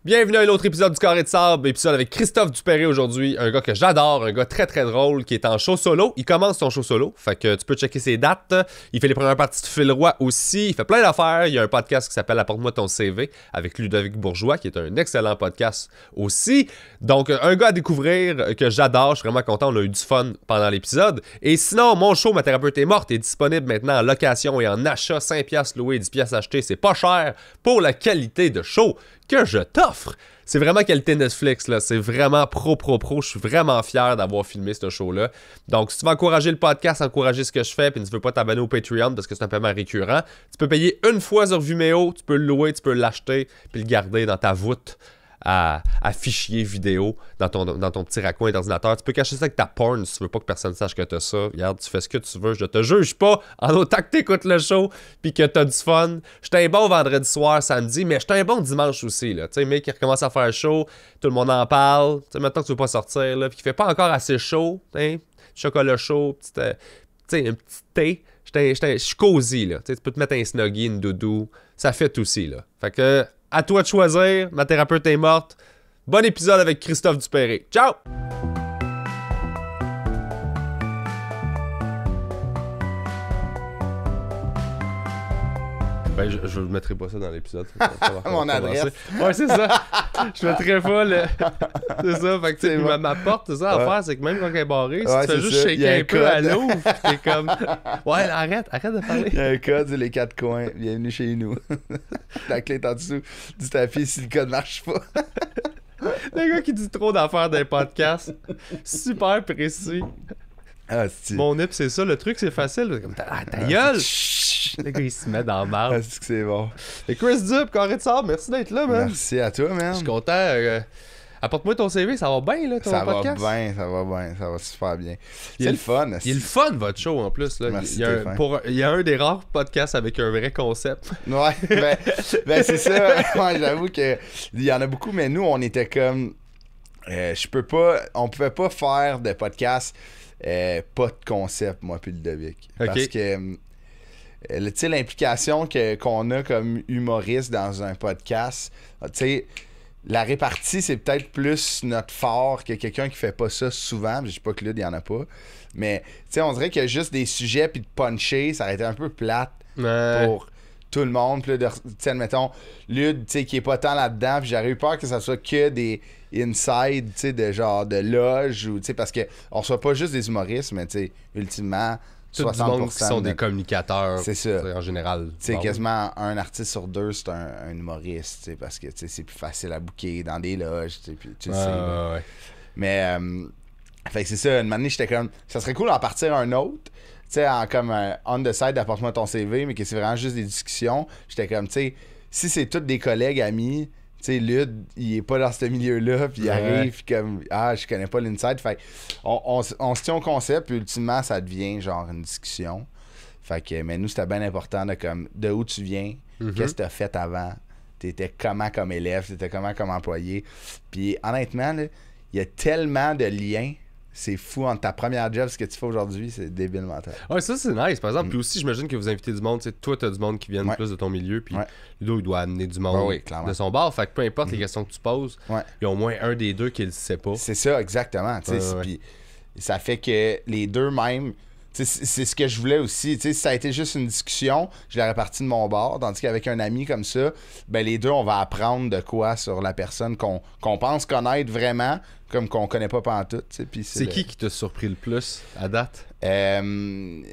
Bienvenue à un autre épisode du Carré de Sable, épisode avec Christophe Dupéré aujourd'hui, un gars que j'adore, un gars très très drôle qui est en show solo. Il commence son show solo, fait que tu peux checker ses dates. Il fait les premières parties de Phil Roy aussi, il fait plein d'affaires. Il y a un podcast qui s'appelle Apporte-moi ton CV avec Ludovic Bourgeois qui est un excellent podcast aussi. Donc un gars à découvrir que j'adore, je suis vraiment content, on a eu du fun pendant l'épisode. Et sinon, mon show Ma thérapeute est morte est disponible maintenant en location et en achat, 5$ loué, 10$ acheté, c'est pas cher pour la qualité de show que je t'offre. C'est vraiment qualité Netflix, là. C'est vraiment pro. Je suis vraiment fier d'avoir filmé ce show-là. Donc, si tu veux encourager le podcast, encourager ce que je fais, puis tu veux pas t'abonner au Patreon parce que c'est un paiement récurrent, tu peux payer une fois sur Vimeo, tu peux le louer, tu peux l'acheter, puis le garder dans ta voûte à fichier vidéo dans ton petit raccoin d'ordinateur. Tu peux cacher ça avec ta porn si tu veux pas que personne sache que t'as ça. Regarde, tu fais ce que tu veux, je te juge pas en autant que t'écoutes le show puis que t'as du fun. J'étais un bon vendredi soir, samedi, mais j'étais un bon dimanche aussi, là. Tu sais, mec qui recommence à faire chaud, tout le monde en parle. Tu sais, maintenant que tu veux pas sortir, là, puis qu'il fait pas encore assez chaud, hein, chocolat chaud, tu sais, un petit thé. Je suis cosy, là. Tu sais, tu peux te mettre un snuggie, une doudou. Ça fait aussi, là. Fait que à toi de choisir, ma thérapeute est morte. Bon épisode avec Christophe Dupéré. Ciao! Ben, je ne mettrai pas ça dans l'épisode. Mon adresse. Ouais, c'est ça. Je mettrai pas le. C'est ça. Fait que, tu sais, ma porte, c'est ça, l'affaire, c'est que même quand elle est barrée, si tu fais juste shaker un peu à l'ouvre, t'es comme. Ouais, arrête de parler. Il y a un code sur les 4 coins. Bienvenue chez nous. La clé est en dessous du tapis si le code marche pas. Le gars qui dit trop d'affaires dans les podcasts. Super précis. Ah, mon nip, c'est ça. Le truc, c'est facile. Comme ta gueule! Le gars, il se met dans le marbre. Ah, c'est que c'est bon. Et Chris Dup, Carré de Sable, merci d'être là, man. Merci à toi, man. Je suis content. Apporte-moi ton CV, ça va bien, là, ton podcast? Ça va bien, ça va super bien. C'est le fun. Il est le fun, votre show, en plus. Là. Merci, il y a un des rares podcasts avec un vrai concept. Ouais, ben c'est ça. Ouais, j'avoue qu'il y en a beaucoup, mais nous, on était comme... on pouvait pas faire de podcast pas de concept, moi puis Ludovic. Okay. Parce que... tu sais, l'implication qu'on a comme humoriste dans un podcast, tu sais, la répartie, c'est peut-être plus notre fort que quelqu'un qui fait pas ça souvent. Je dis pas que Lud, il y en a pas. Mais, tu sais, on dirait qu'il y a juste des sujets puis de puncher, ça aurait été un peu plate pour tout le monde. Puis là, tu sais, admettons, Lud, tu sais, qui est pas tant là-dedans, puis j'aurais eu peur que ça soit que des inside, tu sais, de genre de loge, ou, tu sais, parce que on reçoit pas juste des humoristes, mais, tu sais, ultimement... Tout le monde qui sont des communicateurs. C'est ça. En général. Tu sais, quasiment un artiste sur deux, c'est un humoriste, parce que c'est plus facile à booker dans des loges, puis tu le sais. Ouais. Mais, fait que c'est ça, une année, j'étais comme, ça serait cool d'en partir un autre, tu sais, comme on the side, apporte-moi ton CV, mais que c'est vraiment juste des discussions. J'étais comme, tu sais, si c'est tous des collègues, amis, tu sais, Lud, il est pas dans ce milieu-là, puis il arrive, puis comme, je connais pas l'inside. Fait on se tient au concept, puis ultimement, ça devient genre une discussion. Fait que, mais nous, c'était bien important de où tu viens, qu'est-ce que t'as fait avant, t'étais comment comme élève, t'étais comment comme employé. Puis honnêtement, il y a tellement de liens. C'est fou entre ta première job, ce que tu fais aujourd'hui, c'est débile mental. Ouais, ça c'est nice, par exemple. Puis aussi, j'imagine que vous invitez du monde. Toi, t'as du monde qui vient plus de ton milieu. Puis Ludo, il doit amener du monde de son bar. Fait que peu importe les questions que tu poses, il y a au moins un des deux qui le sait pas. C'est ça, exactement. Puis ça fait que les deux même. C'est ce que je voulais aussi. Si ça a été juste une discussion, je l'aurais parti de mon bord. Tandis qu'avec un ami comme ça, ben les deux, on va apprendre de quoi sur la personne qu'on pense connaître vraiment, comme qu'on connaît pas pantoute. C'est qui t'a surpris le plus à date? Comme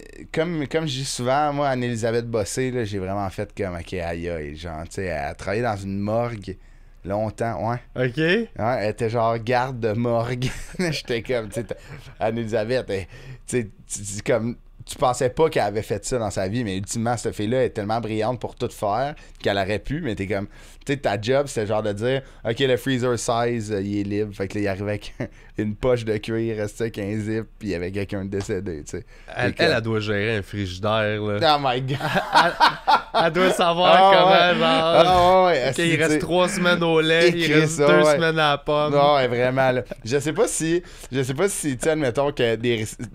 je dis souvent, moi, Anne-Elisabeth Bossé, là, j'ai vraiment fait comme OK, aïe, genre, tu sais, elle a travaillé dans une morgue longtemps, ouais. OK. Ouais, elle était genre garde de morgue. J'étais comme, tu sais, Anne-Elisabeth, tu sais, comme, tu pensais pas qu'elle avait fait ça dans sa vie, mais ultimement, cette fille-là est tellement brillante pour tout faire qu'elle aurait pu, mais t'es comme, tu sais, ta job, c'était genre de dire, OK, le freezer size, il est libre. Fait que là, il arrivait avec une poche de cuir, il restait avec un zip, puis il y avait quelqu'un de décédé, tu sais. Elle doit gérer un frigidaire, là. Oh my God! Elle doit savoir comment, genre. Il reste 3 semaines au lait, il reste 2 semaines à la pomme. Non, ouais, vraiment, là. Je sais pas si tu sais, admettons que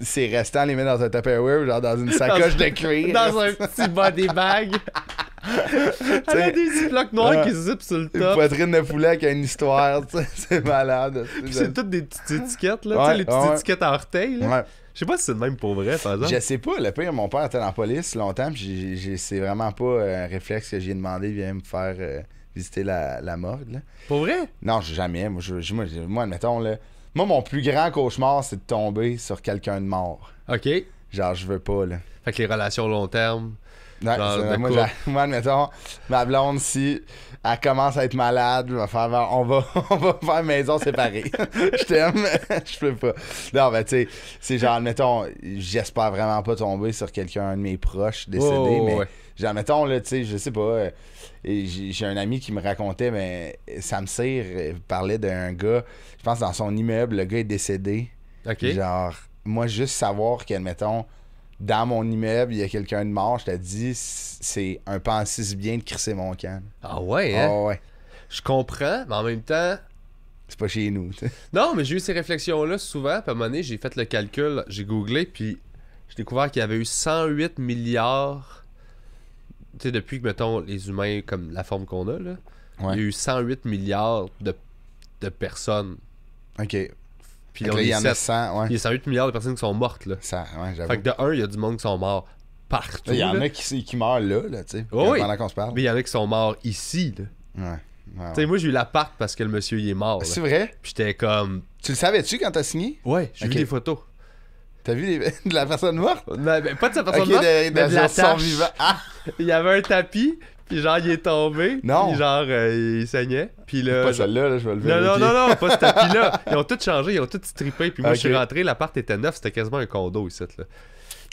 ces restants, les met dans un Tupperware, Tiger, genre dans une sacoche de cuir. Dans un petit body bag. Elle a des petits blocs noirs qui zippent sur le Une top. poitrine de poulet avec une histoire, tu sais, c'est malade. Puis c'est toutes des petites étiquettes, là. Tu sais, les petites étiquettes en orteil, là. Ouais. Je sais pas si c'est le même pour vrai, par exemple. Je sais pas, le pire, mon père était dans la police longtemps, puis c'est vraiment pas un réflexe que j'ai demandé, viens me faire visiter la morgue, là. Pour vrai? Non, jamais. Moi, admettons, là, moi, mon plus grand cauchemar, c'est de tomber sur quelqu'un de mort. OK. Genre, je veux pas, là. Fait que les relations long terme. Ouais, moi, admettons, ma blonde, si elle commence à être malade, on va faire maison séparée. Je t'aime, je peux pas. Non, ben, tu sais, c'est genre, admettons, j'espère vraiment pas tomber sur quelqu'un de mes proches décédés, mais, genre, admettons, là, tu sais, je sais pas, j'ai un ami qui me racontait, mais Sam Cyr parlait d'un gars, je pense, dans son immeuble, le gars est décédé. OK. Genre, moi, juste savoir qu'admettons, dans mon immeuble, il y a quelqu'un de mort, je te dis, c'est un pensif bien de crisser mon camp. Ah ouais, hein? Ah ouais. Je comprends, mais en même temps... C'est pas chez nous, tu sais. Non, mais j'ai eu ces réflexions-là souvent, puis à un moment donné, j'ai fait le calcul, j'ai googlé, puis j'ai découvert qu'il y avait eu 108 milliards... Tu sais, depuis que, mettons, les humains, comme la forme qu'on a, là, Ouais. il y a eu 108 milliards de personnes. OK. Puis Fait là, que là, il y en a 7. 100, ouais. Il y a 108 milliards de personnes qui sont mortes, là. Ça, ouais, j'avoue. Fait que de un, il y a du monde qui sont morts partout. Là, il y en là. a qui meurent là, tu sais, Oui. pendant qu'on se parle. Mais il y en a qui sont morts ici, là. Ouais. Ouais, Tu sais, moi, j'ai eu l'appart parce que le monsieur, il est mort, là. C'est vrai? Puis j'étais comme... Tu le savais-tu quand t'as signé? Ouais, j'ai Ok. vu des photos. T'as vu de la personne morte? Mais pas de sa personne Ok, morte, mais de la son tache. vivant. Ah! Il y avait un tapis, puis genre, il est tombé. Non. Puis genre, il saignait. Puis là... Pas celle-là, là, je vais le Non, vérifier. non, pas ce tapis-là. Ils ont tout changé, ils ont tout strippé. Puis moi, Ok. je suis rentré, l'appart était neuf, c'était quasiment un condo ici, là.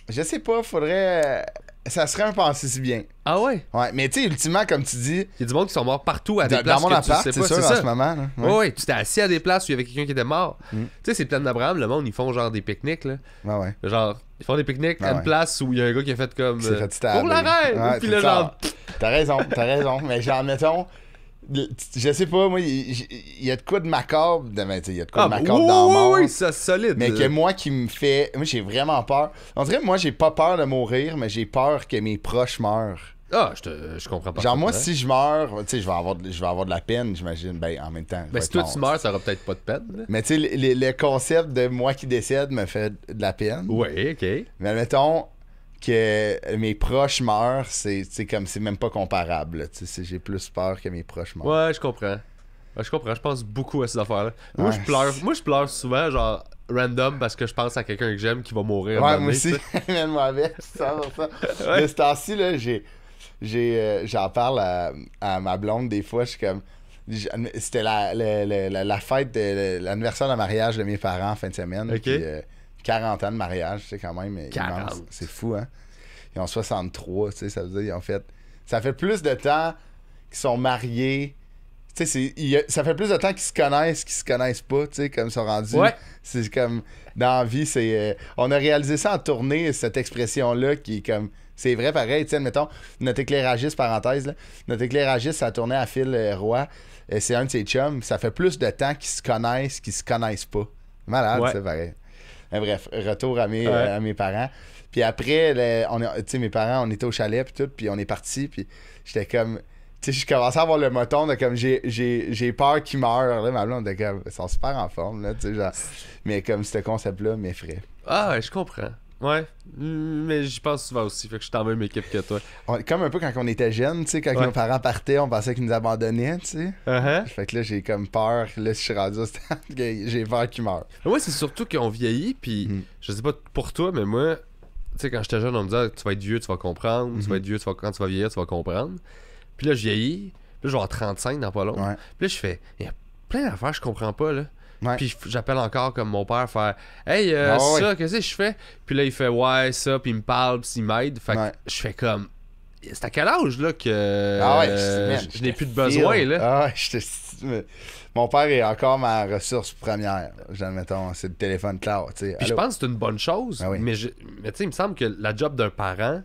Je sais pas, faudrait... Ça serait un pensif bien. Ah ouais? Ouais, mais tu sais, ultimement, comme tu dis, Il y a du monde qui sont morts partout à des dans places mon que appart, tu sais c'est pas. sûr, C'est en ça. ce moment. Là. Ouais, ouais, tu t'es assis à des places où il y avait quelqu'un qui était mort. Mm. Tu sais, c'est Plaine d'Abraham, le monde, ils font genre des pique-niques, là. Ouais, ouais. Genre, ils font des pique-niques à Ah une ouais. place où il y a un gars qui a fait comme... C'est fait stabber. pour la reine! Ouais, Puis c'est là, ça. genre... T'as raison. Mais genre, mettons, je sais pas, moi, il y a de quoi de macabre. Il y a de quoi de macabre dans la mort. oui, ça, solide. Mais que moi qui me fait. Moi, j'ai vraiment peur. On dirait, moi, j'ai pas peur de mourir, mais j'ai peur que mes proches meurent. Ah, je comprends pas. Genre, moi, si je meurs, tu sais, je vais avoir de la peine, j'imagine. Ben, en même temps. je Ben, vais si être toi mort. tu meurs, ça aura peut-être pas de peine, là. Mais tu sais, le concept de moi qui décède me fait de la peine. Ouais, ok. Mais admettons que mes proches meurent, c'est comme c'est même pas comparable. Là, j'ai plus peur que mes proches meurent. Ouais, je comprends. Ouais, je comprends. Je pense beaucoup à ces affaires-là. Moi, Ouais. je pleure souvent, genre, random, parce que je pense à quelqu'un que j'aime qui va mourir. Ouais, un moment moi donné, aussi. tu sais. Même moi avec, ça. Ouais. De ce temps-ci, là, j'en parle à ma blonde des fois. Je suis comme. C'était la fête de l'anniversaire de mariage de mes parents en fin de semaine. Ok. Puis, 40 ans de mariage, c'est quand même 40. immense. C'est fou, hein? Ils ont 63, tu sais, ça veut dire, ils ont fait. Ça fait plus de temps qu'ils sont mariés. Tu sais, ça fait plus de temps qu'ils se connaissent pas, tu sais, comme ils sont rendus. Ouais. C'est comme, dans la vie, c'est... on a réalisé ça en tournée, cette expression-là, qui est comme... C'est vrai, pareil, tu sais, mettons, notre éclairagiste, parenthèse, là, notre éclairagiste, ça a tourné à Phil Roy, c'est un de ses chums, ça fait plus de temps qu'ils se connaissent pas. Malade, Ouais. c'est pareil. Mais bref, retour à Ouais. à mes parents. Puis après, tu sais, mes parents, on était au chalet, puis tout, puis on est parti, puis j'étais comme... Tu sais, je commençais à avoir le moton de comme j'ai peur qu'ils meurent. Là, ma blonde était comme, ils sont super en forme, là, tu sais, genre. Mais comme ce concept-là m'effraie. Ah, ouais, je comprends. Ouais. Mais j'y pense souvent aussi, fait que je suis dans la même équipe que toi. Comme un peu quand on était jeunes, tu sais, quand Ouais. nos parents partaient, on pensait qu'ils nous abandonnaient, tu sais. Uh-huh. Fait que là, j'ai comme peur. Là, si je suis rendu au stade, que j'ai peur qu'ils meurent. Moi, c'est surtout qu'on vieillit, puis Mm. je sais pas pour toi, mais moi, tu sais, quand j'étais jeune, on me disait, tu vas être vieux, tu vas comprendre. Tu Mhm. vas être vieux, quand tu vas vieillir, tu vas comprendre. Puis là, je vieillis. Puis là, je vais avoir 35 dans pas long. Ouais. Puis là, je fais, il y a plein d'affaires que je comprends pas, là. Ouais. Puis j'appelle encore comme mon père, faire, hey, Ah ouais. ça, qu'est-ce que je fais? Puis là, il fait, ouais, ça, puis il me parle, puis il m'aide. Fait que Ouais. je fais comme, c'est à quel âge, là, que Ah ouais, je n'ai plus de besoin, là? Ah ouais, mon père est encore ma ressource première. Mettons, c'est le téléphone cloud, tu sais. Puis je Allô? pense que c'est une bonne chose, Ah oui. mais tu sais, il me semble que la job d'un parent,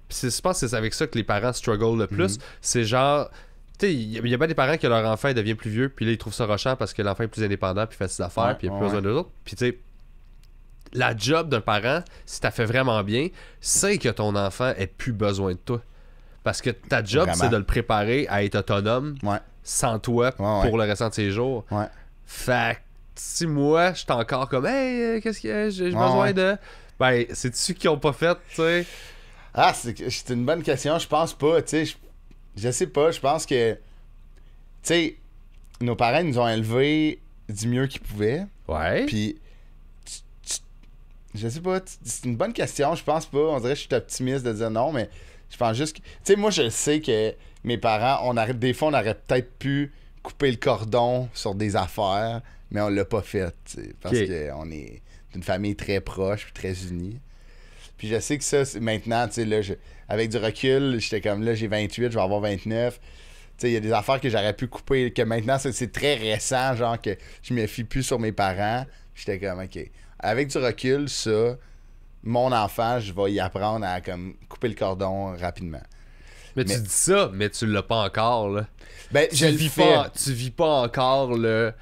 puis je pense que c'est avec ça que les parents struggle le plus, c'est genre, tu sais, il y a bien des parents que leur enfant il devient plus vieux, puis là ils trouvent ça rochant parce que l'enfant est plus indépendant, puis fait ses affaires, Ouais, puis il a plus ouais. besoin d'eux autres. Puis tu sais, la job d'un parent, si t'as fait vraiment bien, c'est que ton enfant ait plus besoin de toi. Parce que ta job, Vraiment. c'est de le préparer à être autonome Ouais. sans toi pour le restant de ses jours. Ouais. Fait que si moi, j'étais encore comme, hey, qu'est-ce que j'ai besoin de. Ben, c'est-tu qu'ils ont pas fait, tu sais? Ah, c'est une bonne question. Je pense pas, tu sais. Je sais pas. Je pense que, tu sais, nos parents nous ont élevés du mieux qu'ils pouvaient. Ouais. Puis, je sais pas. C'est une bonne question. Je pense pas. On dirait que je suis optimiste de dire non, mais je pense juste que. Tu sais, moi, je sais que mes parents, des fois, on aurait peut-être pu couper le cordon sur des affaires, mais on l'a pas fait, tu sais, parce qu'on est d'une famille très proche puis très unie. Puis je sais que ça, maintenant, tu sais, là, avec du recul, j'étais comme là, j'ai 28, je vais avoir 29. Tu sais, il y a des affaires que j'aurais pu couper, que maintenant, c'est très récent, genre que je me fie plus sur mes parents. J'étais comme, OK. Avec du recul, ça, mon enfant, je vais y apprendre à comme couper le cordon rapidement. Mais tu dis ça, mais tu l'as pas encore, là. Ben, tu vis pas encore le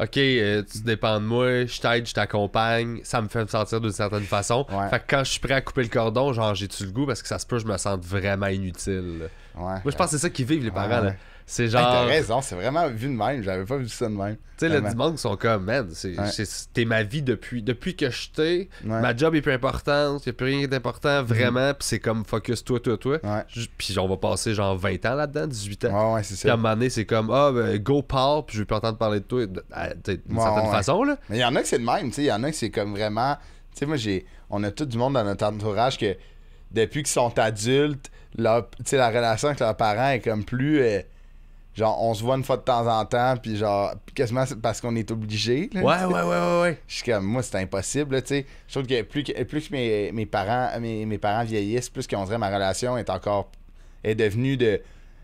OK, tu dépends de moi, je t'aide, je t'accompagne, ça me fait me sentir d'une certaine façon. Ouais. Fait que quand je suis prêt à couper le cordon, genre j'ai-tu le goût parce que ça se peut je me sente vraiment inutile. Ouais. Moi je pense que c'est ça qu'ils vivent les parents là. Ouais. C'est Hey, genre t'as raison, c'est vraiment vu de même, j'avais pas vu ça de même. tu sais, le Vraiment. dimanche, ils sont comme, man, t'es ma vie depuis que je t'ai. Ma job est plus importante, y'a plus rien d'important, vraiment. Puis c'est comme focus toi. Ouais. Puis on va passer genre 20 ans là-dedans, 18 ans. Ouais, c'est Puis à un ça. moment donné, c'est comme, go parle, puis je vais plus entendre parler de toi d'une certaine façon, là. Mais il y en a que c'est de même, tu sais, il y en a que c'est comme vraiment. Tu sais, moi, on a tout du monde dans notre entourage que depuis qu'ils sont adultes, tu sais, la relation avec leurs parents est comme plus. Genre, on se voit une fois de temps en temps, puis genre, quasiment c'est parce qu'on est obligé. Là, Ouais. je suis comme, moi, c'est impossible, là, tu sais. Je trouve que plus que mes parents vieillissent, plus qu'on dirait ma relation est devenue de.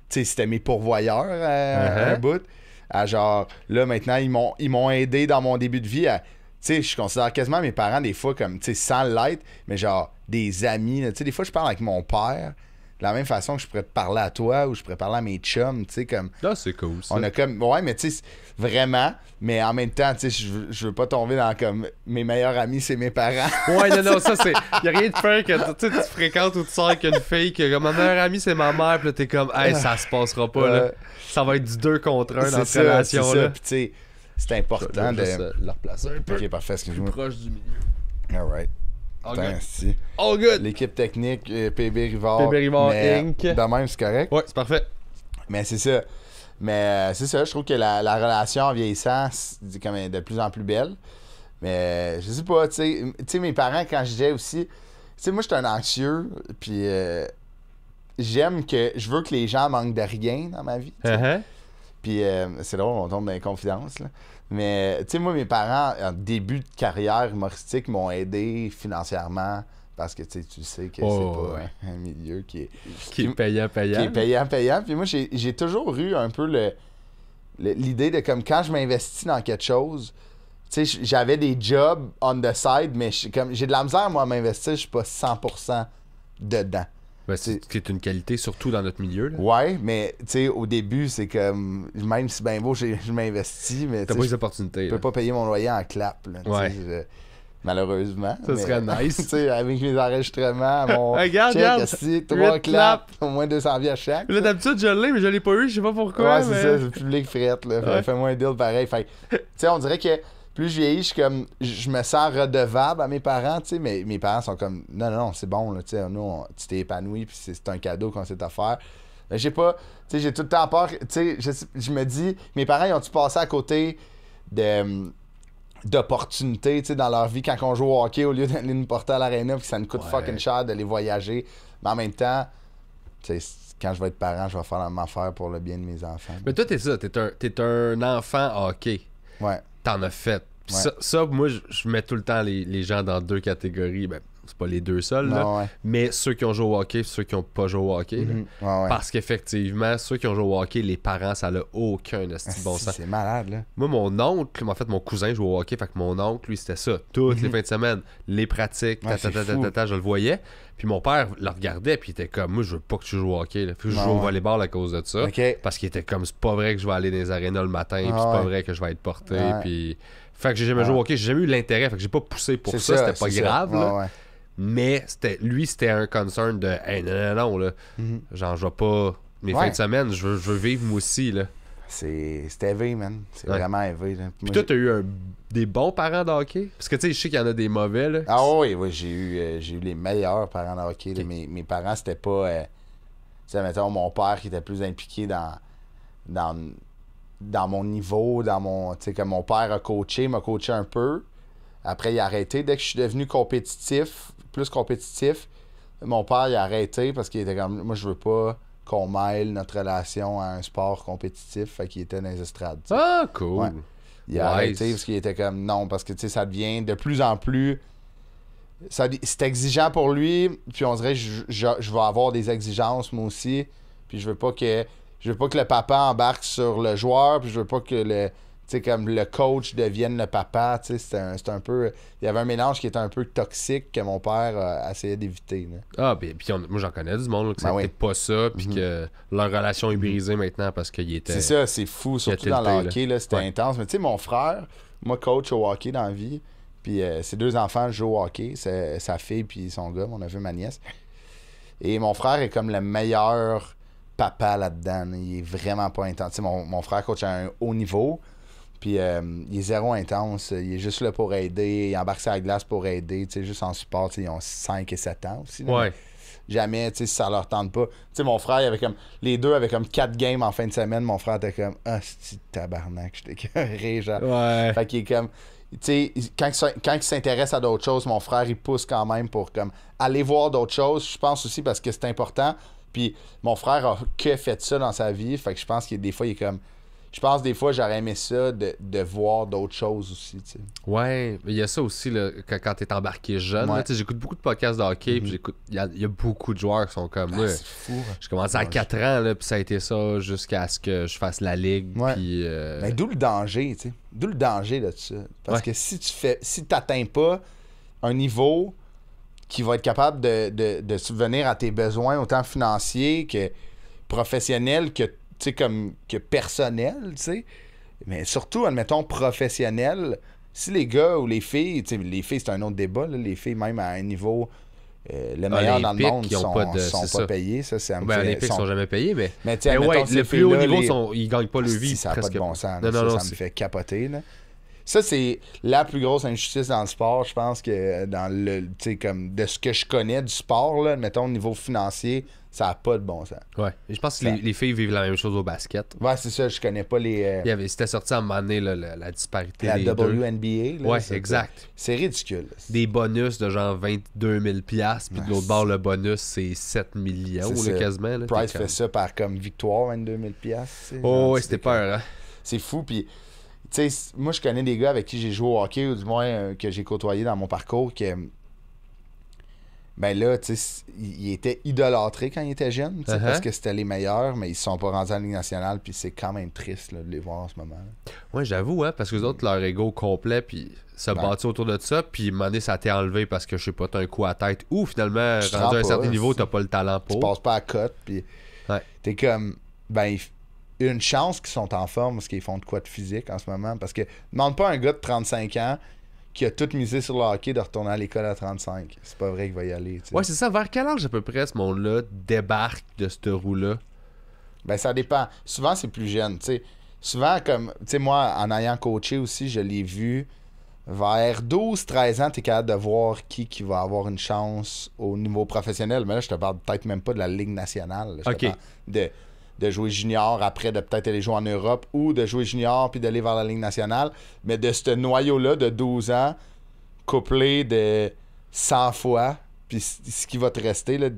Tu sais, c'était mes pourvoyeurs un bout. À genre, là, maintenant, ils m'ont aidé dans mon début de vie à. Tu sais, je considère quasiment mes parents, des fois, comme, tu sais, sans l'être, mais genre, des amis. Tu sais, des fois, je parle avec mon père. De la même façon que je pourrais te parler à toi ou je pourrais parler à mes chums, tu sais, comme... Là, c'est cool, ça. On a comme... Ouais, mais tu sais, vraiment, mais en même temps, tu sais, je veux pas tomber dans comme... Mes meilleurs amis, c'est mes parents. Ouais, non, ça, c'est... Y'a rien de pire que tu fréquentes ou tu sors avec une fille que comme, ma meilleure amie, c'est ma mère, pis là, t'es comme, hey, ça se passera pas, là. Ça va être du 2 contre 1 dans cette relation-là. Puis tu sais, c'est important de... Juste, la replacer un peu. Ok, parfait, excuse-moi. Proche du milieu. Alright. All Attends, good. si. All good. L'équipe technique, PB Rivard. PB Rivard mais, Inc. De même, c'est correct. Ouais, c'est parfait. Mais c'est ça. Mais c'est ça, je trouve que la relation en vieillissant, c'est quand même de plus en plus belle. Mais je sais pas, tu sais, mes parents, quand je disais aussi, tu sais, moi, j'étais un anxieux, puis je veux que les gens manquent de rien dans ma vie. Puis c'est drôle, on tombe dans les confidences, là. Mais, tu sais, moi, mes parents, en début de carrière humoristique, m'ont aidé financièrement parce que, tu sais que c'est pas un milieu qui est payant. Qui est payant. Puis moi, j'ai toujours eu un peu l'idée de comme quand je m'investis dans quelque chose, tu sais, j'avais des jobs on the side, mais j'ai de la misère, moi, à m'investir, je suis pas 100% dedans. Ben, c'est une qualité, surtout dans notre milieu. Là. Ouais, mais tu sais, au début, c'est comme, même si ben beau, je m'investis, mais t'as pas les opportunités. Je peux pas payer mon loyer en clap. Là, malheureusement. Ça serait nice. Tu sais, avec mes enregistrements, mon regarde, check, 3 claps, au moins 200 $ chaque. Là, d'habitude, je l'ai, mais je l'ai pas eu, je sais pas pourquoi. Ouais, c'est ça, c'est le public frette, là. Fais-moi un deal pareil. Fait tu sais, on dirait que plus je vieillis, je me sens redevable à mes parents, tu sais, mais mes parents sont comme, non, c'est bon, là, tu sais, nous, tu t'es épanoui, puis c'est un cadeau qu'on s'est offert. Mais j'ai pas, tu sais, j'ai tout le temps peur, tu sais, je me dis, mes parents, ils ont-tu passé à côté d'opportunités, tu sais, dans leur vie quand on joue au hockey au lieu d'aller nous porter à l'aréna, puis que ça nous coûte fucking cher de les voyager. Mais en même temps, tu sais, quand je vais être parent, je vais faire la même affaire pour le bien de mes enfants. Mais toi, t'es ça, t'es un enfant hockey. Ouais. T'en as fait. Puis ça, moi, je mets tout le temps les gens dans 2 catégories. Ben, c'est pas les 2 seuls, là. Mais ceux qui ont joué au hockey et ceux qui ont pas joué au hockey. Parce qu'effectivement, ceux qui ont joué au hockey, les parents, ça n'a aucun bon sens. C'est malade, là. Moi, mon oncle, en fait, mon cousin jouait au hockey. Fait que mon oncle, lui, c'était ça. Toutes les fins de semaine, les pratiques, je le voyais. Puis mon père le regardait, puis il était comme, moi, je veux pas que tu joues au hockey. Là. Faut que je joue au volleyball à cause de ça. Parce qu'il était comme, c'est pas vrai que je vais aller dans les arénas le matin, puis c'est pas vrai que je vais être porté. Puis Fait que j'ai jamais joué au hockey, j'ai jamais eu l'intérêt, fait que j'ai pas poussé pour ça, c'était pas grave, là. Ouais. Mais c'était un concern de hey, non, là. Genre, je vais pas. Mes fins de semaine, je veux vivre moi aussi, là. C'est élevé, man. C'est vraiment élevé. Là. Puis toi, t'as eu des bons parents de hockey? Parce que tu sais, je sais qu'il y en a des mauvais, là. Ah oui, j'ai eu les meilleurs parents de hockey. Okay. Mes parents, c'était pas. Tu sais, mettons, mon père qui était plus impliqué dans mon niveau, dans mon. Tu sais, comme mon père m'a coaché un peu. Après, il a arrêté. Dès que je suis devenu plus compétitif, mon père, il a arrêté parce qu'il était comme. Moi, je veux pas qu'on mêle notre relation à un sport compétitif. Fait qu'il était dans les estrades. T'sais. Ah, cool. Ouais. Il a arrêté parce qu'il était comme non, parce que tu sais, ça devient de plus en plus. C'est exigeant pour lui, puis on dirait que je vais avoir des exigences moi aussi. Puis je veux pas que le papa embarque sur le joueur, puis je veux pas que comme le coach devienne le papa. C'est un peu. Il y avait un mélange qui était un peu toxique que mon père essayait d'éviter. Là. Ah, puis moi j'en connais du monde là, que c'était pas ça, puis que leur relation est brisée maintenant parce qu'il était. C'est ça, c'est fou, surtout dans le hockey, là, c'était intense. Mais tu sais, mon frère, moi, coach au hockey dans la vie, puis ses 2 enfants jouent au hockey, c'est sa fille puis son gars, mon neveu, ma nièce. Et mon frère est comme le meilleur papa là-dedans. Là. Il est vraiment pas intense. Tu sais, mon frère coach à un haut niveau. Puis il est zéro intense, il est juste là pour aider, il embarque sur la glace pour aider, tu sais, juste en support, tu sais, ils ont 5 et 7 ans aussi. Là, ouais. Jamais, tu sais, si ça leur tente pas. Tu sais, mon frère, il avait comme, les deux avaient comme 4 games en fin de semaine, mon frère était comme, ah, c'est tabarnak, j'étais carré, genre. Ouais. Fait qu'il est comme, tu sais, quand il s'intéresse à d'autres choses, mon frère, il pousse quand même pour comme aller voir d'autres choses, je pense aussi parce que c'est important. Puis mon frère a que fait ça dans sa vie, fait que je pense que des fois, il est comme... Je pense des fois j'aurais aimé ça de voir d'autres choses aussi. T'sais. Ouais, il y a ça aussi là, quand t'es embarqué jeune. Ouais. J'écoute beaucoup de podcasts de hockey, puis il y a beaucoup de joueurs qui sont comme moi. C'est fou. Hein. J'ai commencé à 4 ans, là, puis ça a été ça jusqu'à ce que je fasse la ligue. Ouais. Puis, mais d'où le danger, tu sais. D'où le danger de ça. Parce que si t'atteins pas un niveau qui va être capable de subvenir à tes besoins autant financiers que professionnels que personnel, tu sais. Mais surtout, admettons, professionnel, si les gars ou les filles, tu sais, les filles, c'est un autre débat, là, les filles, même à un niveau le meilleur dans le monde, sont pas payés. Ça, c'est les filles sont jamais payés, mais ouais, le plus haut niveau, ils gagnent pas le vie. Ça n'a pas de bon sens. Ça me fait capoter, là. Ça, c'est la plus grosse injustice dans le sport, je pense, que dans le, tu sais, comme de ce que je connais du sport, là, mettons, au niveau financier, ça n'a pas de bon sens. Ouais. Et je pense que les filles vivent la même chose au basket. Ouais, c'est ça, je connais pas les... C'était sorti à un moment donné, là, la disparité la des WNBA. Là, ouais, exact. C'est ridicule. Des bonus de genre 22 000$, puis de l'autre bord, le bonus, c'est 7 millions, là, quasiment. Là, Price fait ça par comme victoire, 22 000$. Oh, ouais, c'était peur, hein. C'est fou, puis... Tu sais, moi, je connais des gars avec qui j'ai joué au hockey, ou du moins que j'ai côtoyé dans mon parcours, que... Ben là, tu sais, ils étaient idolâtrés quand ils étaient jeunes, parce que c'était les meilleurs, mais ils se sont pas rendus en Ligue nationale, puis c'est quand même triste là, de les voir en ce moment. Là. Ouais, j'avoue, hein, parce que les autres, leur ego complet, puis se bâtit autour de ça, puis à un moment donné, ça t'est enlevé parce que, je sais pas, t'as un coup à tête, ou finalement, rendu à un certain niveau, t'as pas le talent pour. Tu passes pas à cote, puis t'es comme... Ben, une chance qu'ils sont en forme parce qu'ils font de quoi de physique en ce moment. Parce que demande pas à un gars de 35 ans qui a tout misé sur le hockey de retourner à l'école à 35. C'est pas vrai qu'il va y aller. T'sais. Ouais, c'est ça. Vers quel âge à peu près ce monde-là débarque de ce roue-là? Ben, ça dépend. Souvent, c'est plus jeune. T'sais. Souvent, comme, tu sais, moi, en ayant coaché aussi, je l'ai vu vers 12-13 ans, tu es capable de voir qui va avoir une chance au niveau professionnel. Mais là, je te parle peut-être même pas de la Ligue nationale. Je te parle de jouer junior, après de peut-être aller jouer en Europe, ou de jouer junior puis d'aller vers la Ligue nationale. Mais de ce noyau-là de 12 ans, couplé de 100 fois, puis ce qui va te rester, là,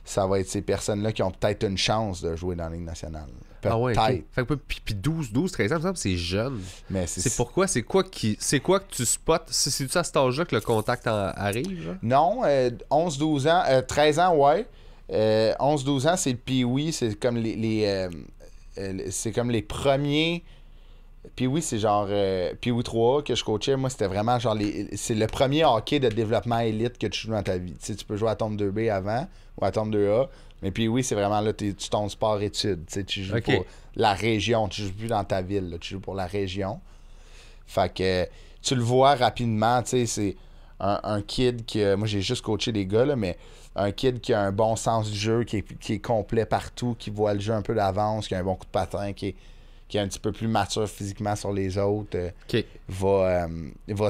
ça va être ces personnes-là qui ont peut-être une chance de jouer dans la Ligue nationale. Peut-être. Ah ouais, okay. Puis 12, 13 ans, c'est jeune. Mais c'est pourquoi? C'est quoi que tu spots? C'est-tu à cet âge-là que le contact arrive? Genre? Non, 11-12 ans, 13 ans, ouais. 11-12 ans, c'est le pee-wee, c'est comme c'est comme les premiers. Pee-wee, c'est genre pee-wee 3 que je coachais. Moi, c'était vraiment genre c'est le premier hockey de développement élite que tu joues dans ta vie. Tu sais, tu peux jouer à tombe 2B avant ou à tombe 2A, mais pee-wee, c'est vraiment là, tu tombes sport-études. Tu sais, tu joues pour la région, tu joues plus dans ta ville, là, tu joues pour la région. Fait que tu le vois rapidement, tu sais, c'est un kid qui... Moi, j'ai juste coaché des gars, là, mais un kid qui a un bon sens du jeu, qui est complet partout, qui voit le jeu un peu d'avance, qui a un bon coup de patin, qui est un petit peu plus mature physiquement sur les autres, va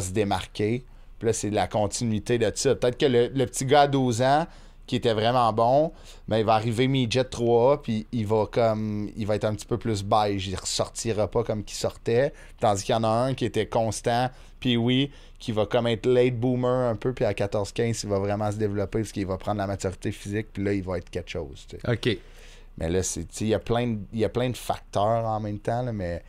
se démarquer. Puis là, c'est de la continuité de ça. Peut-être que le petit gars à 12 ans, qui était vraiment bon, mais il va arriver midget 3A, puis il va être un petit peu plus beige. Il ressortira pas comme qu'il sortait. Tandis qu'il y en a un qui était constant, puis oui, qui va comme être late boomer un peu, puis à 14-15, il va vraiment se développer parce qu'il va prendre la maturité physique, puis là, il va être quelque chose. Tu sais. OK. Mais là, il y a plein de facteurs en même temps, là, mais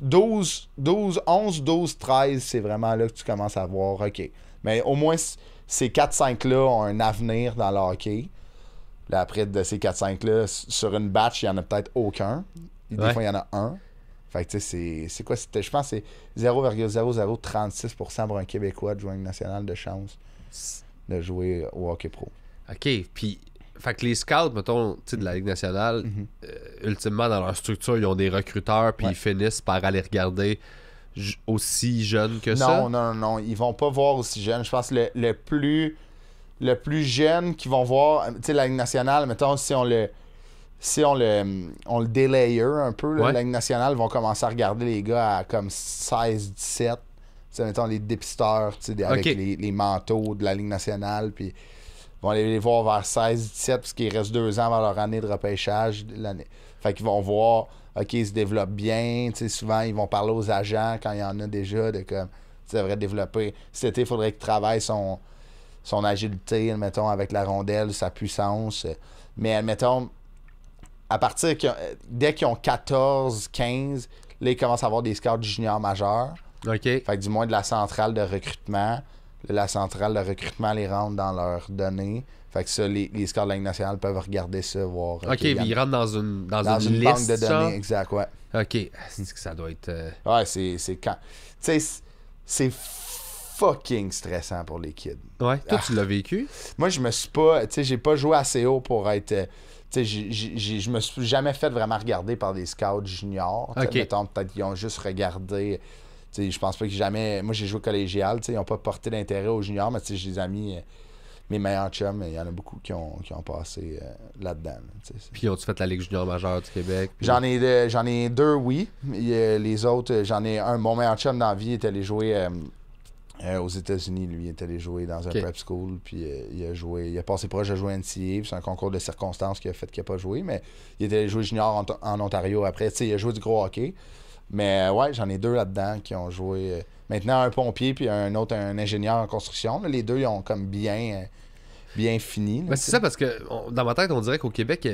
11, 12, 13, c'est vraiment là que tu commences à voir, OK. Mais au moins, ces 4-5-là ont un avenir dans le hockey. Là, après, de ces 4-5-là, sur une batch, il n'y en a peut-être aucun. Des fois, il y en a un. Fait que, tu sais, c'est quoi? Je pense que c'est 0,0036% pour un Québécois de jouer une nationale de chance de jouer au hockey pro. OK. Puis, fait que les scouts, mettons, tu sais, de la Ligue nationale, ultimement, dans leur structure, ils ont des recruteurs, puis ils finissent par aller regarder aussi jeunes que ça? Non. Ils vont pas voir aussi jeunes. Je pense que le plus jeune qu'ils vont voir, tu sais, la Ligue nationale, mettons, si on le délayer un peu, là, la Ligue nationale vont commencer à regarder les gars à comme 16-17. Tu sais, mettons, les dépisteurs, tu sais, avec les manteaux de la Ligue nationale, puis ils vont aller les voir vers 16-17 parce qu'il reste 2 ans avant leur année de repêchage. Fait qu'ils vont voir, OK, ils se développent bien. Tu sais, souvent, ils vont parler aux agents quand il y en a déjà de comme, tu devrais développer. Cet été, il faudrait qu'il travaille son agilité, admettons, avec la rondelle, sa puissance. Mais, admettons, à partir dès qu'ils ont 14, 15, là, ils commencent à avoir des scouts juniors majeurs. OK. Fait que du moins de la centrale de recrutement. La centrale de recrutement les rentre dans leurs données. Fait que ça, les scouts de la Ligue nationale peuvent regarder ça, voir. OK, puis ils rentrent dans une liste, banque de données, exact, ouais. OK. C'est que ça doit être... Ouais, c'est quand... Tu sais, c'est fucking stressant pour les kids. Ouais, toi, tu l'as vécu? Moi, je me suis pas... Tu sais, j'ai pas joué assez haut pour être... Tu sais, je me suis jamais fait vraiment regarder par des scouts juniors. OK. Mettons, peut-être qu'ils ont juste regardé... Tu sais, je pense pas que jamais... Moi, j'ai joué collégial, tu sais, ils ont pas porté d'intérêt aux juniors, mais tu sais, j'ai des amis... Mes meilleurs chums, il y en a beaucoup qui ont passé là-dedans. Là, puis ont-tu fait la Ligue junior majeure du Québec? Puis... J'en ai 2, oui. Les autres, j'en ai un. Mon meilleur chum dans la vie est allé jouer aux États-Unis. Lui, il est allé jouer dans un prep school. Puis il a passé proche de jouer NCAA. C'est un concours de circonstances qui a fait qu'il n'a pas joué. Mais il est allé jouer junior en Ontario après. Tu sais, il a joué du gros hockey. Mais ouais, j'en ai 2 là-dedans qui ont joué. Maintenant, un pompier puis un autre, un ingénieur en construction. Là, les 2, ils ont comme bien fini. Ben, c'est ça, parce que dans ma tête, on dirait qu'au Québec,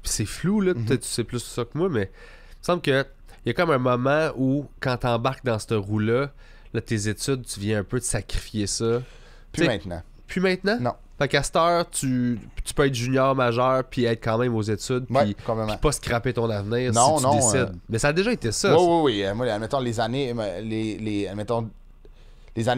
c'est flou, là. Peut-être que tu sais plus ça que moi, mais il me semble qu'il y a comme un moment où, quand tu embarques dans cette roue-là, là, tes études, tu viens un peu de sacrifier ça. Plus maintenant. Plus maintenant? Non. Fait qu'à cette heure, tu peux être junior majeur puis être quand même aux études puis pas scraper ton avenir si tu décides. Mais ça a déjà été ça. Oui. Moi, admettons, les années de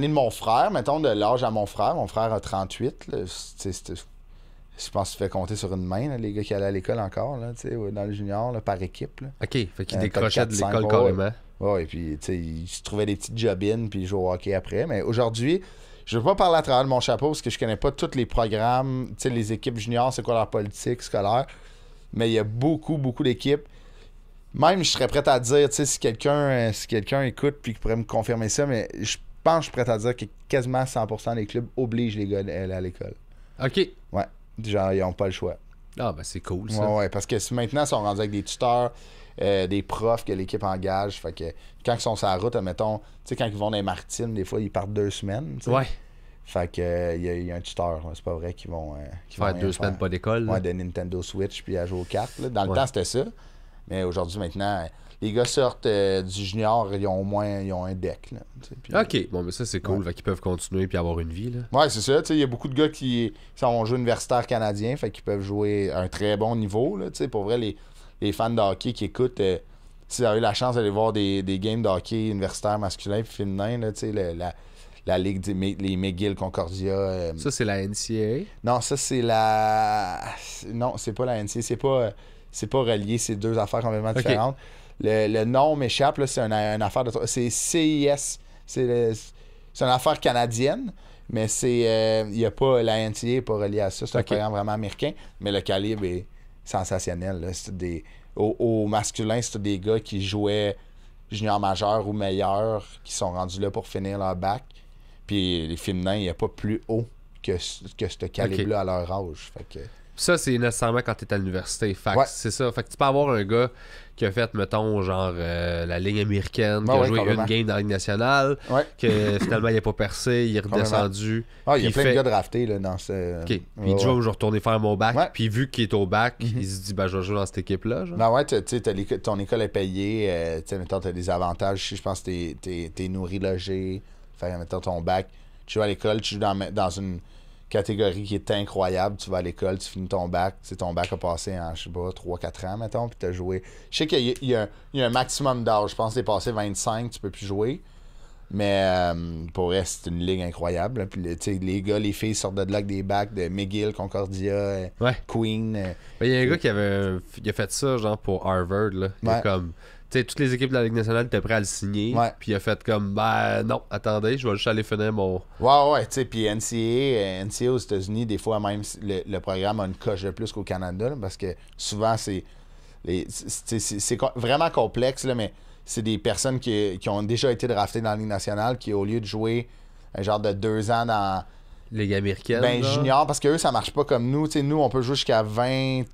mon frère, mettons, de l'âge à mon frère a 38. Là, je pense que tu fais compter sur une main, là, les gars qui allaient à l'école encore, là, dans le junior, là, par équipe. Là. OK, fait qu'ils décrochaient de l'école carrément. Oui, puis ils se trouvaient des petites job-in puis ils jouaient au hockey après. Mais aujourd'hui, je veux pas parler à travers de mon chapeau parce que je connais pas tous les programmes, les équipes juniors, c'est quoi leur politique scolaire. Mais il y a beaucoup d'équipes. Même, je serais prêt à dire, si quelqu'un écoute puis qu'il pourrait me confirmer ça, mais je pense que je suis prêt à dire que quasiment 100% des clubs obligent les gars à aller à l'école. OK. Ouais. Genre, ils n'ont pas le choix. Ah, ben c'est cool, ça. Ouais, parce que maintenant, ils sont rendus avec des tuteurs, des profs que l'équipe engage. Fait que quand ils sont sur la route, admettons, quand ils vont dans les Maritimes, des fois, ils partent 2 semaines. T'sais. Ouais. Fait que il y a un tuteur. Là. C'est pas vrai qu'ils vont... faire 2 semaines pas d'école. Ouais, de Nintendo Switch puis à jouer aux cartes. Là. Dans le temps, c'était ça. Mais aujourd'hui, maintenant... Les gars sortent du junior, ils ont un deck. Là, puis, OK, bon, mais ça, c'est cool. Fait qu'ils peuvent continuer puis avoir une vie. Là. Ouais, c'est ça. Il y a beaucoup de gars qui sont jeu universitaire canadien, fait qu'ils peuvent jouer à un très bon niveau. Là, pour vrai, les fans de hockey qui écoutent, si vous avez la chance d'aller voir des games de hockey universitaire masculin et féminin, là, la Ligue les McGill Concordia. Ça, c'est la NCAA? Non, ça, c'est la... Non, c'est pas la NCAA. C'est pas relié. C'est 2 affaires complètement différentes. Le nom m'échappe, là, c'est une affaire de... C'est CIS C'est une affaire canadienne, mais il y a pas, la NCAA n'est pas reliée à ça. C'est un programme vraiment américain, mais le calibre est sensationnel. Là. Au masculin, c'est des gars qui jouaient junior majeur ou meilleur, qui sont rendus là pour finir leur bac. Puis les féminins, il n'y a pas plus haut que ce calibre-là à leur âge. Fait que... Ça, c'est nécessairement quand t'es à l'université. Fait que c'est ça. Fait que tu peux avoir un gars qui a fait, mettons, genre la ligne américaine, qui a joué une game dans la Ligue nationale, que finalement il n'a pas percé, il est redescendu. Il y a plein de gars draftés là, dans ce. OK. Puis il dit, je vais retourner faire mon bac. Puis vu qu'il est au bac, il se dit, je vais jouer dans cette équipe-là. Genre. Ben ouais, tu sais, ton école est payée. Tu sais, mettons, t'as des avantages. Je pense que t'es nourri, logé. Fait mettons ton bac. Tu joues à l'école, tu joues dans une catégorie qui est incroyable. Tu vas à l'école, tu finis ton bac. Tu sais, ton bac a passé en, je sais pas, 3-4 ans, mettons, puis tu as joué. Je sais qu'il y a un maximum d'âge. Je pense que t'es passé 25, tu peux plus jouer. Mais pour vrai, c'est une ligue incroyable. Là. Puis, les gars, les filles sortent de là avec des bacs de McGill, Concordia, Queen. Il y a un gars qui a fait ça, genre, pour Harvard. Là. Il a comme... Tu sais, toutes les équipes de la Ligue nationale étaient prêtes à le signer. Puis il a fait comme, non, attendez, je vais juste aller finir mon... Ouais, tu sais, puis NCAA aux États-Unis, des fois même, le programme a une coche de plus qu'au Canada, là, parce que souvent, c'est vraiment complexe, là, mais c'est des personnes qui ont déjà été draftées dans la Ligue nationale, qui, au lieu de jouer un genre de 2 ans dans... Ligue américaine. Ben, junior, parce que eux, ça marche pas comme nous. Tu sais, nous, on peut jouer jusqu'à 20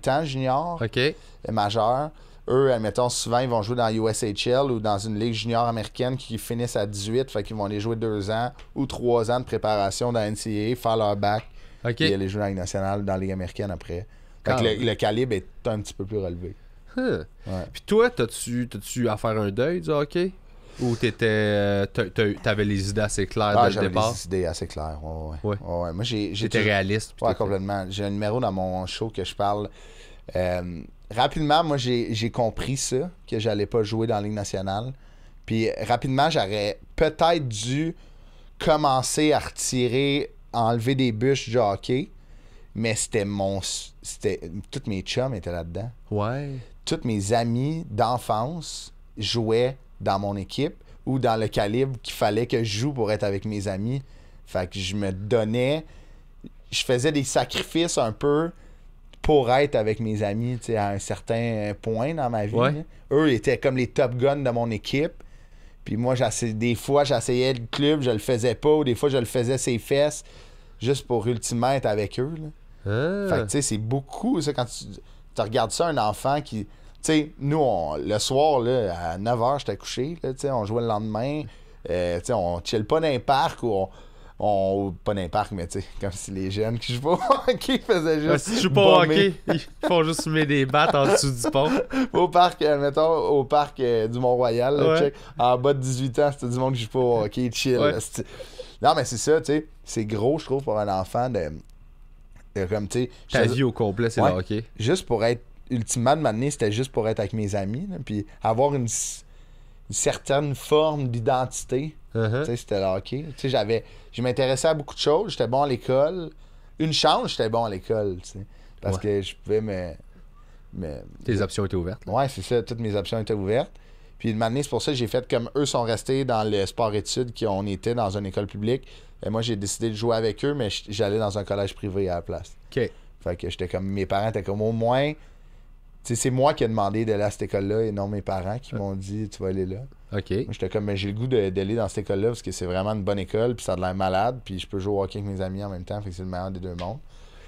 ans junior. OK. Majeur. Eux, admettons, souvent, ils vont jouer dans USHL ou dans une ligue junior américaine qui finissent à 18. Fait qu'ils vont aller jouer 2 ans ou 3 ans de préparation dans la NCAA, faire leur bac. Et aller jouer dans la Ligue nationale, dans la Ligue américaine après. Fait que le calibre est un petit peu plus relevé. Puis toi, t'as-tu à faire un deuil du hockey? Ou t'avais les idées assez claires dès le départ? J'avais les idées assez claires, ouais. Moi, j'étais réaliste. Ouais, complètement. J'ai un numéro dans mon show que je parle... rapidement, moi, j'ai compris ça, que j'allais pas jouer dans la Ligue nationale. Puis rapidement, j'aurais peut-être dû commencer à enlever des bûches du hockey, mais c'était tous mes chums étaient là-dedans. Ouais. Tous mes amis d'enfance jouaient dans mon équipe ou dans le calibre qu'il fallait que je joue pour être avec mes amis. Fait que je me donnais... Je faisais des sacrifices un peu... pour être avec mes amis, tu sais, à un certain point dans ma vie. Eux étaient comme les top guns de mon équipe. Puis moi, des fois, j'essayais le club, je le faisais pas, ou des fois, je le faisais ses fesses, juste pour ultimement être avec eux. Là. Fait que, tu sais, c'est beaucoup, ça, quand tu regardes ça, un enfant qui... Tu sais, nous, le soir, là, à 9h, j'étais couché, là, tu sais, on jouait le lendemain. Tu sais, on chill pas dans un parc ou pas dans les parcs, mais tu sais, comme si les jeunes qui jouent pas au hockey faisaient juste. Si tu joues pas au hockey, ils font juste mettre des battes en dessous du pont. Au parc, mettons, au parc du Mont-Royal, là, check, en bas de 18 ans, c'était du monde qui joue pas au hockey, chill. Là, non, mais c'est ça, tu sais, c'est gros, je trouve, pour un enfant de comme, tu sais. Ta vie au complet, c'est le hockey. Juste pour être, ultimement, de m'amener, c'était juste pour être avec mes amis, là, puis avoir une certaine forme d'identité. Tu sais, c'était le hockey. Tu sais, je m'intéressais à beaucoup de choses. J'étais bon à l'école. Une chance, j'étais bon à l'école, tu sais. Parce que je pouvais Tes options étaient ouvertes. Ouais, c'est ça. Toutes mes options étaient ouvertes. Puis une année, c'est pour ça que j'ai fait comme eux sont restés dans le sport-études, qu'on était dans une école publique. Et moi, j'ai décidé de jouer avec eux, mais j'allais dans un collège privé à la place. OK. Fait que j'étais comme... Mes parents étaient comme au moins... Tu sais, c'est moi qui ai demandé d'aller à cette école-là et non mes parents qui m'ont dit tu vas aller là. OK. Moi, j'étais comme, mais j'ai le goût d'aller dans cette école-là parce que c'est vraiment une bonne école, puis ça a l'air malade, puis je peux jouer au hockey avec mes amis en même temps, fait que c'est le meilleur des deux mondes.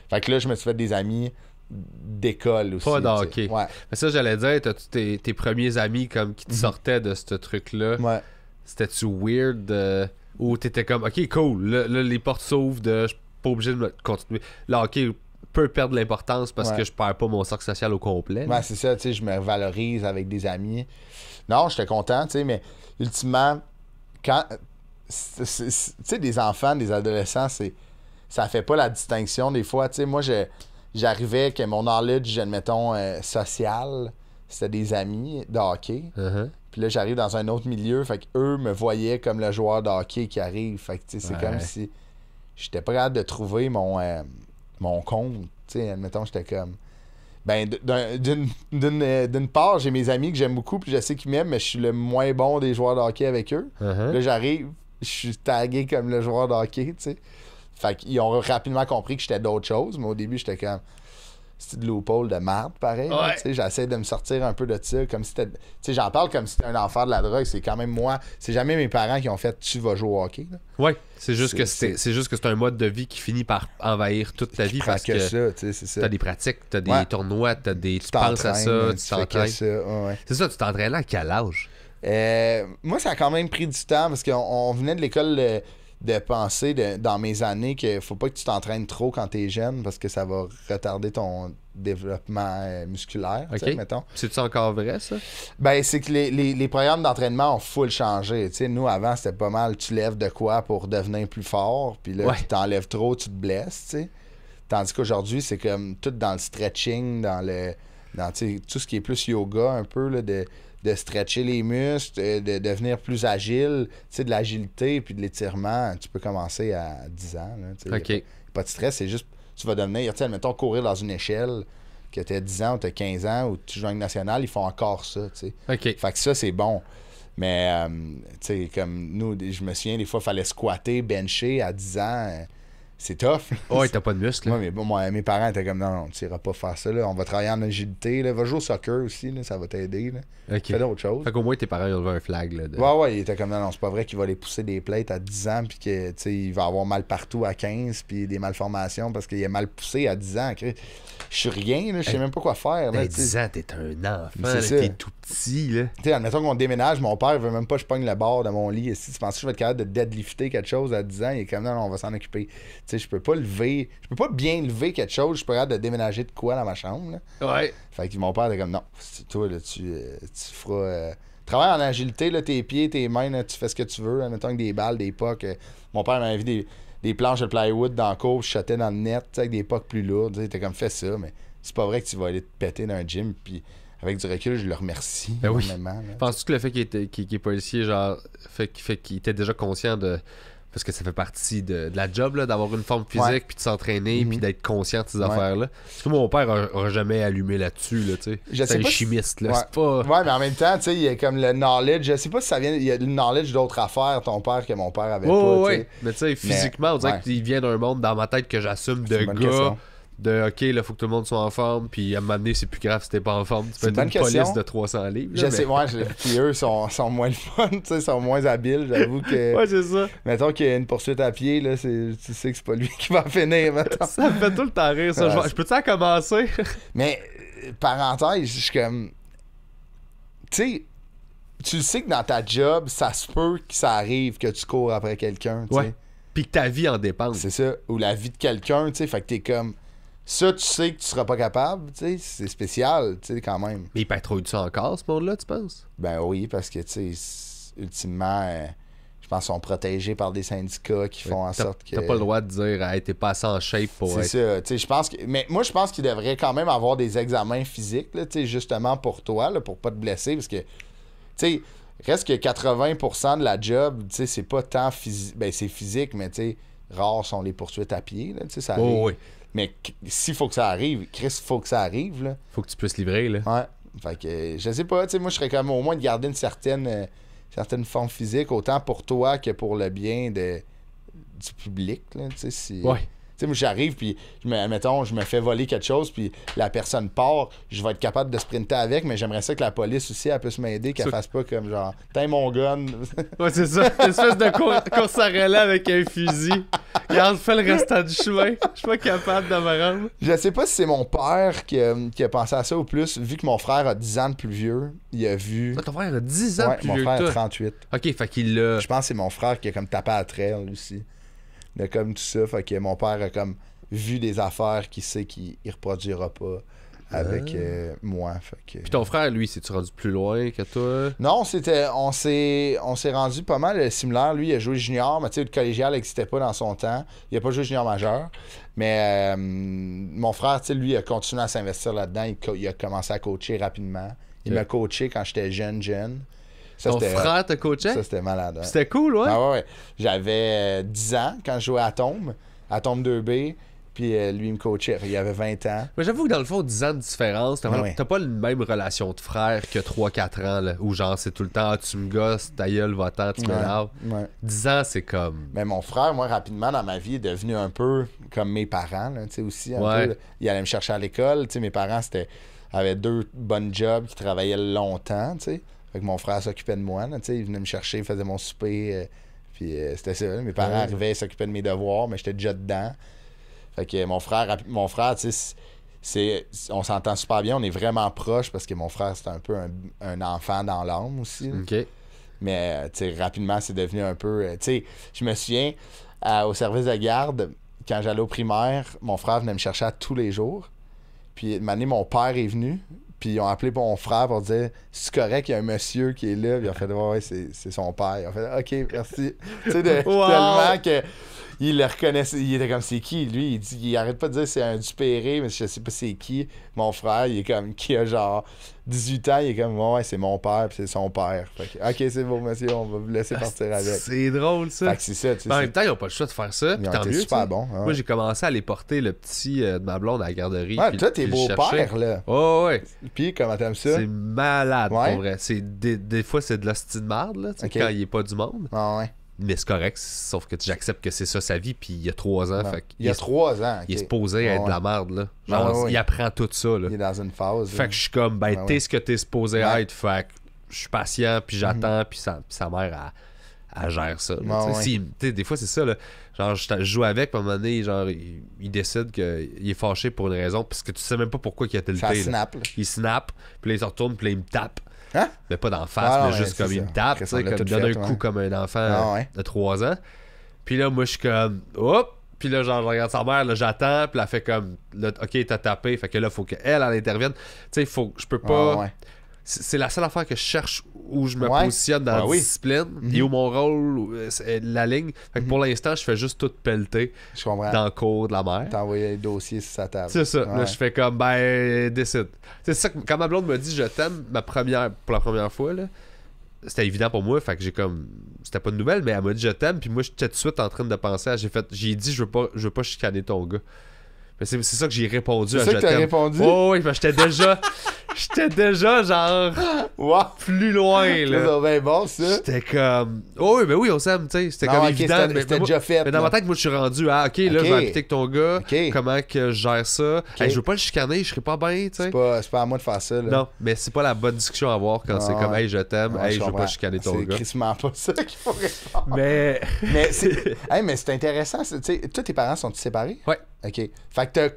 Fait que là, je me suis fait des amis d'école aussi. Pas de hockey. Ouais. Mais ça, j'allais dire, t'as-tu tes premiers amis comme qui te sortaient de ce truc-là? Ouais. C'était-tu weird ou t'étais comme, OK, cool, là les portes s'ouvrent je suis pas obligé de continuer. Le hockey peut perdre l'importance parce que je perds pas mon cercle social au complet. Ouais, c'est ça, tu sais, je me valorise avec des amis. Non, j'étais content, tu sais, mais ultimement, quand... Tu sais, des enfants, des adolescents, ça fait pas la distinction des fois. Tu sais, moi, j'arrivais que mon knowledge, admettons, social, c'était des amis de hockey. Puis là, j'arrive dans un autre milieu, fait qu'eux me voyaient comme le joueur de hockey qui arrive. Fait que, tu sais, c'est comme si j'étais pas capable de trouver mon compte. Tu sais, admettons, j'étais comme... Ben, d'une part, j'ai mes amis que j'aime beaucoup, puis je sais qu'ils m'aiment, mais je suis le moins bon des joueurs de hockey avec eux. Là, j'arrive, je suis tagué comme le joueur de hockey, tu sais. Fait qu'ils ont rapidement compris que j'étais d'autres choses, mais au début, j'étais comme... C'était de loophole de marde, pareil. Ouais. Tu sais, j'essaie de me sortir un peu de ça, comme si c'était... Tu sais, j'en parle comme si c'était un enfer de la drogue, c'est quand même moi. C'est jamais mes parents qui ont fait « tu vas jouer au hockey ». Ouais, c'est juste que c'est un mode de vie qui finit par envahir toute ta vie parce que ça, tu sais, c'est ça. t'as des pratiques, t'as des tournois, tu penses à ça, tu t'entraînes. C'est ça, tu t'entraînes à quel âge? Moi, ça a quand même pris du temps parce qu'on venait de l'école de penser dans mes années qu'il faut pas que tu t'entraînes trop quand t'es jeune parce que ça va retarder ton développement musculaire, OK. mettons. C'est-tu encore vrai, ça? Ben, c'est que les programmes d'entraînement ont full changé. Tu sais, nous, avant, c'était pas mal, tu lèves de quoi pour devenir plus fort, puis là, tu t'enlèves trop, tu te blesses, tu sais. Tandis qu'aujourd'hui, c'est comme tout dans le stretching, dans tout ce qui est plus yoga un peu, là, de stretcher les muscles, de devenir plus agile, tu sais, de l'agilité puis de l'étirement. Tu peux commencer à 10 ans. Là, OK. Pas de stress, c'est juste, tu vas devenir, tu sais, admettons, courir dans une échelle, que tu as 10 ans ou tu as 15 ans ou tu joues en Ligue nationale, ils font encore ça, tu sais. OK. Fait que ça, c'est bon. Mais, tu sais, comme nous, je me souviens, des fois, il fallait squatter, bencher à 10 ans. C'est tough. Ouais, t'as pas de muscles. Ouais, mais bon, mes parents étaient comme non, tu iras pas faire ça. Là. On va travailler en agilité. Là. Va jouer au soccer aussi, là, ça va t'aider. Là. OK. Fais d'autres choses. Fait qu'au moins, tes parents, ils ont levé un flag. Là, Ouais, il était comme non, c'est pas vrai qu'il va aller pousser des plates à 10 ans puis que il va avoir mal partout à 15 puis des malformations parce qu'il est mal poussé à 10 ans. Je suis rien, là, je sais même pas quoi faire. Là, 10 ans, t'es un enfant, c'est t'es tout petit. Là. Tu sais, admettons qu'on déménage, mon père veut même pas que je pogne le bord de mon lit. Si tu penses que je vais être capable de deadlifter quelque chose à 10 ans, il est comme non, on va s'en occuper. Tu sais, je peux pas bien lever quelque chose, je suis pas capable de déménager de quoi dans ma chambre. Là. Ouais. Fait que mon père était comme non, c'est toi, là, tu feras. Travaille en agilité, là, tes pieds, tes mains, là, tu fais ce que tu veux. Admettons que des balles, des pucks. Mon père m'avait vu des planches de plywood dans le cours, je shotais dans le net, avec des pucks plus lourds. Il était comme fais ça, mais c'est pas vrai que tu vas aller te péter dans un gym. Puis avec du recul, je le remercie énormément. Oui. Penses-tu que le fait qu'il est policier, genre, fait qu'il était déjà conscient de. Parce que ça fait partie de la job, là, d'avoir une forme physique, puis de s'entraîner, puis d'être conscient de ces affaires-là. Parce que mon père aurait jamais allumé là-dessus, là, tu sais. C'est un chimiste, là. C'est pas... Ouais, mais en même temps, tu sais, il y a comme le knowledge. Je sais pas si ça vient. Il y a le knowledge d'autres affaires, ton père, que mon père avait pas. Oui, mais tu sais, physiquement, on dirait qu'il vient d'un monde dans ma tête que j'assume de gars. De OK, là, faut que tout le monde soit en forme, puis à un moment donné, c'est plus grave si t'es pas en forme. Tu peux être une police de 300 livres. Là, je sais, puis eux sont moins le fun, tu sais, sont moins habiles, j'avoue que. Ouais, c'est ça. Mettons qu'il y a une poursuite à pied, là, tu sais que c'est pas lui qui va finir, maintenant. Ça me fait tout le temps rire, ça. Je peux-tu en commencer? Mais, parenthèse, je suis comme. Tu sais, tu sais que dans ta job, ça se peut que ça arrive que tu cours après quelqu'un, tu sais. Ouais. Puis que ta vie en dépend. C'est ça. Ou la vie de quelqu'un, tu sais. Fait que t'es comme. Ça, tu sais que tu seras pas capable, tu sais, c'est spécial, tu sais, quand même. Mais il patrouille ça encore, ce monde-là, tu penses? Ben oui, parce que, tu sais, ultimement, je pense qu'ils sont protégés par des syndicats qui font en sorte que... T'as pas le droit de dire, hey, t'es pas assez en shape pour être... C'est ça, tu sais, je pense que... Mais moi, je pense qu'il devrait quand même avoir des examens physiques, là, tu sais, justement pour toi, là, pour pas te blesser, parce que, tu sais, reste que 80% de la job, tu sais, c'est pas tant physique... Ben, c'est physique, mais, tu sais, rares sont les poursuites à pied, là, tu sais, ça arrive. Oh, oui. Mais s'il faut que ça arrive, Chris, faut que ça arrive, là. Faut que tu puisses livrer, là. Ouais. Fait que, je sais pas, tu sais, moi, je serais quand même au moins de garder une certaine forme physique, autant pour toi que pour le bien du public, là, tu sais, Ouais. Tu sais, moi, j'arrive, puis, admettons, je me fais voler quelque chose, puis la personne part, je vais être capable de sprinter avec, mais j'aimerais ça que la police aussi, elle puisse m'aider, qu'elle fasse pas comme genre, t'as mon gun. Ouais, c'est ça. Une espèce de course à relais avec un fusil. Regarde, fais le restant du chemin. Je suis pas capable de me rendre. Je sais pas si c'est mon père qui a pensé à ça ou plus, vu que mon frère a 10 ans de plus vieux, il a vu... Ah, ton frère a 10 ans de plus vieux que toi. Mon frère a 38. OK, fait qu'il l'a... Je pense que c'est mon frère qui a comme tapé à la traîne aussi. De comme tout ça, fait que mon père a comme vu des affaires qu'il sait qu'il reproduira pas avec moi. Fait que... Puis ton frère, lui, s'est-tu rendu plus loin que toi? Non, on s'est rendu pas mal similaire. Lui, il a joué junior, mais tu sais, le collégial n'existait pas dans son temps. Il a pas joué junior majeur. Mais mon frère, tu sais, lui, il a continué à s'investir là-dedans. Il a commencé à coacher rapidement. Il m'a coaché quand j'étais jeune. Ça, ton frère te coachait? Ça, c'était malade. Ouais. C'était cool, ouais? Ah ouais. J'avais 10 ans quand je jouais à Tombe 2B. Puis lui, il me coachait. Il avait 20 ans. Mais j'avoue que dans le fond, 10 ans de différence, t'as Ouais. pas la même relation de frère que 3-4 ans, là, où genre c'est tout le temps, ah, tu me gosses, ta gueule, va-t'en, tu m'énerves. Ouais. 10 ans, c'est comme. Mais mon frère, moi, rapidement, dans ma vie, est devenu un peu comme mes parents, là, tu sais, aussi. Un Ouais. peu, là. Il allait me chercher à l'école. Tu sais, mes parents, avaient 2 bonnes jobs qui travaillaient longtemps, tu sais. Fait que mon frère s'occupait de moi, là, tu sais. Il venait me chercher, il faisait mon souper. Puis c'était ça. Mes parents Ouais. arrivaient, ils s'occupaient de mes devoirs, mais j'étais déjà dedans. Fait que mon frère, tu sais, on s'entend super bien. On est vraiment proches parce que mon frère, c'est un peu un enfant dans l'âme aussi, là. Ok. Mais, tu sais, rapidement, c'est devenu un peu... tu sais, je me souviens, au service de garde, quand j'allais au primaire, mon frère venait me chercher à tous les jours. Puis, une année, mon père est venu, puis ils ont appelé mon frère pour dire « C'est correct, il y a un monsieur qui est là. » Puis ils ont fait « Ouais, c'est son père. » Ils ont fait « OK, merci. » Tu sais, Wow! tellement que... Il le reconnaissait, il était comme c'est qui lui, il arrête pas de dire c'est un Dupéré, mais je sais pas c'est qui. Mon frère, il est comme qui a genre 18 ans, il est comme ouais, c'est mon père, puis c'est son père. Fait que, OK, c'est bon monsieur, on va vous laisser partir avec. C'est drôle ça. Fait que c'est ça, tu sais. Mais en même temps, ils ont pas le choix de faire ça. Ils Puis ont tant été mieux. super tu sais. bons. Hein. Moi, j'ai commencé à aller porter le petit de ma blonde à la garderie. Ouais, puis- toi, t'es puis le beau-père, chercher. là. Oh, ouais. Puis comment t'aimes ça? C'est malade, Ouais. pour vrai. Des fois, c'est de l'hostie de marde, là, tu sais, Ok. quand il est pas du monde. Ah ouais. Mais c'est correct, sauf que j'accepte que c'est ça sa vie, puis il y a 3 ans. Non. Fait Il y a 3 ans. il est OK. supposé être de la merde, là. Ah, Genre, ouais. il apprend tout ça, là. Il est dans une phase. Fait que je suis comme, ben, Ah, t'es ouais. ce que t'es supposé Ouais. être. Fait que je suis patient, puis j'attends, puis sa mère, elle gère ça. là. Ah, Tu sais, ouais. tu sais, des fois, c'est ça, là. Genre, je joue avec, puis à un moment donné, genre, il décide qu'il est fâché pour une raison, parce que tu sais même pas pourquoi il a tilté. Ça là. snap, là. Il snap, puis là, il se retourne, puis là, il me tape. Hein? Mais pas d'en face, Ah, non, mais mais juste c'est comme il ça. me tape, tu Chris, on sais, l'a comme il tout donne fait, un ouais. coup comme un enfant Ah, ouais. de 3 ans. Puis là, moi, je suis comme, hop! Puis là, genre, je regarde sa mère, là, j'attends, puis elle fait comme, là, OK, t'as tapé, fait que là, faut qu'elle intervienne. Tu sais, je peux pas. Ah, ouais. C'est la seule affaire que je cherche où je me Ouais. positionne dans Ouais, la oui. discipline et où mon rôle, c'est la ligne. Fait que pour l'instant, je fais juste tout pelleter Je comprends. dans le cours de la mer. T'as envoyé les dossiers sur sa table. C'est ça. Là, Ouais. je fais comme, ben, décide. C'est ça que quand ma blonde m'a dit je t'aime, pour la première fois, là, c'était évident pour moi. Fait que j'ai comme. C'était pas de nouvelle, mais elle m'a dit je t'aime. Puis moi, j'étais tout de suite en train de penser à. J'ai dit je veux pas chicaner ton gars. Mais c'est ça que j'ai répondu C'est à ça je que t'as t'aime. répondu? Oh, oui, j'étais déjà. J'étais déjà genre Wow! plus loin là. C'est bien bon, ça. J'étais comme. Oh oui, ben oui, on s'aime, tu sais. C'était Non, comme ok, évident. c'était- Mais, c'était moi- déjà fait, mais dans là. ma tête, moi, je suis rendu à. Ok, là, je vais Ok. habiter avec ton gars. Ok. Comment que je gère ça? Hey, je veux pas le chicaner, je serais pas bien, tu sais. C'est pas à moi de faire ça, là. Non, mais c'est pas la bonne discussion à avoir quand c'est Ah, comme ouais. hey, je t'aime, Ouais, hey, je veux comprends. pas chicaner ton C'est gars. crissement pas ça qu'il faut répondre. Mais. Mais c'est hey, mais c'est intéressant. Tu sais, toi, tes parents sont-ils séparés? Ouais. OK. Fait que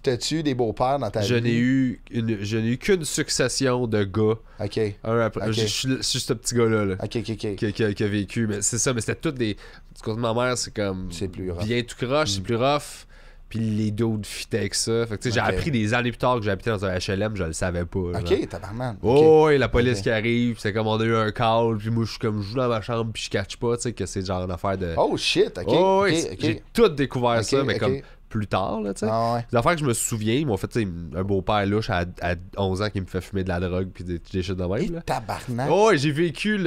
t'as-tu eu des beaux-pères dans ta vie? Je n'ai eu qu'une succession de gars. OK. Un après. Ok. Je suis ce petit gars-là là, OK. qui a vécu. Mais c'est ça, mais c'était toutes des. Du côté de ma mère, c'est comme. C'est plus rough. Bien tout croche, c'est plus rough. Puis les d'autres fitaient avec ça. Fait que tu sais, j'ai Ok. appris des années plus tard que j'habitais dans un HLM, je le savais pas. genre. OK, tabarnak. Oh, et la police Ok. qui arrive, c'est comme on a eu un call, puis moi je suis comme je joue dans ma chambre, puis je catch pas, tu sais, que c'est le genre d'affaire de. Oh shit, OK. Oh, OK, ouais, OK. j'ai tout découvert Ok, ça, mais ok. comme plus tard, là, tu sais. Ah ouais. Des affaires que je me souviens, ils m'ont fait, tu sais, un beau-père louche à 11 ans qui me fait fumer de la drogue puis des shit de Et même, là. tabarnak. Oh, et j'ai vécu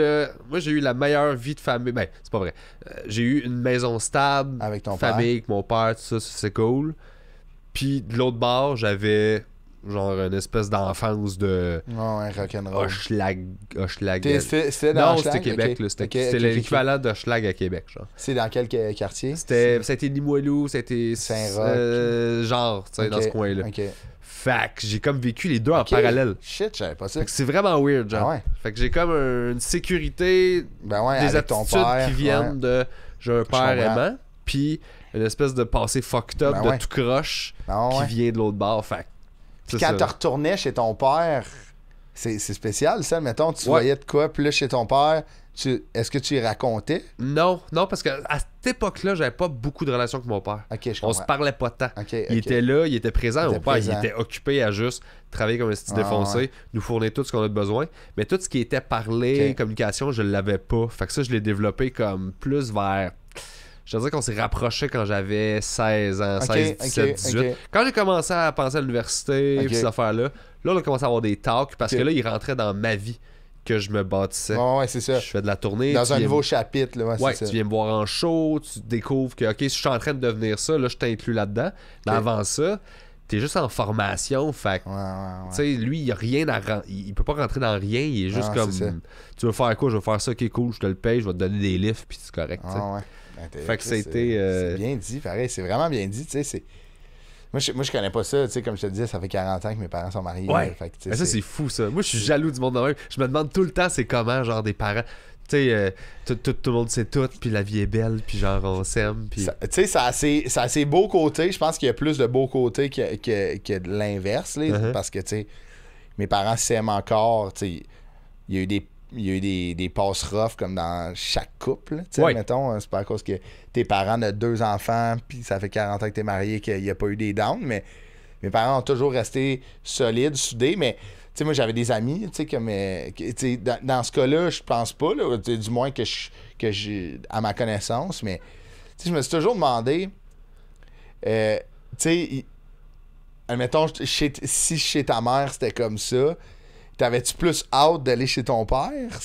Moi, j'ai eu la meilleure vie de famille. Ben, c'est pas vrai. J'ai eu une maison stable, Avec ton famille, avec mon père, tout ça, c'est cool. Puis de l'autre bord, j'avais genre une espèce d'enfance de Ouais, rock'n'roll. Hochelag. C'était dans Non, Hochelag? c'était Québec, Ok. là. C'était Ok, c'était ok, l'équivalent d'Hochelag à Québec, genre. C'est dans quel quartier? Ça a été Limoilou, ça a été Saint-Roch. genre, tu sais, dans Ok, ce coin-là. OK. Fait que j'ai comme vécu les deux en Ok. parallèle. Shit, je savais pas ça. Fait que c'est vraiment weird, genre. Ah ouais. Fait que j'ai comme une sécurité, Ben ouais, des avec ton attitudes père. qui viennent ouais. de j'ai un père comprends. aimant, puis une espèce de passé fucked up Ben de ouais. tout croche Ah qui ouais. vient de l'autre bord. Fait que Puis c'est quand tu ça. retournais chez ton père, c'est spécial ça, mettons, tu Ouais. voyais de quoi, puis là chez ton père, est-ce que tu y racontais? Non, parce que à cette époque-là, j'avais pas beaucoup de relations avec mon père. Ok, je comprends. On se parlait pas tant. Ok, Il ok. était là, il était présent. Il Mon était père, présent. il était occupé à juste travailler comme un style Ah, défoncé, ouais. nous fournir tout ce qu'on a de besoin. Mais tout ce qui était parlé, Ok. communication, je l'avais pas. Fait que ça, je l'ai développé comme plus vers. Je veux dire qu'on s'est rapproché quand j'avais 16 ans, Ok, 16, 17, ok, 18. ok. Quand j'ai commencé à penser à l'université, Ok. puis ces affaires-là, là, on a commencé à avoir des talks parce Ok. que là, il rentrait dans ma vie. que je me bâtissais. Ouais, c'est ça. Je fais de la tournée. Dans un nouveau chapitre, là, Ouais, c'est ça. tu viens me voir en show, tu découvres que, OK, si je suis en train de devenir ça, là, je t'inclus là-dedans. Mais avant ça, t'es juste en formation, fait que, tu sais, lui, il a rien à il peut pas rentrer dans rien, il est juste comme, tu veux faire quoi, je veux faire ça, ok, cool, je te le paye, je vais te donner des livres, puis c'est correct, tu sais. Fait que c'était... C'est bien dit, pareil, c'est vraiment bien dit, tu sais, moi, je connais pas ça, tu sais, comme je te disais, ça fait 40 ans que mes parents sont mariés. Ouais, fait que, mais ça, c'est fou, ça. Moi, je suis jaloux du monde de même. Je me demande tout le temps, c'est comment, genre, des parents... Tu sais, tout le monde sait tout, puis la vie est belle, puis genre, on s'aime, puis... Tu sais, ça a ses beaux côtés. Je pense qu'il y a plus de beaux côtés que de l'inverse, là, parce que, tu sais, mes parents s'aiment encore, tu sais, il y a eu des passes rough comme dans chaque couple, tu sais, mettons, c'est pas à cause que tes parents ont 2 enfants, puis ça fait 40 ans que t'es marié qu'il n'y a pas eu des downs, mais mes parents ont toujours resté solides, soudés, mais... Tu sais, moi, j'avais des amis, tu sais, comme... tu sais, dans ce cas-là, je pense pas, là, du moins que j'ai à ma connaissance, mais... Tu sais, je me suis toujours demandé... tu sais, admettons, si chez ta mère, c'était comme ça, t'avais-tu plus hâte d'aller chez ton père?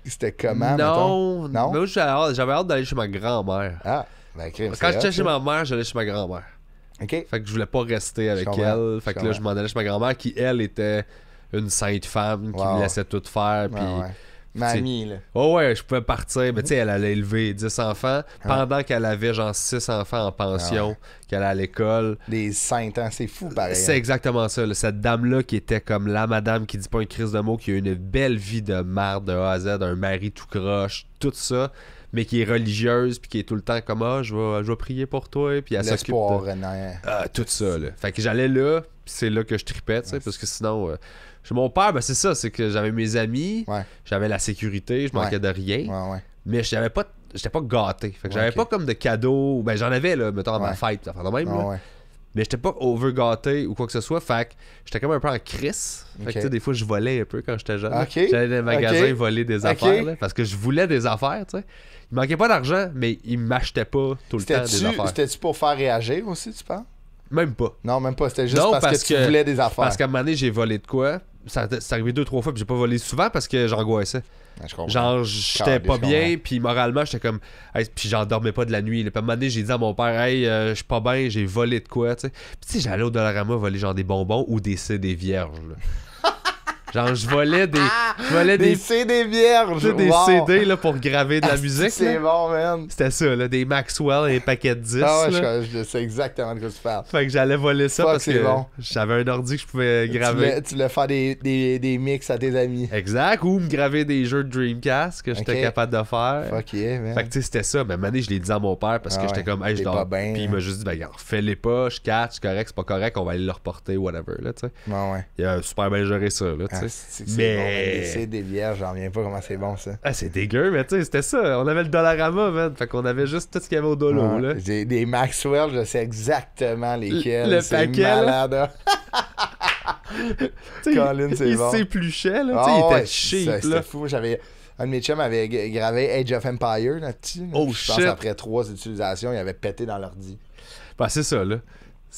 C'était comment, non, mettons? Non? Moi, j'avais hâte d'aller chez ma grand-mère. Ah, ben, quand j'étais chez ma mère, j'allais chez ma grand-mère. OK. Fait que je voulais pas rester avec elle. Fait que là, je m'en allais chez ma grand-mère qui, elle, était... une sainte femme qui me laissait tout faire. Puis, mamie, là. Oh ouais, je pouvais partir. Mais tu sais, elle allait élever 10 enfants pendant qu'elle avait genre 6 enfants en pension, qu'elle allait à l'école. Des saintes, hein, c'est fou, pareil. C'est exactement ça. Là. Cette dame-là qui était comme la madame qui dit pas une crise de mots, qui a une belle vie de merde de A à Z, un mari tout croche, tout ça, mais qui est religieuse, puis qui est tout le temps comme je vais prier pour toi, puis elle s'occupe de... tout ça, là. Fait que j'allais là, puis c'est là que je tripais, tu sais, parce que sinon... Chez mon père, ben c'est ça, c'est que j'avais mes amis, j'avais la sécurité, je manquais de rien, mais j'étais pas gâté. Fait que j'avais pas comme de cadeaux, ben j'en avais, là, mettons, à ma fête, ça fait de même, là. Mais j'étais pas over gâté ou quoi que ce soit, fait que j'étais comme un peu en crise. Fait que tu sais, des fois, je volais un peu quand j'étais jeune. J'allais dans les magasins voler des affaires, là, parce que je voulais des affaires, tu sais. Il manquait pas d'argent, mais il m'achetait pas tout le temps des affaires. C'était-tu pour faire réagir aussi, tu penses? Même pas. Non, même pas. C'était juste parce que tu voulais des affaires. Parce qu'à un moment donné, j'ai volé de quoi. C'est arrivé 2-3 fois, puis j'ai pas volé souvent parce que j'angoissais. Genre, j'étais pas bien, puis moralement, j'étais comme... Hey, puis j'en dormais pas de la nuit. Puis à un moment donné, j'ai dit à mon père, hey, je suis pas bien, j'ai volé de quoi, tu sais. Puis tu sais, j'allais au Dollarama voler genre des bonbons ou des CD vierges, là. Genre, je volais des CD vierges. Des CD là, pour graver de la musique. C'est bon, man. C'était ça, là, des Maxwell et des paquets de 10. Ah ouais, je sais exactement de quoi tu parles. Fait que j'allais voler ça parce que j'avais un ordi que je pouvais graver. Tu voulais faire des mix à tes amis. Exact, ou me graver des jeux de Dreamcast que j'étais capable de faire. Fuck yeah, man. Fait que tu sais, c'était ça. Mais à un moment donné, je l'ai dit à mon père parce que j'étais comme, hey, je dors. Puis il m'a juste dit, ben, regarde, fais-les pas, je catch, c'est correct, c'est pas correct, on va aller le reporter, whatever, là, tu sais. Il a super bien géré ça, là, tu sais. Mais c'est des vierges, j'en reviens pas comment c'est bon ça. Ah, c'est dégueu, mais tu sais, c'était ça. On avait le Dollarama, man. Fait qu'on avait juste tout ce qu'il y avait au dolo, là. J'ai des Maxwell, je sais exactement lesquels. Le paquet, malade. Colin, c'est bon. Il s'épluchait, là. Il était cheap, là. C'était fou. Un de mes chums avait gravé Age of Empire là-dessus. Oh, je pense après 3 utilisations, il avait pété dans l'ordi. Ben, c'est ça, là.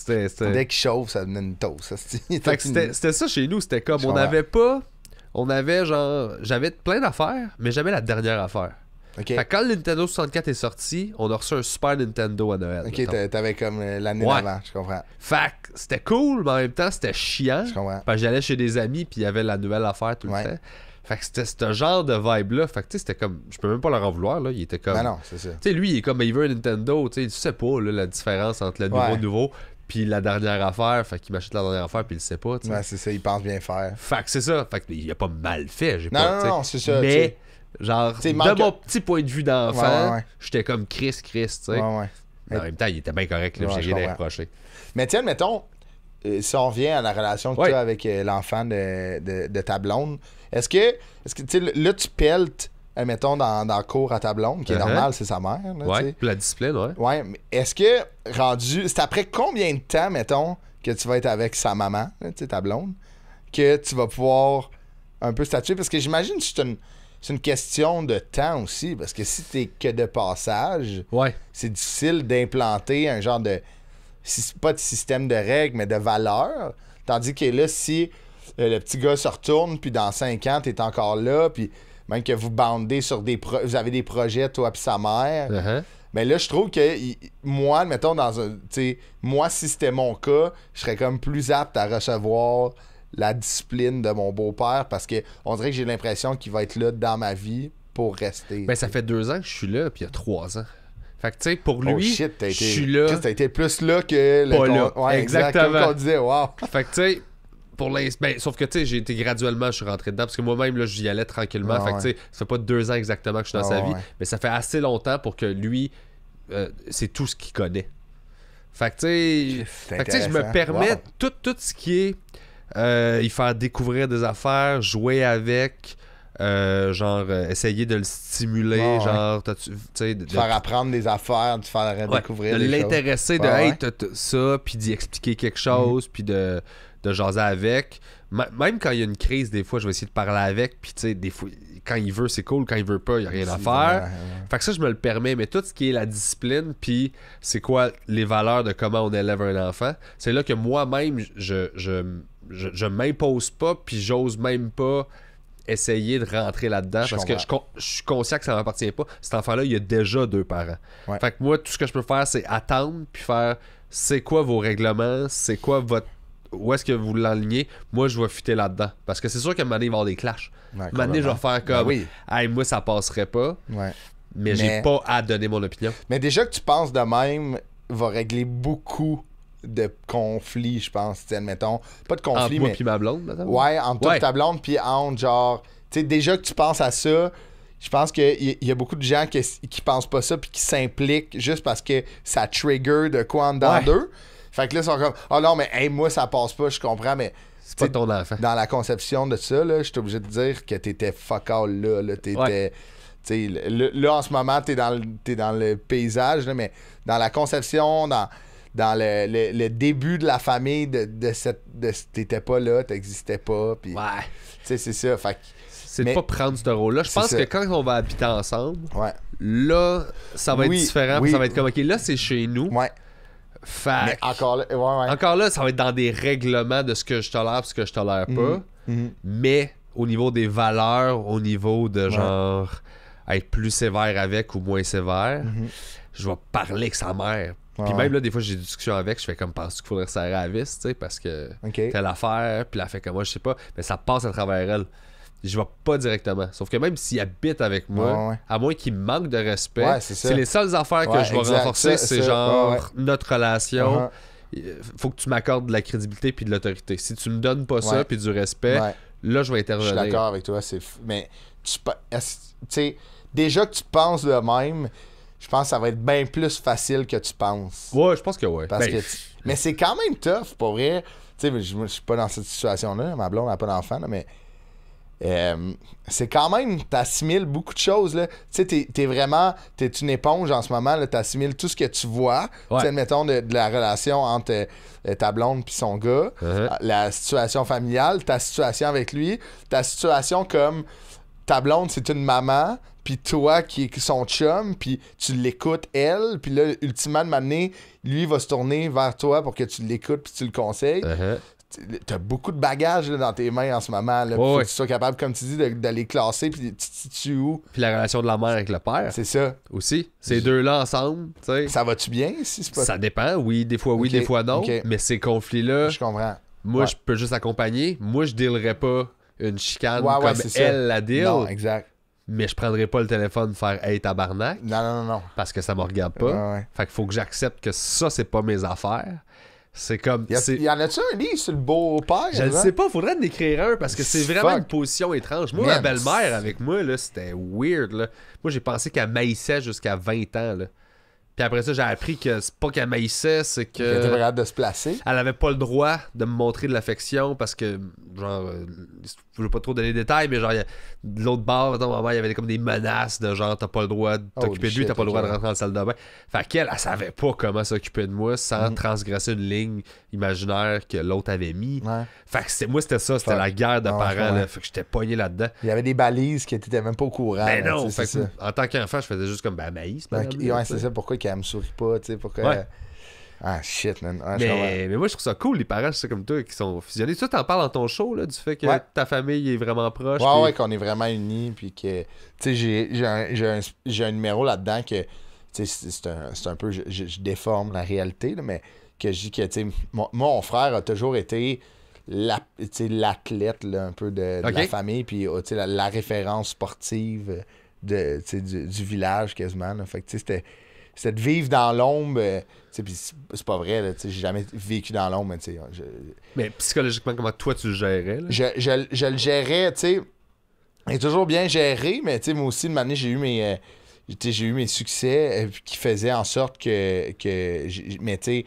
Dès qu'il chauffe, ça devenait une toast. Fait que c'était ça chez nous. C'était comme, j'avais plein d'affaires, mais j'avais la dernière affaire. Fait que quand le Nintendo 64 est sorti, on a reçu un Super Nintendo à Noël. Ok, t'avais comme l'année d'avant, je comprends. Fait que c'était cool, mais en même temps, c'était chiant. Je comprends. Parce que j'allais chez des amis, puis il y avait la nouvelle affaire tout le temps. Fait que c'était ce genre de vibe-là. Fait que tu sais, c'était comme. Je peux même pas leur en vouloir, là. Il était comme. Ben non, c'est ça. Tu sais, lui, il est comme. Il veut un Nintendo. Tu sais pas, là, la différence entre le nouveau puis la dernière affaire. Fait qu'il m'achète la dernière affaire, puis il le sait pas, tu sais. Ouais, c'est ça, il pense bien faire. Fait que c'est ça. Fait qu'il a pas mal fait. Non, c'est ça. Mais, genre, de mon petit point de vue d'enfant, j'étais comme Chris, tu sais. Mais en même temps, il était bien correct, là. J'ai rien à reprocher. Mais tiens, mettons. Si on revient à la relation que tu as avec l'enfant de ta blonde, est-ce que tu sais, là, tu peltes, mettons, dans le cours à ta blonde, qui est normal, c'est sa mère. Là, puis la discipline, Ouais, mais est-ce que, rendu, c'est après combien de temps, mettons, que tu vas être avec sa maman, tu sais, ta blonde, que tu vas pouvoir un peu statuer? Parce que j'imagine que c'est une question de temps aussi, parce que si t'es que de passage, c'est difficile d'implanter un genre de... pas de système de règles, mais de valeurs. Tandis que là, si le petit gars se retourne, puis dans 5 ans, t'es encore là, puis même que vous bandez sur vous avez des projets, toi puis sa mère. Mais là, je trouve que moi, mettons, moi, si c'était mon cas, je serais comme plus apte à recevoir la discipline de mon beau-père parce que on dirait que j'ai l'impression qu'il va être là dans ma vie pour rester. Ben, ça fait 2 ans que je suis là, puis il y a 3 ans. Fait que, tu sais, pour lui, je suis là. T'as été plus là que... Pas là. Ouais, exactement. Comme on disait, wow. Fait que, tu sais, pour l'instant... Ben, sauf que, tu sais, j'ai été graduellement, je suis rentré dedans, parce que moi-même, là, j'y allais tranquillement. Fait que, tu sais, ça fait pas 2 ans exactement que je suis dans sa vie, mais ça fait assez longtemps pour que lui, c'est tout ce qu'il connaît. Fait que, tu sais, je me permets tout ce qui est... y faire découvrir des affaires, jouer avec... essayer de le stimuler, de faire apprendre des affaires, de faire découvrir des choses. De l'intéresser, de hey, ça, puis d'y expliquer quelque chose, puis de jaser avec. Même quand il y a une crise, des fois, je vais essayer de parler avec, puis tu sais, des fois, quand il veut, c'est cool, quand il veut pas, il n'y a rien à faire. Fait que ça, je me le permets, mais tout ce qui est la discipline, puis c'est quoi les valeurs de comment on élève un enfant, c'est là que moi-même, je m'impose pas, puis j'ose même pas essayer de rentrer là-dedans parce que je suis conscient que ça ne m'appartient pas. Cet enfant-là, il y a déjà 2 parents. Fait que moi, tout ce que je peux faire, c'est attendre puis faire c'est quoi vos règlements, c'est quoi votre... Où est-ce que vous l'enlignez? Moi, je vais fitter là-dedans. Parce que c'est sûr qu'à un moment donné, il va y avoir des clashs. À un moment donné, je vais faire comme hey, moi, ça passerait pas. Mais j'ai pas à donner mon opinion. Mais déjà que tu penses de même, va régler beaucoup de conflits, je pense. Admettons, pas de conflits, mais... Entre moi puis ma blonde, maintenant? Ouais, entre toi et ta blonde, puis entre genre... Tu sais, déjà que tu penses à ça, je pense qu'il y a beaucoup de gens qui pensent pas ça puis qui s'impliquent juste parce que ça trigger de quoi en dedans d'eux. Fait que là, ils sont comme « Oh non, mais hey, moi, ça passe pas, je comprends, mais... » C'est pas ton enfant. Dans la conception de ça, là, je suis obligé de dire que t'étais fuck all là. T'étais... Tu sais, là, en ce moment, t'es dans le paysage, là, mais dans la conception, dans le début de la famille, t'étais pas là, t'existais pas. Pis, tu sais, c'est ça. Fait, c'est de pas prendre ce rôle-là. Je pense que quand on va habiter ensemble, là, ça va être différent. Ça va être comme, OK, là, c'est chez nous. Mais encore là, encore là, ça va être dans des règlements de ce que je tolère et ce que je tolère pas. Mais au niveau des valeurs, au niveau de genre être plus sévère avec ou moins sévère, je vais parler avec sa mère. Puis même là, des fois, j'ai des discussions avec, je fais comme, penses-tu qu'il faudrait serrer à la vis, tu sais, parce que telle affaire, puis elle fait comme moi, je sais pas, mais ça passe à travers elle. Je vais pas directement. Sauf que même s'il habite avec moi, à moins qu'il me manque de respect, c'est les seules affaires que je vais renforcer, c'est genre notre relation. Faut que tu m'accordes de la crédibilité puis de l'autorité. Si tu me donnes pas ça puis du respect, là, je vais intervenir. Je suis d'accord avec toi, mais tu sais, déjà que tu penses de même, je pense que ça va être bien plus facile que tu penses. Ouais, je pense que oui. Parce que mais c'est quand même tough, pour vrai. Tu sais, je suis pas dans cette situation-là. Ma blonde n'a pas d'enfant, mais c'est quand même, t'assimiles beaucoup de choses, là. Tu sais, t'es vraiment, t'es une éponge en ce moment, là. T'assimiles tout ce que tu vois. Tu sais, admettons, de la relation entre ta blonde puis son gars, la situation familiale, ta situation avec lui, ta situation comme ta blonde, c'est une maman, puis toi qui est son chum, puis tu l'écoutes elle, puis là, ultimement, de m'amener, lui va se tourner vers toi pour que tu l'écoutes puis tu le conseilles. T'as beaucoup de bagages là, dans tes mains en ce moment. Là, faut que tu sois capable, comme tu dis, d'aller classer, puis tu situes où. Puis la relation de la mère avec le père. C'est ça. Aussi. Ces deux-là ensemble, tu sais. Ça va-tu bien? Si c'est pas... Ça dépend, oui, des fois non. Mais ces conflits-là, je comprends. Moi, je peux juste accompagner. Moi, je dealerais pas une chicane comme elle la deal. Non, exact. Mais je prendrais pas le téléphone faire hey tabarnak. Non. Parce que ça me regarde pas. Fait qu'il faut que j'accepte que ça, c'est pas mes affaires. C'est comme. Y en a-tu un livre sur le beau-père? Je ne sais pas, faudrait en écrire un parce que c'est vraiment une position étrange. Moi, ma belle-mère avec moi, là, c'était weird. Là. Moi, j'ai pensé qu'elle maïssait jusqu'à 20 ans. Là. Puis après ça, j'ai appris que c'est pas qu'elle maïssait, c'est que. Elle était capable de se placer. Elle avait pas le droit de me montrer de l'affection parce que, genre, je veux pas trop donner des détails, mais genre, de l'autre bord, maman, il y avait comme des menaces de genre, t'as pas le droit de t'occuper de lui, t'as pas le droit de rentrer dans la salle de bain. Fait qu'elle, elle savait pas comment s'occuper de moi sans transgresser une ligne imaginaire que l'autre avait mis. Fait que moi, c'était ça, c'était la guerre de parents, là. Fait que j'étais pogné là-dedans. Il y avait des balises que t'étais même pas au courant. Ben non, fait que en tant qu'enfant, je faisais juste comme, ben, maïs. Ouais, c'est ça, pourquoi qu'elle me sourit pas, tu sais, pourquoi. Ah, shit, man. Ah, je comprends. Mais moi, je trouve ça cool, les parents, c'est comme toi, qui sont fusionnés. Tu t'en parles dans ton show, là, du fait que Ouais. ta famille est vraiment proche. Ouais, puis- ouais, qu'on est vraiment unis, puis que, tu sais, j'ai un numéro là-dedans que, tu sais, c'est un peu, je déforme la réalité, là, mais que je dis que, tu sais, mon frère a toujours été tu sais, l'athlète, là, un peu de Ok. la famille, puis, tu sais, la référence sportive tu sais, du village, quasiment, là. Fait que, tu sais, c'était de vivre dans l'ombre, tu sais, puis c'est pas vrai, là, tu sais, j'ai jamais vécu dans l'ombre, mais, tu sais, Mais psychologiquement, comment toi tu le gérais, là? je le gérais, tu sais. J'ai toujours bien géré, mais tu sais, moi aussi, une année, j'ai eu mes succès qui faisaient en sorte mais tu sais,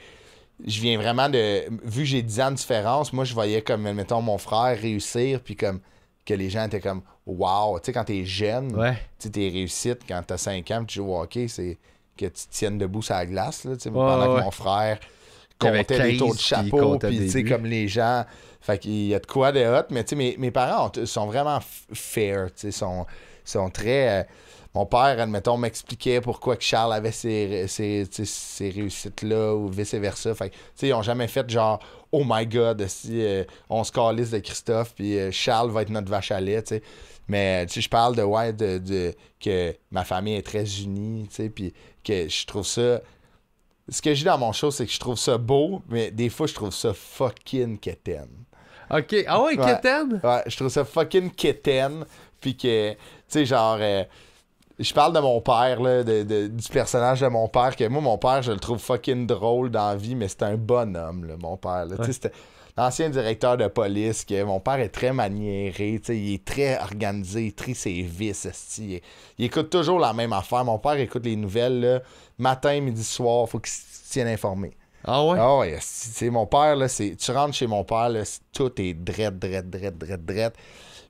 je viens vraiment de. Vu que j'ai 10 ans de différence, moi, je voyais comme, mettons, mon frère réussir, puis comme que les gens étaient comme, wow, tu sais, quand t'es jeune, Ouais. tu sais, tes réussites, quand t'as 5 ans, puis tu joues au hockey, c'est que tu te tiennes debout sur la glace, là, tu sais, Ouais, pendant ouais. que mon frère Il avait comptait des 15, taux de puis il chapeau, comptait puis des tu sais, buts. comme les gens. Fait qu'il y a de quoi de hot, mais tu sais, mes parents sont vraiment fair, tu sais, sont très. Mon père, admettons, m'expliquait pourquoi que Charles avait ces réussites-là ou vice-versa. Fait que, tu sais, ils ont jamais fait genre, oh my god, si on se calisse de Christophe, puis Charles va être notre vache à lait, tu sais. Mais, tu sais, je parle que ma famille est très unie, tu sais, puis que je trouve ça. Ce que je dis dans mon show, c'est que je trouve ça beau, mais des fois, je trouve ça fucking quétaine. Ok. Ah ouais, Ouais. Keten? Ouais, je trouve ça fucking quétaine. Puis que, tu sais, genre, je parle de mon père, là, du personnage de mon père, que moi, mon père, je le trouve fucking drôle dans la vie, mais c'est un bonhomme, là, mon père. Là. Tu sais, c'était l'ancien directeur de police, que mon père est très maniéré, tu sais, il est très organisé, il trie ses vis, esti. Il écoute toujours la même affaire. Mon père écoute les nouvelles, là, matin, midi, soir, faut qu'il se tienne informé. Ah ouais? Ah ouais, c'est mon père, là, tu rentres chez mon père, là, tout est drette.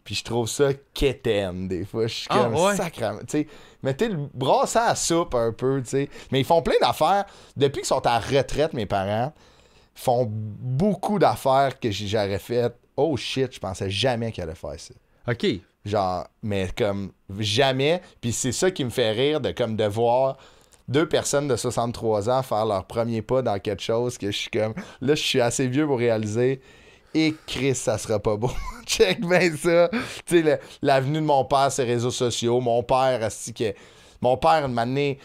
Puis je trouve ça quétaine, des fois. Je suis comme ouais? sacrément. Tu sais, mettez le brassard à soupe un peu, tu sais. Mais ils font plein d'affaires. Depuis qu'ils sont à retraite, mes parents, font beaucoup d'affaires que j'aurais fait. Oh shit, je pensais jamais qu'ils allaient faire ça. Ok. Genre, mais comme jamais. Puis c'est ça qui me fait rire de voir deux personnes de 63 ans faire leur premier pas dans quelque chose que je suis comme. Là, je suis assez vieux pour réaliser. Et Chris, ça sera pas beau. Check bien ça. Tu sais, l'avenue de mon père, ses réseaux sociaux. Mon père, mon père, une année,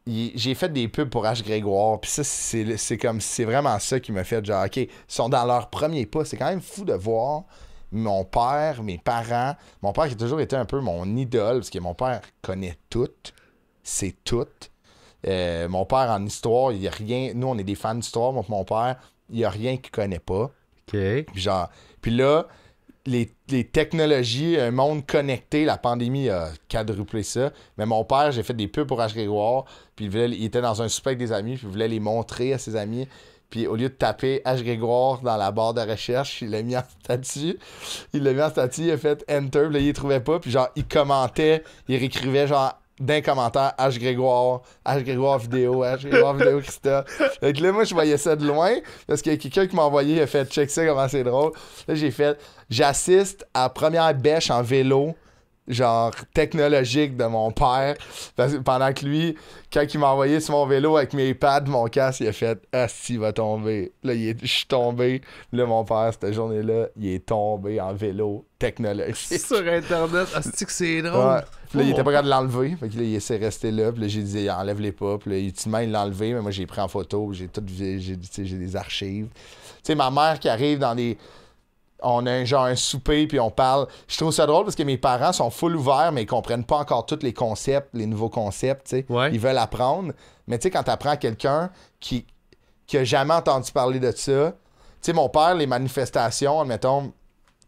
j'ai fait des pubs pour H. Grégoire. Puis ça, c'est vraiment ça qui m'a fait genre, OK, ils sont dans leur premier pas. C'est quand même fou de voir mon père, mes parents. Mon père qui a toujours été un peu mon idole, parce que mon père connaît tout. C'est tout. Mon père en histoire, il y a rien. Nous, on est des fans d'histoire. Mon père, il y a rien qu'il connaît pas. Ok. Puis là, les technologies, un monde connecté, la pandémie a quadruplé ça. Mais mon père, j'ai fait des pubs pour H. Grégoire, puis il était dans un souper avec des amis, puis il voulait les montrer à ses amis. Puis au lieu de taper H. Grégoire dans la barre de recherche, il l'a mis en statut. Il a fait Enter, puis là, il les trouvait pas. Puis genre, il commentait, il réécrivait genre d'un commentaire H. Grégoire vidéo, Christophe. Fait que là, moi, je voyais ça de loin parce qu'il y a quelqu'un qui m'a envoyé, il a fait check ça, comment c'est drôle. Là, j'assiste à la première bêche en vélo, genre technologique de mon père. Pendant que lui, quand il m'a envoyé sur mon vélo avec mes pads, mon casque, il a fait ah, si, il va tomber. Là, je suis tombé. Là, mon père, cette journée-là, il est tombé en vélo technologique. Sur Internet. Ah, c'est drôle. Ouais. Puis là, il était pas capable de l'enlever. Fait que là, il s'est resté là. Puis là, j'ai dit, enlève-les pas. Puis là, ultimement, il l'a enlevé. Mais moi, j'ai pris en photo. J'ai des archives. Tu sais, ma mère qui arrive dans des. On a un souper, puis on parle. Je trouve ça drôle parce que mes parents sont full ouverts, mais ils comprennent pas encore tous les concepts, les nouveaux concepts, tu sais. Ouais. Ils veulent apprendre. Mais tu sais, quand tu apprends à quelqu'un qui a jamais entendu parler de ça, tu sais, mon père, les manifestations, admettons,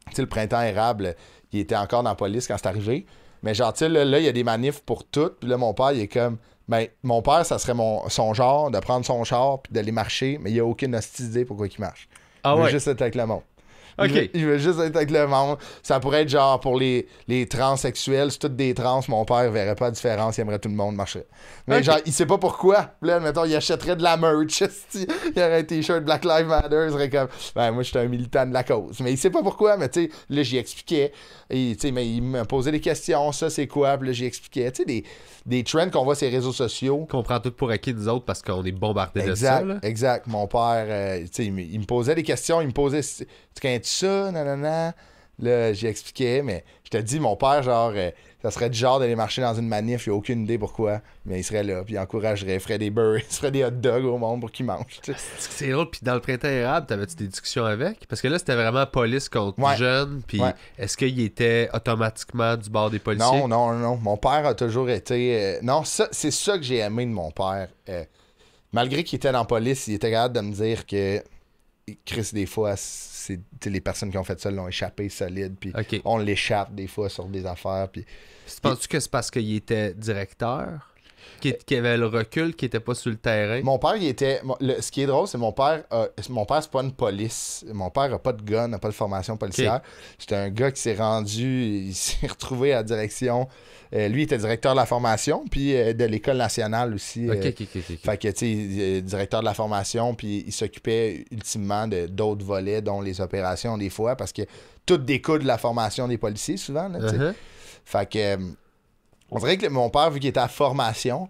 tu sais, le printemps érable, il était encore dans la police quand c'est arrivé. Mais genre, tu sais, là, il y a des manifs pour tout. Puis là, mon père, il est comme. Ben, mon père, ça serait son genre, de prendre son char puis d'aller marcher, mais il a aucune hostie idée pourquoi il marche. Ah Il veut ouais. juste être avec le monde. Ok. Il veut juste être avec le monde. Ça pourrait être genre pour les transsexuels, c'est toutes des trans, mon père verrait pas la différence, il aimerait tout le monde marcher. Mais Ok. genre, il sait pas pourquoi. Puis là, mettons, il achèterait de la merch. Il y aurait un t-shirt Black Lives Matter, il serait comme, ben moi, je suis un militant de la cause. Mais il sait pas pourquoi, mais tu sais, là, j'y expliquais. Et, tu sais, mais il me posait des questions, ça, c'est quoi? Puis là, j'y expliquais. Tu sais, des trends qu'on voit sur les réseaux sociaux. Qu'on prend tout pour acquis nous autres parce qu'on est bombardés de Exact, ça. Là. exact. Mon père, tu sais, il me posait des questions, il me posait, tu connais ça, nanana. Là, j'y expliquais, mais je te dis, mon père, genre, ça serait du genre d'aller marcher dans une manif, il a aucune idée pourquoi, mais il serait là, puis il encouragerait, il ferait des burgers, il ferait des hot dogs au monde pour qu'ils mangent. Tu sais. C'est drôle. Puis dans le printemps érable, t'avais-tu des discussions avec? Parce que là, c'était vraiment police contre jeunes. Puis est-ce qu'il était automatiquement du bord des policiers? Non. Mon père a toujours été... non, ça, c'est ça que j'ai aimé de mon père. Malgré qu'il était dans la police, il était capable de me dire que Chris, des fois, c'est les personnes qui ont fait ça l'ont échappé solide, puis on l'échappe des fois sur des affaires. Puis penses-tu que c'est parce qu'il était directeur? Qui avait le recul, qui était pas sur le terrain? Mon père, il était... ce qui est drôle, c'est mon père, c'est pas une police. Mon père a pas de gun, n'a pas de formation policière. C'est un gars qui s'est rendu, il s'est retrouvé à la direction. Lui, il était directeur de la formation, puis de l'École nationale aussi. Fait que, tu sais, directeur de la formation, puis il s'occupait ultimement d'autres volets, dont les opérations, des fois, parce que tout découle de la formation des policiers, souvent. Là, fait que... on dirait que mon père, vu qu'il était à formation,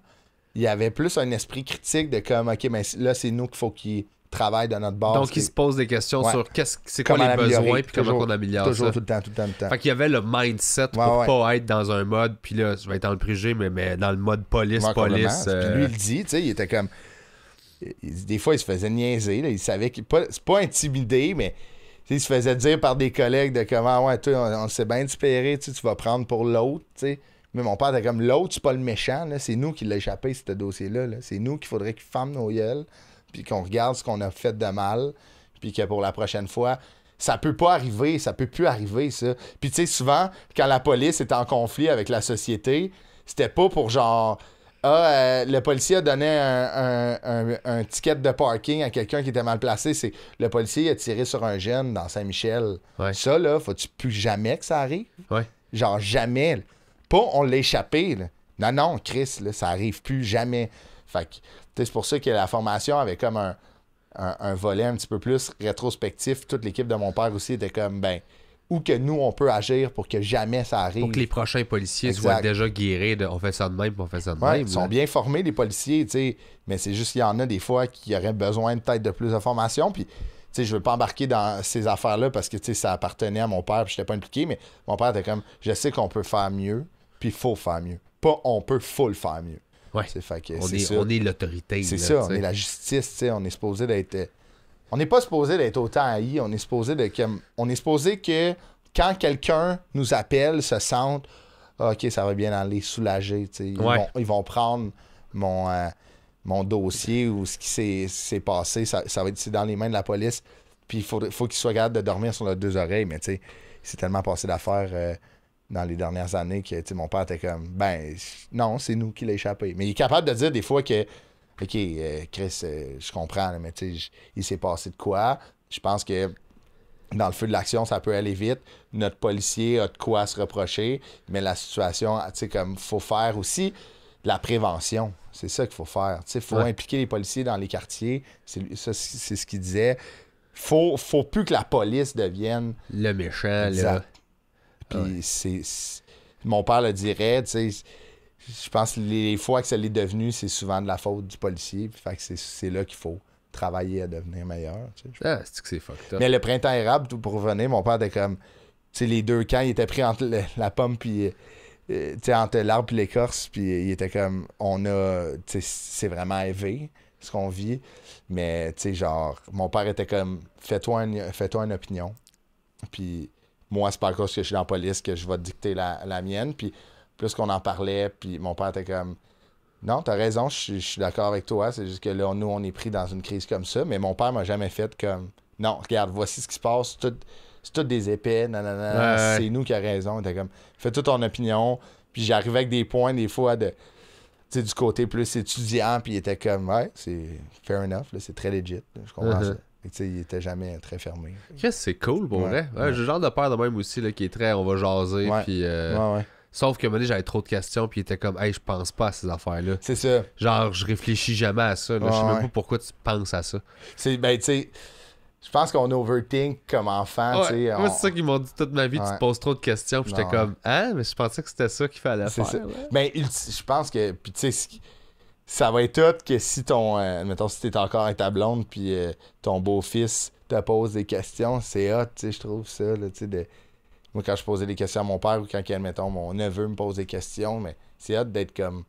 il avait plus un esprit critique de comme, OK, mais là, c'est nous qu'il faut qu'il travaille de notre base. Donc, il se pose des questions sur c'est quoi comment les besoins puis comment on améliore toujours, ça. tout le temps. Fait qu'il y avait le mindset pour pas être dans un mode, puis là, je vais être dans le préjugé, mais dans le mode police. Puis lui, il dit, tu sais, il était comme... des fois, il se faisait niaiser, là, il savait qu'il... C'est pas intimidé, mais... il se faisait dire par des collègues de comment, ouais, toi, on s'est bien espéré, tu vas prendre pour l'autre, tu sais. Mais mon père était comme, l'autre, c'est pas le méchant, là. C'est nous qui l'a échappé, ce dossier-là. Là. C'est nous qu'il faudrait qu'il ferme nos gueules, puis qu'on regarde ce qu'on a fait de mal, puis que pour la prochaine fois, ça peut pas arriver, ça peut plus arriver, ça. Puis tu sais, souvent, quand la police est en conflit avec la société, c'était pas pour genre... le policier a donné un ticket de parking à quelqu'un qui était mal placé. C'est le policier a tiré sur un jeune dans Saint-Michel. Ça, là, faut-tu plus jamais que ça arrive? Genre, jamais. Là. Pas on l'a échappé. Là. Non, Chris, là, ça arrive plus jamais. Fait que, c'est pour ça que la formation avait comme un volet un petit peu plus rétrospectif. Toute l'équipe de mon père aussi était comme, ben, où que nous, on peut agir pour que jamais ça arrive. Pour que les prochains policiers soient déjà guéris de on fait ça de même, on fait ça de même. Ils sont bien formés, les policiers, tu sais, mais c'est juste qu'il y en a des fois qui auraient besoin peut-être de plus de formation. Puis, tu sais, je veux pas embarquer dans ces affaires-là parce que, tu sais, ça appartenait à mon père puis je n'étais pas impliqué, mais mon père était comme, je sais qu'on peut faire mieux, puis il faut faire mieux. Pas on peut, faut le faire mieux. Fait que on est l'autorité. C'est ça, on est la justice, tu sais, on est supposé d'être... On n'est pas supposé d'être autant haï, on est supposé que quand quelqu'un nous appelle, se sente OK, ça va bien aller soulager. Ils vont prendre mon dossier ou ce qui s'est passé, ça va être dans les mains de la police. Puis il faut qu'ils soient capables de dormir sur leurs deux oreilles. Mais tu sais, il s'est tellement passé d'affaires dans les dernières années que mon père était comme ben non, c'est nous qui l'a échappé. Mais il est capable de dire des fois que OK, Chris, je comprends, là, mais tu sais, il s'est passé de quoi? Je pense que dans le feu de l'action, ça peut aller vite. Notre policier a de quoi se reprocher, mais la situation, tu sais, comme, faut faire aussi de la prévention. C'est ça qu'il faut faire. Tu sais, faut impliquer les policiers dans les quartiers. C'est ce qu'il disait. Faut plus que la police devienne... le méchant, là. Puis mon père le dirait, tu sais... Je pense que les fois que ça l'est devenu, c'est souvent de la faute du policier. Fait que c'est là qu'il faut travailler à devenir meilleur. Tu sais. C'est que c'est fucked up. Mais le printemps érable, pour revenir, mon père était comme... Tu sais, les deux camps, il était pris entre la pomme puis... tu sais, entre l'arbre et l'écorce, puis il était comme... Tu sais, c'est vraiment élevé, ce qu'on vit. Mais, tu sais, genre, mon père était comme... Fais-toi une opinion. Puis moi, c'est pas à cause que je suis dans la police que je vais te dicter la mienne. Puis... plus qu'on en parlait, puis mon père était comme non, t'as raison, je suis d'accord avec toi, c'est juste que là, nous, on est pris dans une crise comme ça, mais mon père m'a jamais fait comme non, regarde, voici ce qui se passe, c'est tout des épais, nanana, c'est nous qui a raison. Il était comme fais toute ton opinion, puis j'arrivais avec des points des fois de tu sais, du côté plus étudiant, puis il était comme ouais, c'est fair enough, là, c'est très legit, là, je comprends ça. Tu sais, il était jamais très fermé. Chris, c'est cool, pour vrai. Ouais. J'ai le genre de père de même aussi, là, qui est très, on va jaser, Ouais. puis... Ouais. Sauf que, un moment donné, j'avais trop de questions, puis il était comme, hey, je pense pas à ces affaires-là. C'est ça. Genre, je réfléchis jamais à ça, là. Je sais même pas pourquoi tu penses à ça. Ben, tu sais, je pense qu'on overthink comme enfant, tu sais. Moi, c'est ça qu'ils m'ont dit toute ma vie, tu te poses trop de questions, puis j'étais Non, comme, hein, mais je pensais que c'était ça qu'il fallait C'est faire. ça. là. Ben, je pense que, puis tu sais, ça va être hot que si mettons, si t'es encore avec ta blonde, puis ton beau-fils te pose des questions, c'est hot, tu sais, je trouve ça, là, tu sais, moi, quand je posais des questions à mon père, ou quand, mettons, mon neveu me pose des questions, mais c'est hot d'être comme,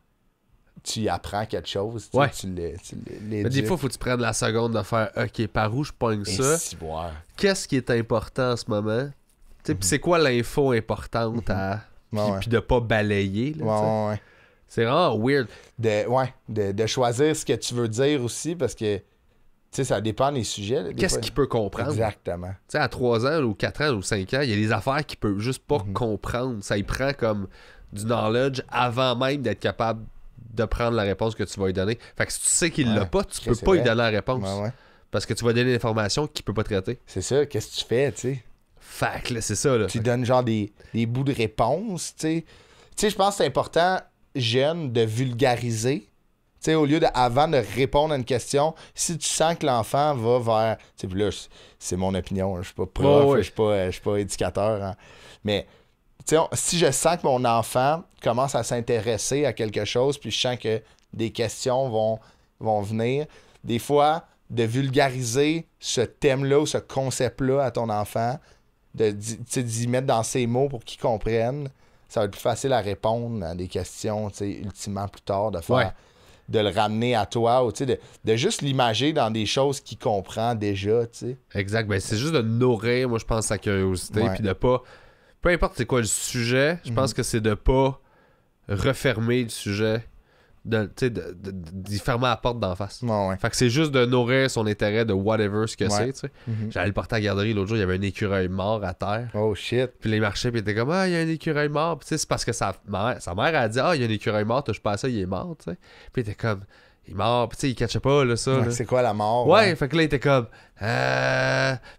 tu y apprends quelque chose, tu sais, tu Mais des fois, faut que tu prennes la seconde de faire, OK, par où je pogne ça? Qu'est-ce qui est important en ce moment? Tu sais, puis c'est quoi l'info importante à... Puis de pas balayer, là, ouais. C'est vraiment weird. De choisir ce que tu veux dire aussi, parce que, tu sais, ça dépend des sujets. Là, Qu'est-ce qu'il peut comprendre? Exactement. Tu sais, à 3 ans, ou 4 ans, ou 5 ans, il y a des affaires qu'il peut juste pas comprendre. Ça y prend comme du knowledge avant même d'être capable de prendre la réponse que tu vas lui donner. Fait que si tu sais qu'il l'a pas, tu peux pas lui donner la réponse. Parce que tu vas donner l'information qu'il peut pas traiter. C'est ça, qu'est-ce que tu fais, tu sais? Fait que là, c'est ça, là. Tu donnes genre des bouts de réponse, tu sais. Tu sais, je pense que c'est important, jeune, de vulgariser. Tu sais, au lieu avant de répondre à une question, si tu sens que l'enfant va vers... Tu sais, là, c'est mon opinion, je suis pas prof, je suis pas éducateur, hein. Mais, tu sais, si je sens que mon enfant commence à s'intéresser à quelque chose, puis je sens que des questions vont venir, des fois, de vulgariser ce thème-là ou ce concept-là à ton enfant, d'y mettre dans ses mots pour qu'il comprenne, ça va être plus facile à répondre à des questions, tu sais, ultimement plus tard, de le ramener à toi, ou tu sais, de juste l'imager dans des choses qu'il comprend déjà, tu sais. Exact, ben c'est juste de nourrir, moi je pense, sa curiosité, puis de pas... Peu importe c'est quoi le sujet, je pense que c'est de pas refermer le sujet, d'y fermer la porte d'en face. Fait que c'est juste de nourrir son intérêt de whatever ce que c'est, tu sais. J'allais le porter à la garderie l'autre jour, il y avait un écureuil mort à terre. Oh shit. Puis là, il marchait, puis il était comme, ah, il y a un écureuil mort. Puis tu sais, c'est parce que sa mère a dit, ah, il y a un écureuil mort, touche pas à ça, il est mort, tu sais. Puis il était comme, il est mort, puis tu sais, il catchait pas, là, ça. Là. C'est quoi la mort? Ouais, fait que là, il était comme, Fait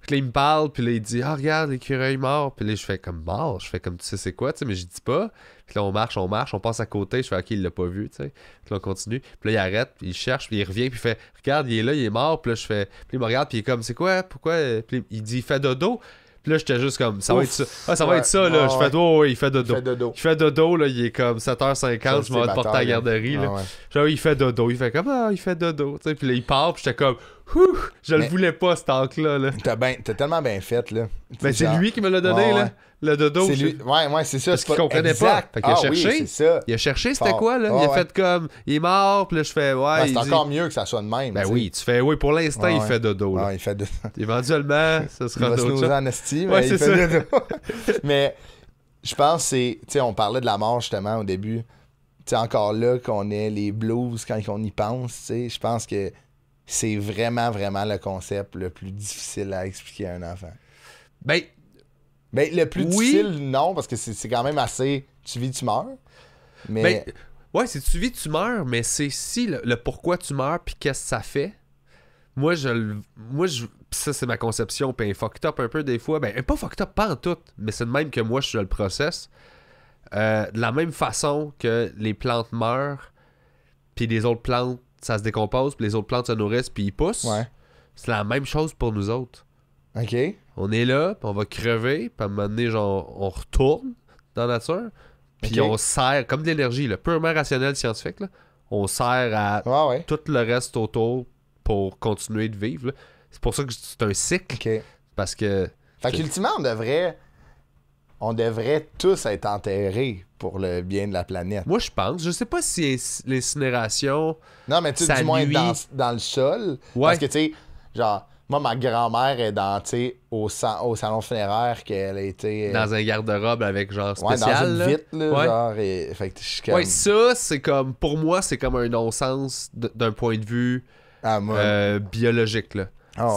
que là, il me parle, puis là, il dit, ah, regarde, l'écureuil mort. Puis là, je fais comme, mort. Je fais comme, tu sais, c'est quoi, tu sais, mais je dis pas. Puis là, on marche, on passe à côté. Je fais, ok, il l'a pas vu, tu sais. Puis là, on continue. Puis là, il arrête, puis il cherche, puis il revient, puis il fait, regarde, il est là, il est mort. Puis là, je fais, puis il me regarde, puis il est comme, c'est quoi, pourquoi? Puis il dit, il fait dodo. Puis là, j'étais juste comme, ça va être ça. Ah, ça va être ça, là. Je fais, oh, il fait dodo. Il fait dodo, là. Il est comme 7h50, je m'en vais te porter à la garderie, là. Genre, il fait dodo. Il fait comme, ah, il fait dodo. Tu sais, puis là, il part, puis j'étais comme, je le voulais pas, cet encre-là, là. T'as tellement bien fait, là. Mais c'est lui qui me l'a donné, là. Le dodo. C'est lui. Ouais, c'est ça. Parce qu'il comprenait pas. Fait qu'il a cherché. Oui, c'est ça. Il a cherché, c'était quoi, là? Il a fait comme, il est mort, puis là, je fais, ouais. C'est encore mieux que ça soit de même. Ben oui, tu fais, oui, pour l'instant, il fait dodo, là. Ouais, il fait dodo. Éventuellement, ça sera d'autres choses. Il va se en esti, mais il fait dodo. Mais je pense que c'est, tu sais, on parlait de la mort, justement, au début. Tu sais, encore là, qu'on ait les blues quand on y pense, tu sais, je pense que c'est vraiment, vraiment le concept le plus difficile à expliquer à un enfant. Ben, le plus difficile, non, parce que c'est quand même assez tu vis, tu meurs. Mais... Ben, ouais, c'est tu vis, tu meurs, mais c'est si le pourquoi tu meurs puis qu'est-ce que ça fait. Moi, ça, c'est ma conception, puis fucked up un peu des fois. Ben, pas fucked up, pas en tout, mais c'est de même que moi, je le processe. De la même façon que les plantes meurent, puis les autres plantes, ça se décompose, puis les autres plantes se nourrissent, puis ils poussent. Ouais. C'est la même chose pour nous autres. OK. On est là, puis on va crever, puis à un moment donné, genre, on retourne dans la nature, puis on sert, comme de l'énergie, là, purement rationnel, scientifique, là, on sert à tout le reste autour pour continuer de vivre. Là. C'est pour ça que c'est un cycle. OK. Parce que... Fait qu'ultimement, on devrait tous être enterrés pour le bien de la planète. Moi, je pense. Je sais pas si l'incinération... Non, mais tu sais, du moins dans le sol. Ouais. Parce que, tu sais, genre... Moi, ma grand-mère est dans, tu sais, au salon funéraire qu'elle a été... Dans un garde-robe avec, genre, spécial, dans une vitre, là, genre, et... Fait que je suis comme... Ouais, ça, c'est comme... Pour moi, c'est comme un non-sens d'un point de vue biologique, là.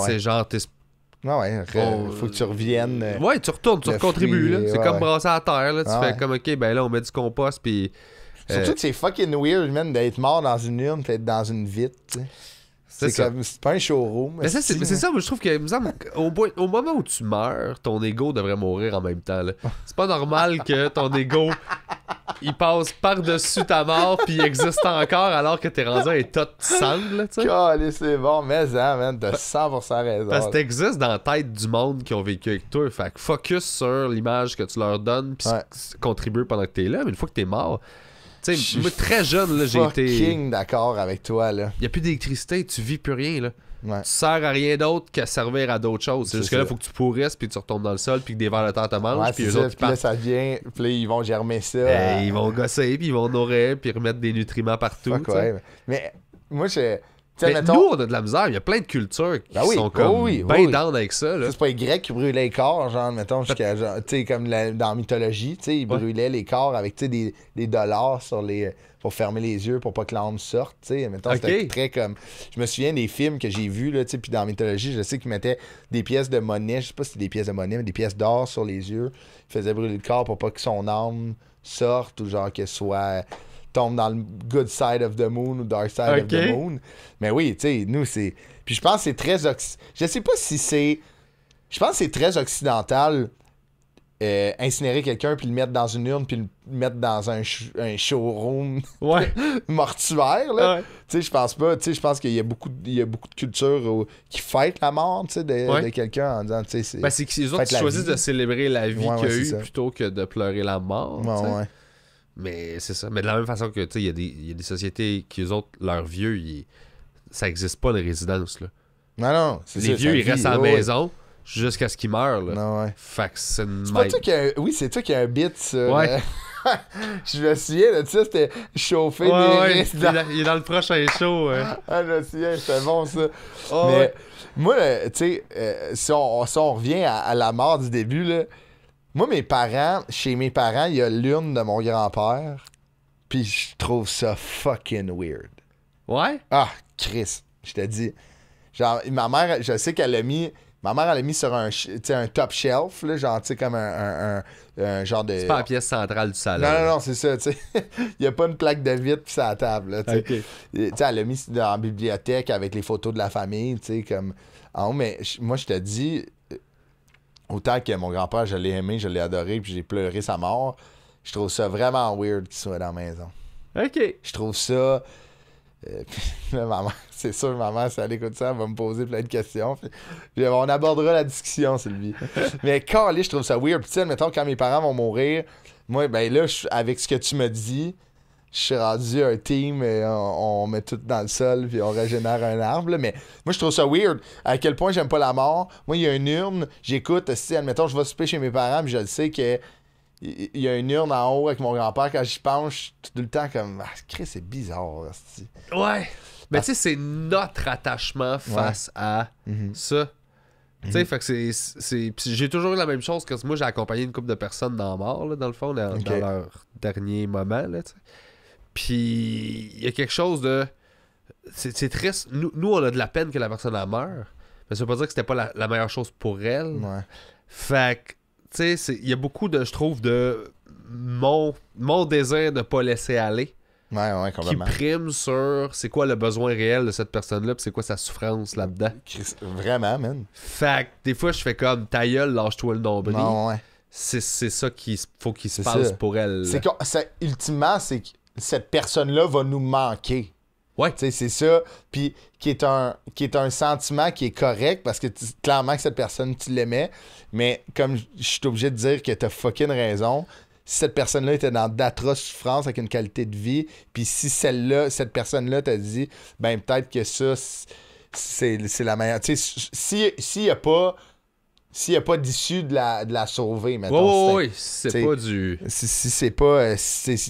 C'est genre, t'es... faut que tu reviennes... ouais, tu retournes, tu recontribues, là. C'est comme brasser à terre, là. Tu fais comme, OK, ben là, on met du compost, puis... Surtout que c'est fucking weird, man, d'être mort dans une urne, puis être dans une vitre, tu sais. C'est ça. C'est pas un showroom. Mais c'est ça, moi je trouve que il me semble, au moment où tu meurs, ton ego devrait mourir en même temps. Là. C'est pas normal que ton ego il passe par-dessus ta mort puis il existe encore alors que t'es rendu à un tas de cendres, tu sais. Allez, c'est bon, mais ça, man, t'as 100% raison. Parce que t'existes dans la tête du monde qui ont vécu avec toi. Fait que focus sur l'image que tu leur donnes puis contribue pendant que t'es là. Mais une fois que t'es mort, tu sais, moi très jeune, là, j'ai été. Fucking d'accord avec toi, là. Y a plus d'électricité, tu vis plus rien, là. Ouais. Tu sers à rien d'autre qu'à servir à d'autres choses. C'est juste que là, ça. faut que tu pourrisses puis tu retombes dans le sol puis que des vers de terre te mangent. Ouais, Puis c'est eux ça. autres, ils Puis là, partent. ça vient. Puis là, ils vont germer ça. Ils vont gosser puis ils vont nourrir puis remettre des nutriments partout. Fuck, t'sais. ouais. Mais moi, je. Mais mettons, nous, on a de la misère. Il y a plein de cultures qui Ben oui, sont comme bien down avec ça. Là. c'est pas les Grecs qui brûlaient les corps, genre, mettons, jusqu'à, genre, tu sais, comme dans la mythologie, tu sais, ils brûlaient les corps avec, tu sais, des dollars sur les, pour fermer les yeux pour pas que l'âme sorte, tu sais, mettons, c'était très comme, je me souviens des films que j'ai vus, là, tu sais, puis dans la mythologie, je sais qu'ils mettaient des pièces de monnaie, je sais pas si c'était des pièces de monnaie, mais des pièces d'or sur les yeux, ils faisaient brûler le corps pour pas que son âme sorte ou genre que soit... tombe dans le good side of the moon ou dark side of the moon. Mais oui, tu sais, nous, c'est... Puis je pense que c'est très... Je sais pas si c'est... Je pense que c'est très occidental incinérer quelqu'un puis le mettre dans une urne puis le mettre dans un showroom mortuaire, là. Ouais. Tu sais, je pense pas... Tu sais, je pense qu'il y a beaucoup de cultures qui fêtent la mort, tu sais, de quelqu'un en disant, tu sais, c'est... Ben, c'est qu'ils autres qui choisissent de célébrer la vie qu'il y a eu ça. plutôt que de pleurer la mort, Ouais. Mais c'est ça. Mais de la même façon que, tu sais, il y a des sociétés qui, eux autres, leurs vieux, ça existe pas, les résidences, là. Non, c'est ça. Les vieux, ils restent à la maison jusqu'à ce qu'ils meurent, là. Non, ouais. Fait que c'est une C'est pas toi qui a... Oui, c'est toi qui a un bit, ça. Ouais. Je me souviens de ça, c'était chauffer ouais, résidents. il est dans le prochain show. Ah, je me souviens, c'était bon, ça. Oh, mais ouais. moi, tu sais, si on revient à la mort du début, là, moi, chez mes parents, il y a l'urne de mon grand-père, puis je trouve ça fucking weird. Ouais? Ah, Chris, je te dis. Genre, ma mère, je sais qu'elle l'a mis... Ma mère, elle l'a mis sur un top shelf, là, genre, tu sais, comme un genre de... C'est pas la pièce centrale du salon. Non, c'est ça, tu sais. Il n'y a pas une plaque de vitre pis c'est à la table, là, tu sais. Okay. Tu sais, elle l'a mis dans la bibliothèque avec les photos de la famille, tu sais, comme... Ah, mais moi, je te dis, autant que mon grand-père, je l'ai aimé, je l'ai adoré, puis j'ai pleuré sa mort, je trouve ça vraiment weird qu'il soit dans la maison. OK. Je trouve ça... là, c'est sûr, maman, si elle écoute ça, elle va me poser plein de questions. Puis, on abordera la discussion, Sylvie. Mais calé, je trouve ça weird. Puis, mettons, quand mes parents vont mourir, moi, ben là, avec ce que tu me dis, je suis rendu un team, et on met tout dans le sol, puis on régénère un arbre. Là. Mais moi, je trouve ça weird. À quel point j'aime pas la mort. Moi, il y a une urne, j'écoute, si, admettons, je vais souper chez mes parents, puis je le sais que. Il y a une urne en haut avec mon grand-père. Quand j'y pense, je suis tout le temps comme... Ah, Chris, c'est bizarre. Là, ouais. Mais tu sais, c'est notre attachement face à ça. Tu sais, fait que c'est... Puis j'ai toujours eu la même chose que moi, j'ai accompagné une couple de personnes dans la mort, là, dans le fond, dans leur dernier moment, là, tu sais. Puis il y a quelque chose de... C'est triste. Nous, on a de la peine que la personne en meure. Mais ça veut pas dire que c'était pas la meilleure chose pour elle. Ouais. Fait que tu sais, il y a beaucoup de, je trouve, de mon désir de pas laisser aller. Ouais, complètement. Qui prime sur c'est quoi le besoin réel de cette personne-là, puis c'est quoi sa souffrance là-dedans. Vraiment, man. Fait que des fois, je fais comme ta gueule, lâche-toi le nombril. Non, ouais. C'est ça qu'il faut qu'il se passe pour elle. C'est que, ultimement, c'est que cette personne-là va nous manquer. Ouais. Tu sais, c'est ça. Puis qui est un sentiment qui est correct parce que clairement que cette personne, tu l'aimais. Mais comme je suis obligé de dire que t'as fucking raison, si cette personne-là était dans d'atroces souffrances avec une qualité de vie, puis si cette personne-là t'a dit, ben peut-être que ça, c'est la meilleure. Tu sais, s'il n'y a pas d'issue de la sauver, mettons. Oui, c'est pas du... Si c'est pas...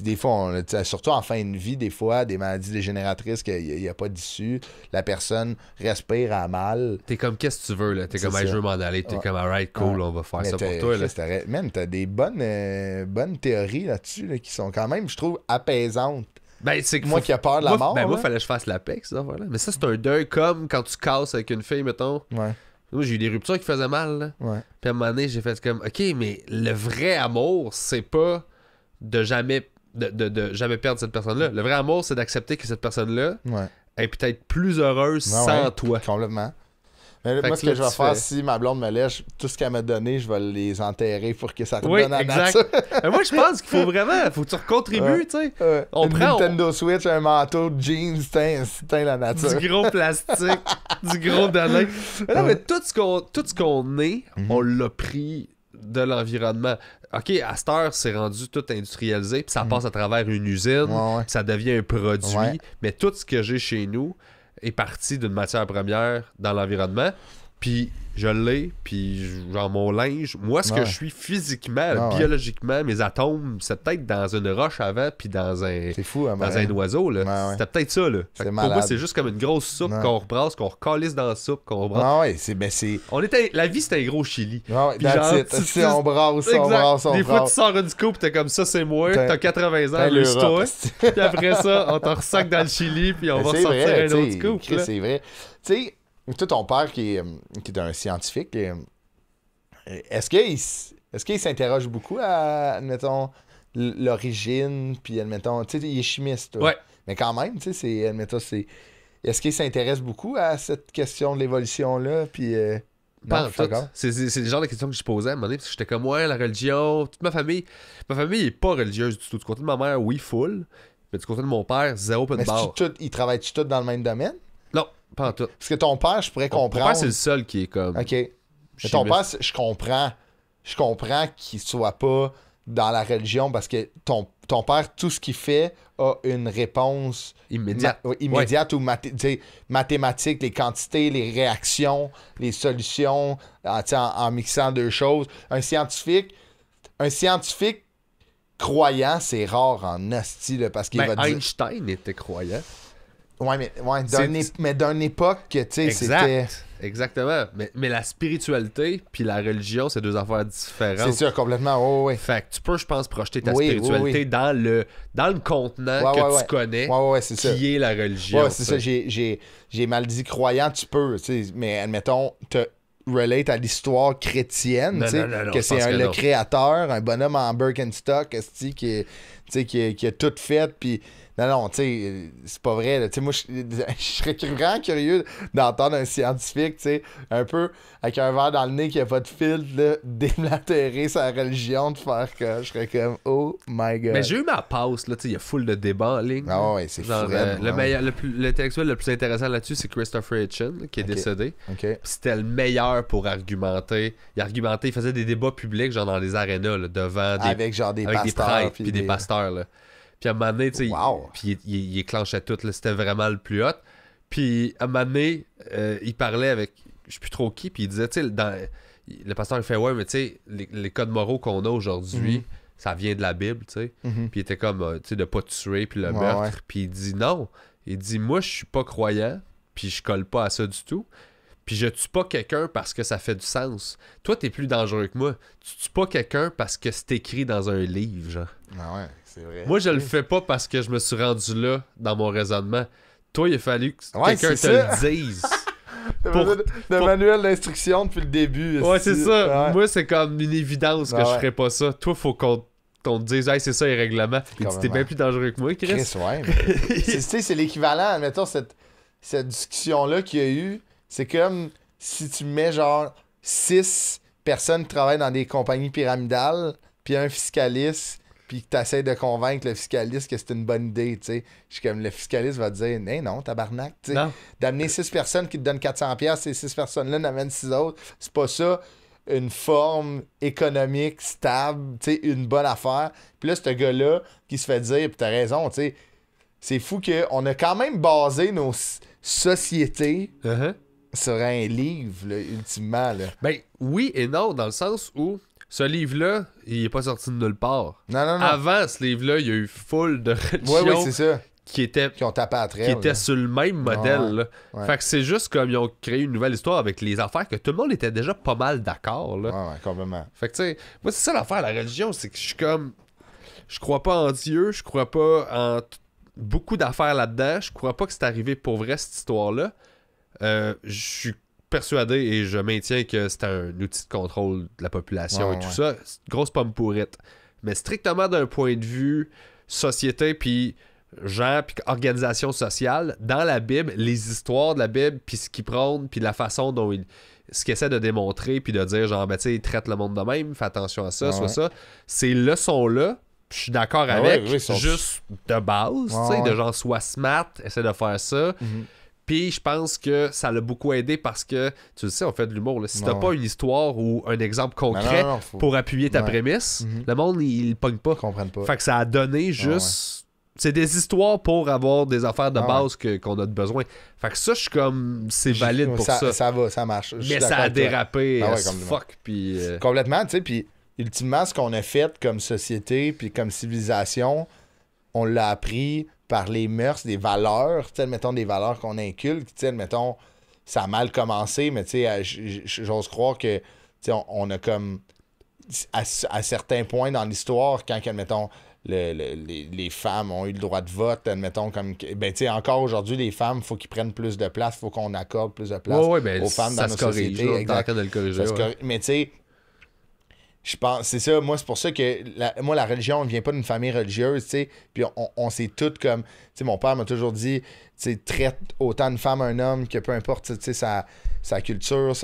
des fois, surtout en fin de vie, des fois, des maladies dégénératrices, qu'il n'y a pas d'issue, la personne respire à mal. T'es comme, qu'est-ce que tu veux, là? T'es comme, je veux m'en aller. T'es comme, alright, cool, on va faire ça pour toi, là. Man, t'as des bonnes théories là-dessus, là, qui sont quand même, je trouve, apaisantes. Ben, c'est que moi qui a peur de la mort. Ben, moi, fallait que je fasse la paix, ça, voilà. Mais ça, c'est un deuil comme quand tu casses avec une fille, mettons. Ouais. Moi, j'ai eu des ruptures qui faisaient mal, là. Ouais. Puis à un moment donné, j'ai fait comme, OK, mais le vrai amour, c'est pas de jamais perdre cette personne-là. Le vrai amour, c'est d'accepter que cette personne-là, est peut-être plus heureuse sans toi. Complètement. Mais Fait moi, que ce que là, je vais tu faire, fais- si ma blonde me lèche, tout ce qu'elle m'a donné, je vais les enterrer pour que ça Oui, redonne à la exact. nature. Mais moi, je pense qu'il faut vraiment, faut que tu recontribues, Ouais. tu sais. Une prend- Nintendo Switch, un manteau, jeans, teint la nature. Du gros plastique, du gros donné. Mais non, mais tout ce qu'on est, on l'a pris de l'environnement. OK, à cette heure, c'est rendu tout industrialisé, puis ça passe à travers une usine, Ouais, ouais. puis ça devient un produit. Ouais. Mais tout ce que j'ai chez nous est parti d'une matière première dans l'environnement. Puis je l'ai, puis genre mon linge, moi ce que Ouais. je suis physiquement, Ouais. biologiquement, mes atomes, c'est peut-être dans une roche avant, puis dans un C'est fou, hein, dans ben. un oiseau, là. Ouais. C'était peut-être ça, là. Fait C'est que pour moi, malade. c'est juste comme une grosse soupe Ouais. qu'on rebrasse, qu'on recalisse dans la soupe, qu'on rebrasse. Ah ouais, c'est... La vie, c'était un gros chili. Ah ouais, Puis that's genre, it. tu- Si on brasse, Exact. on brasse, on Des fois, tu brasse. sors une coupe, t'es comme ça, c'est moi, T'as- t'as 80 ans, T'as amuse-toi. l'Europe. Puis après ça, on t'en ressac dans le chili, puis on va C'est ressortir vrai, un tu autre sais, coupe. Chris, là. c'est vrai. Tu sais, toi, ton père qui est un scientifique, est-ce qu'il s'interroge beaucoup à, admettons, l'origine, puis admettons, tu sais, il est chimiste, toi. Ouais. Mais quand même, tu sais, admettons, est-ce qu'il s'intéresse beaucoup à cette question de l'évolution-là, puis... Pas non, en je suis tout. d'accord. C'est le genre de questions que je posais à un moment donné, parce que j'étais comme, ouais, la religion, toute ma famille est pas religieuse du tout. Du côté de ma mère, oui, full, mais du côté de mon père, zéro peu de Mais barre. ils travaillent-tu tous dans le même domaine? Non, pas en tout. Parce que ton père, je pourrais Mon comprendre... père, c'est le seul qui est comme... OK. Mais chimiste. ton père, je comprends qu'il soit pas dans la religion parce que ton père, tout ce qu'il fait a une réponse Immédiate. immédiate ou tu sais, mathématique, les quantités, les réactions, les solutions en mixant deux choses. Un scientifique croyant, c'est rare en asti là, parce qu'il Ben, va te dire... Einstein était croyant. Ouais, mais C'est- d'une époque que, tu sais, c'était... Exact. Exactement. Mais la spiritualité puis la religion, c'est deux affaires différentes. C'est sûr, complètement, ouais. Fait que tu peux, je pense, projeter ta Oui, spiritualité oui. dans le contenant Ouais, que ouais, tu connais, Ouais, c'est ça. qui est la religion. Ouais, c'est ça. J'ai mal dit croyant, tu peux, tu sais, mais admettons, te relate à l'histoire chrétienne, Non, tu sais, non, que je c'est pense que le non. créateur, un bonhomme en Birkenstock, esti, qui a tout fait, puis non, tu sais, c'est pas vrai, là. Tu sais, moi, je serais vraiment curieux d'entendre un scientifique, tu sais, un peu avec un verre dans le nez qui a pas de filtre, là, déblatérer sa religion, de faire que je serais comme, oh my god. Mais j'ai eu ma passe, là, tu sais, il y a full de débats en ligne. Ah ouais, c'est Genre, fou. l'intellectuel le plus intéressant là-dessus, c'est Christopher Hitchens, là, qui est Ok. décédé. OK. Puis c'était le meilleur pour argumenter. Il faisait des débats publics, genre dans les arénas, là, devant des, Avec genre des avec des pasteurs. prêtres puis des pasteurs. Là. Puis à un moment donné, tu sais, Wow. puis il éclenchait tout, là, c'était vraiment le plus hot. Puis à un moment donné, il parlait avec, je sais plus trop qui, puis il disait, tu sais, le pasteur il fait, ouais, mais tu sais, les codes moraux qu'on a aujourd'hui, ça vient de la Bible, tu sais. Mhm. Puis il était comme, tu sais, de pas tuer, puis le Ouais, meurtre. ouais. Puis il dit non. Il dit, moi, je suis pas croyant, puis je colle pas à ça du tout. Puis je tue pas quelqu'un parce que ça fait du sens. Toi, t'es plus dangereux que moi. Tu tues pas quelqu'un parce que c'est écrit dans un livre, genre. Ah ouais, c'est vrai. Moi, je le fais pas parce que je me suis rendu là dans mon raisonnement. Toi, il a fallu que Ouais, quelqu'un te c'est ça. le dise. T'as pour- besoin de manuel d'instruction depuis le début. Ouais, esti. c'est ça. Ouais. Moi, c'est comme une évidence que Ah je ouais. ferais pas ça. Toi, faut qu'on te dise, hey, c'est ça les règlements. Il dit, t'es bien plus dangereux que moi, Chris. Chris, ouais. mais tu sais, c'est l'équivalent, admettons, cette discussion-là qu'il y a eu, c'est comme si tu mets genre 6 personnes qui travaillent dans des compagnies pyramidales, puis un fiscaliste, puis que tu essaies de convaincre le fiscaliste que c'est une bonne idée, tu sais. Je suis comme, le fiscaliste va te dire, hey, non, tabarnak, tu sais. Non. D'amener 6 personnes qui te donnent 400$, ces 6 personnes-là n'amènent 6 autres, c'est pas ça une forme économique stable, tu sais, une bonne affaire. Puis là, ce gars-là qui se fait dire, puis t'as raison, tu sais, c'est fou qu'on a quand même basé nos sociétés Uh-huh. sur un livre, là, ultimement, là. Ben, oui et non, dans le sens où ce livre-là, il est pas sorti de nulle part. Non, non, non. Avant ce livre-là, il y a eu full de Oui, religions oui, c'est ça. qui étaient Qui ont tapé à traîne. qui étaient sur le même modèle. Ouais, là. ouais. Fait que c'est juste comme ils ont créé une nouvelle histoire avec les affaires que tout le monde était déjà pas mal d'accord. Là. Ouais, complètement. Fait que tu sais, moi c'est ça l'affaire, la religion, c'est que je suis comme. Je crois pas en Dieu, je crois pas en beaucoup d'affaires là-dedans, je crois pas que c'est arrivé pour vrai cette histoire-là. Je suis persuadé et je maintiens que c'est un outil de contrôle de la population Ouais, et tout ouais. ça. C'est une grosse pomme pourrite. Mais strictement d'un point de vue société, puis gens, puis organisation sociale, dans la Bible, les histoires de la Bible, puis ce qu'ils prônent, puis la façon dont ce qu'ils essaient de démontrer, puis de dire, genre, ben, tu sais, ils traitent le monde de même, fais attention à ça, soit ça. Ces leçons-là, je suis d'accord avec, juste de base, tu sais, de genre, sois smart, essaie de faire ça. Puis je pense que ça l'a beaucoup aidé parce que, tu le sais, on fait de l'humour. Là. Si t'as pas une histoire ou un exemple concret pour appuyer ta prémisse, le monde, il le pogne pas. Ils comprennent pas. Fait que ça a donné juste... C'est des histoires pour avoir des affaires de base qu'on a de besoin. Fait que ça, je suis comme... C'est valide pour ça. Ça va, ça marche. Mais ça a dérapé fuck. Puis, complètement, tu sais. Puis ultimement, ce qu'on a fait comme société puis comme civilisation, on l'a appris... par les mœurs, des valeurs, tu sais, admettons, des valeurs qu'on inculque, tu sais, admettons, ça a mal commencé, mais tu sais, j'ose croire que, tu sais, on a comme, à certains points dans l'histoire, quand, admettons, les femmes ont eu le droit de vote, admettons, comme, ben, tu sais, encore aujourd'hui, les femmes, il faut qu'ils prennent plus de place, il faut qu'on accorde plus de place aux femmes dans nos sociétés. Exact. Mais tu sais, je pense, c'est ça, moi, c'est pour ça que la religion ne vient pas d'une famille religieuse, tu sais, puis on s'est toutes comme, tu sais, mon père m'a toujours dit, tu sais, traite autant une femme un homme que peu importe, tu sais, sa culture,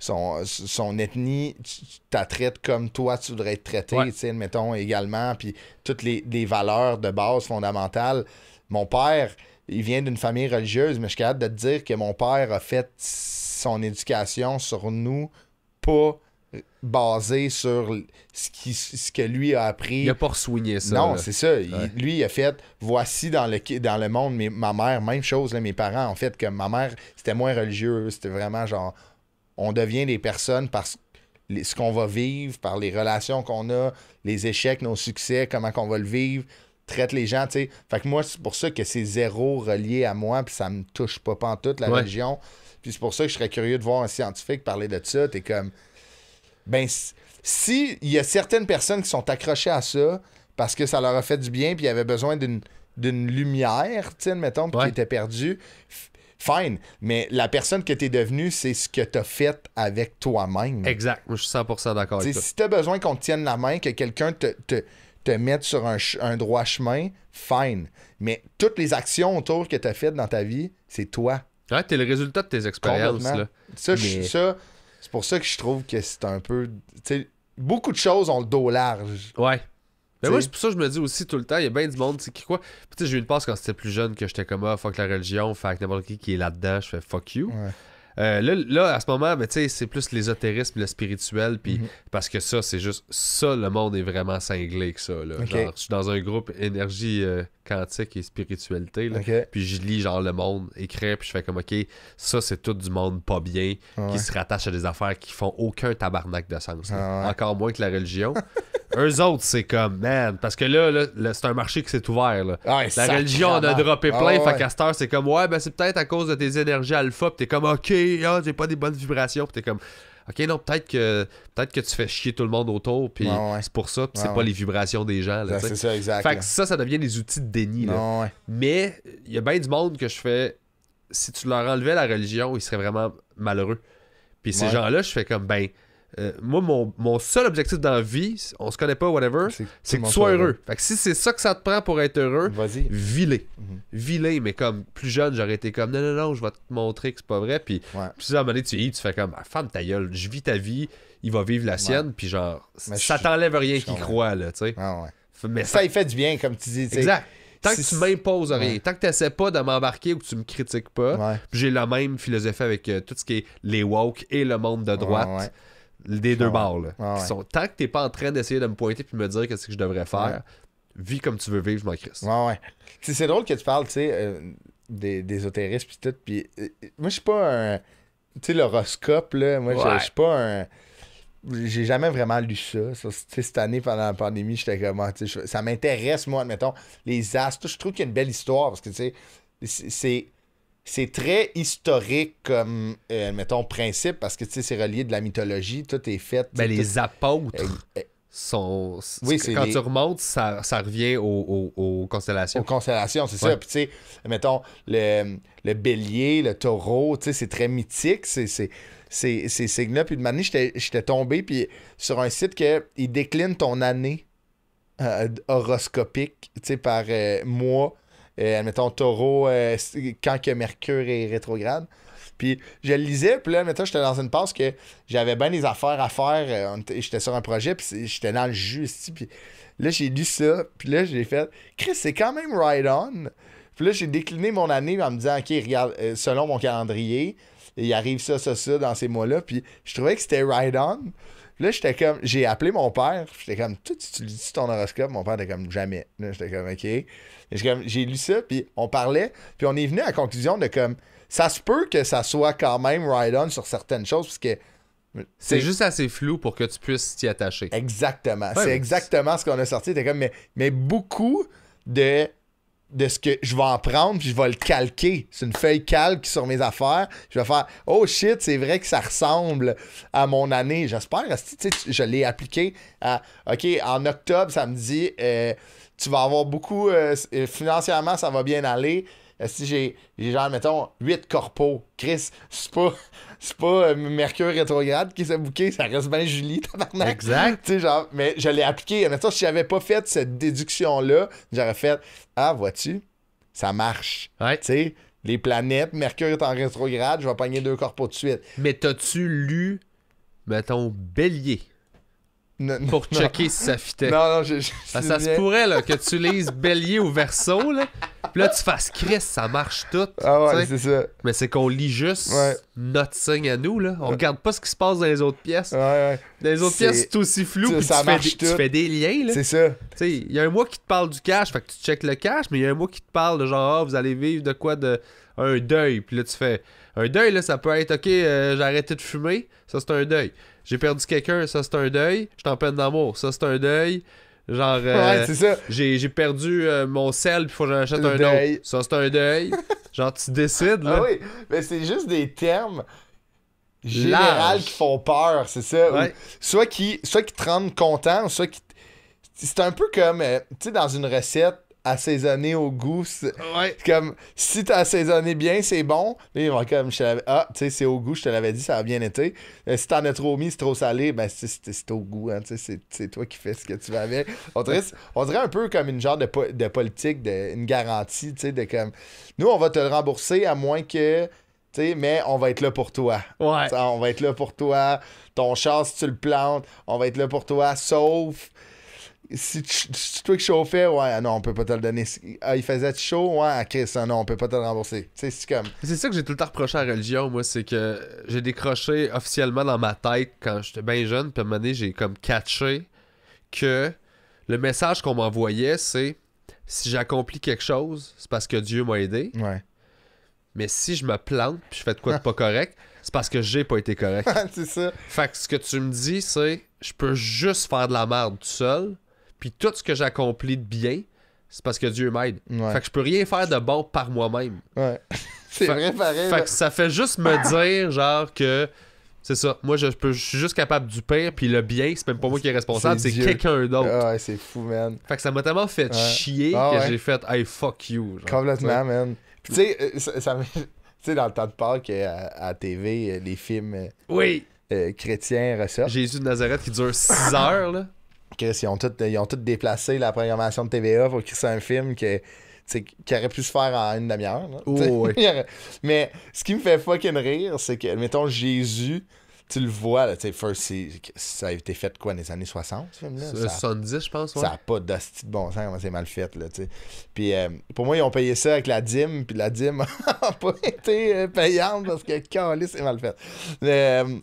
son ethnie, tu la traites comme toi, tu voudrais être traité, tu sais, admettons, également, puis toutes les valeurs de base fondamentales. Mon père, il vient d'une famille religieuse, mais je suis capable de te dire que mon père a fait son éducation sur nous, pas basé sur ce que lui a appris. Il a pas ressouigné ça. Non, là. c'est ça. Lui, il a fait, voici dans le monde, mais ma mère, même chose, là, mes parents, en fait, que ma mère, c'était moins religieux. C'était vraiment genre, on devient des personnes par ce qu'on va vivre, par les relations qu'on a, les échecs, nos succès, comment qu'on va le vivre, traite les gens, tu sais. Fait que moi, c'est pour ça que c'est zéro relié à moi, puis ça me touche pas pantoute, la religion. Puis c'est pour ça que je serais curieux de voir un scientifique parler de ça. T'es comme... Ben, si il y a certaines personnes qui sont accrochées à ça parce que ça leur a fait du bien puis ils avaient besoin d'une lumière, tu sais, mettons, puis qui était perdu, fine. Mais la personne que t'es devenue, c'est ce que t'as fait avec toi-même. Exact. Moi, je suis 100% d'accord avec toi. Si t'as besoin qu'on te tienne la main, que quelqu'un te mette sur un droit chemin, fine. Mais toutes les actions autour que t'as faites dans ta vie, c'est toi. Ouais, t'es le résultat de tes expériences. Là. C'est pour ça que je trouve que c'est un peu... Beaucoup de choses ont le dos large. Ouais. Mais moi, c'est pour ça que je me dis aussi tout le temps, il y a bien du monde qui croit. Tu sais, j'ai eu une passe quand c'était plus jeune que j'étais comme fuck la religion, fait que n'importe qui est là-dedans, je fais fuck you. Ouais. Là, à ce moment, ben, c'est plus l'ésotérisme, le spirituel, puis parce que ça, c'est juste ça, le monde est vraiment cinglé que ça. Là. Okay. Genre, je suis dans un groupe énergie quantique et spiritualité, là, puis je lis genre le monde écrit, puis je fais comme ok, ça c'est tout du monde pas bien, qui se rattache à des affaires qui font aucun tabarnak de sens. Encore moins que la religion. Eux autres, c'est comme, man, parce que là c'est un marché qui s'est ouvert. Là. La religion en a droppé plein, fait qu'à cette heure, c'est comme, ouais, ben c'est peut-être à cause de tes énergies alpha, pis t'es comme, ok, j'ai pas des bonnes vibrations, pis t'es comme, ok, non, peut-être que tu fais chier tout le monde autour, puis c'est pour ça, pis c'est pas les vibrations des gens. Là, c'est ça, exact. Fait que ça devient des outils de déni. Là. Mais il y a bien du monde que je fais, si tu leur enlevais la religion, ils seraient vraiment malheureux. Puis ces gens-là, je fais comme, ben, moi, mon seul objectif dans la vie, on se connaît pas, whatever, c'est que tu sois heureux. Fait que si c'est ça que ça te prend pour être heureux, vis-les. Vis-les, mais comme plus jeune, j'aurais été comme non, je vais te montrer que c'est pas vrai. Puis à un moment donné, tu fais comme ferme ta gueule, je vis ta vie, il va vivre la sienne, puis genre, ça t'enlève rien qu'il croit, là, tu sais. Mais ça, il fait du bien, comme tu dis. Exact. Tant que tu m'imposes rien, tant que tu n'essaies pas de m'embarquer ou que tu me critiques pas, j'ai la même philosophie avec tout ce qui est les woke et le monde de droite. Des deux bords, là. Tant que t'es pas en train d'essayer de me pointer puis de me dire qu'est-ce que je devrais faire, vis comme tu veux vivre, je m'en crisse. C'est drôle que tu parles, tu sais, d'ésotérisme pis tout, pis moi, je suis pas un... Tu sais, l'horoscope, là, moi, je suis pas un... J'ai jamais vraiment lu ça. Cette année, pendant la pandémie, j'étais comme... Ça m'intéresse, moi, admettons, les astres. Je trouve qu'il y a une belle histoire, parce que, tu sais, c'est très historique comme, mettons, principe, parce que, tu sais, c'est relié de la mythologie, tout est fait... Ben, les apôtres sont... quand tu remontes, ça revient aux constellations. Aux constellations, c'est ça. Puis, tu sais, mettons, le bélier, le taureau, tu sais, c'est très mythique, ces signes-là. Puis, de manière, j'étais tombé puis sur un site il décline ton année horoscopique, tu sais, par mois admettons, Taureau, quand que Mercure est rétrograde. Puis je le lisais, puis là, admettons, j'étais dans une passe que j'avais bien des affaires à faire. J'étais sur un projet, puis j'étais dans le jus ici. Puis là, j'ai lu ça, puis là, j'ai fait « Chris, c'est quand même right on! » Puis là, j'ai décliné mon année en me disant « Ok, regarde, selon mon calendrier, il arrive ça dans ces mois-là. » Puis je trouvais que c'était right on. Puis là, j'étais comme... J'ai appelé mon père, j'étais comme « Toi, tu lis ton horoscope? » Mon père était comme « Jamais. » Là, j'étais comme « Ok. » J'ai lu ça, puis on parlait, puis on est venu à la conclusion de comme... Ça se peut que ça soit quand même right-on sur certaines choses, parce que... C'est juste assez flou pour que tu puisses t'y attacher. Exactement. Ouais, c'est exactement ce qu'on a sorti. T'es comme, mais beaucoup de ce que je vais en prendre, puis je vais le calquer. C'est une feuille calque sur mes affaires. Je vais faire, oh shit, c'est vrai que ça ressemble à mon année. J'espère, je l'ai appliqué à, OK, en octobre, ça me dit, tu vas avoir beaucoup, financièrement, ça va bien aller. Si j'ai genre, mettons, 8 corpos, Chris, c'est pas Mercure rétrograde qui s'est booké, ça reste bien Julie, tabarnak. Exact. Tu sais, genre, mais je l'ai appliqué. Mettons, si j'avais pas fait cette déduction-là, j'aurais fait, ah, vois-tu, ça marche. Ouais. Tu sais, les planètes, Mercure est en rétrograde, je vais pogner 2 corpos de suite. Mais t'as-tu lu, mettons, Bélier? Pour checker si ça fitait. Non, ça se pourrait là, que tu lises Bélier ou Verseau, là. Puis là, tu fasses Chris, ça marche tout. Ah ouais, t'sais. c'est ça. Mais c'est qu'on lit juste notre signe à nous, là. On regarde pas ce qui se passe dans les autres pièces. Ouais. Dans les autres pièces, c'est aussi flou. Puis tu fais des liens, là. C'est ça. Tu sais, il y a un mois qui te parle du cash, fait que tu checkes le cash, mais il y a un mois qui te parle de genre, vous allez vivre de quoi, de un deuil. Puis là, tu fais un deuil, là, ça peut être, OK, j'ai arrêté de fumer, ça c'est un deuil. J'ai perdu quelqu'un, ça c'est un deuil. Je suis en peine d'amour, ça c'est un deuil. Genre, c'est ça. J'ai perdu mon sel, puis faut que j'en achète un autre. Ça c'est un deuil. Genre, tu décides, là. Ah oui, mais c'est juste des termes généraux qui font peur, c'est ça. Ouais. Soit qui te rendent content, soit qui... C'est un peu comme, tu sais, dans une recette, assaisonner au goût. C'est comme, si t'as assaisonné bien, c'est bon. Là, ils vont comme, tu sais, c'est au goût, je te l'avais dit, ça a bien été. Si t'en as trop mis, c'est trop salé, ben, c'est au goût, hein, tu sais, c'est toi qui fais ce que tu veux avec. On dirait un peu comme une genre de politique, une garantie, tu sais, de comme, nous, on va te le rembourser à moins que, tu sais, mais on va être là pour toi. Ouais. T'sais, on va être là pour toi. Ton char, si tu le plantes, on va être là pour toi, sauf... Si toi qui chauffais, ouais, non, on peut pas te le donner. Il faisait chaud, ouais, Chris, non, on peut pas te le rembourser. Tu sais, c'est comme. C'est ça que j'ai tout le temps reproché à la religion, moi, c'est que j'ai décroché officiellement dans ma tête quand j'étais bien jeune, puis à un moment donné, j'ai comme catché que le message qu'on m'envoyait, c'est si j'accomplis quelque chose, c'est parce que Dieu m'a aidé. Ouais. Mais si je me plante, puis je fais de quoi de pas correct, c'est parce que j'ai pas été correct. C'est ça. Fait que ce que tu me dis, c'est je peux juste faire de la merde tout seul. Puis tout ce que j'accomplis de bien, c'est parce que Dieu m'aide. Ouais. Fait que je peux rien faire de bon par moi-même. Ouais. C'est vrai, pareil. Fait que ça fait juste me dire, genre, que c'est ça. Moi, je suis juste capable du pire, puis le bien, c'est même pas moi qui est responsable, c'est quelqu'un d'autre. Ah ouais, c'est fou, man. Fait que ça m'a tellement fait chier que j'ai fait, hey, fuck you. Genre, complètement, man. Puis tu sais, tu sais, dans le temps de Pâques, à TV, les films chrétiens ressortent. Jésus de Nazareth qui dure 6 heures, là. Chris, ils ont tout déplacé la programmation de TVA pour créer un film qui aurait pu se faire en une demi-heure. Mais ce qui me fait fucking rire, c'est que, mettons, Jésus, tu le vois, là, ça a été fait quoi, dans les années 60, ce film-là? 70, je pense, ouais. Ça n'a pas d'hostie de bon sens, comment c'est mal fait, là, tu sais. Puis, pour moi, ils ont payé ça avec la dîme, puis la dîme n'a pas été payante parce que, calé, c'est mal fait. Tu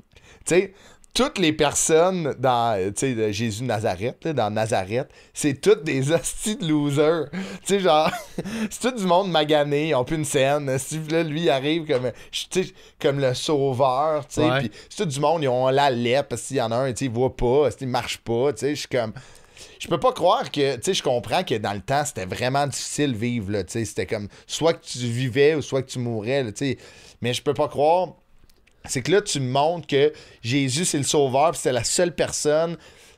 sais, toutes les personnes dans Jésus de Nazareth, là, dans Nazareth, c'est toutes des hosties de losers. Tu sais, genre, c'est tout du monde magané, ils ont plus une scène. Là, lui, il arrive comme le sauveur, tu sais. Puis c'est tout du monde, ils ont la lèpre, parce qu'il y en a un, il voit pas, il marche pas, tu sais. Je suis comme. Je peux pas croire que, tu sais, je comprends que dans le temps, c'était vraiment difficile de vivre, là, tu sais. C'était comme, soit que tu vivais ou soit que tu mourais, tu sais. Mais je peux pas croire. C'est que là, tu me montres que Jésus, c'est le sauveur, puis c'est la seule personne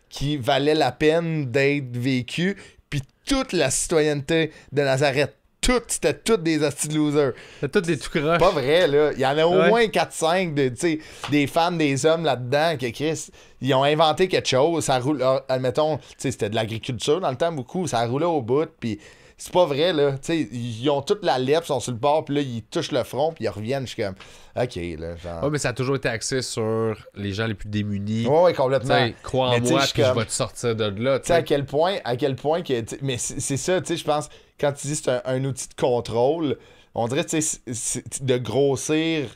qui valait la peine d'être vécue, puis toute la citoyenneté de Nazareth, c'était toutes des hosties de losers. C'est toutes des tout croches. Pas vrai, là. Il y en a au moins 4-5 des femmes, des hommes là-dedans, que Chris, ils ont inventé quelque chose, ça roule, admettons, c'était de l'agriculture dans le temps, beaucoup, ça roulait au bout, puis c'est pas vrai, là. Tu sais, ils ont toute la lèvre, ils sont sur le bord, puis là, ils touchent le front, puis ils reviennent. Je suis comme, OK, là, genre. Ouais, mais ça a toujours été axé sur les gens les plus démunis. Ouais, complètement. T'sais, crois en Mais moi, je suis puis je comme- vais te sortir de là. Tu sais, à quel point que. Mais c'est ça, tu sais, je pense, quand tu dis que c'est un outil de contrôle, on dirait, tu sais, de grossir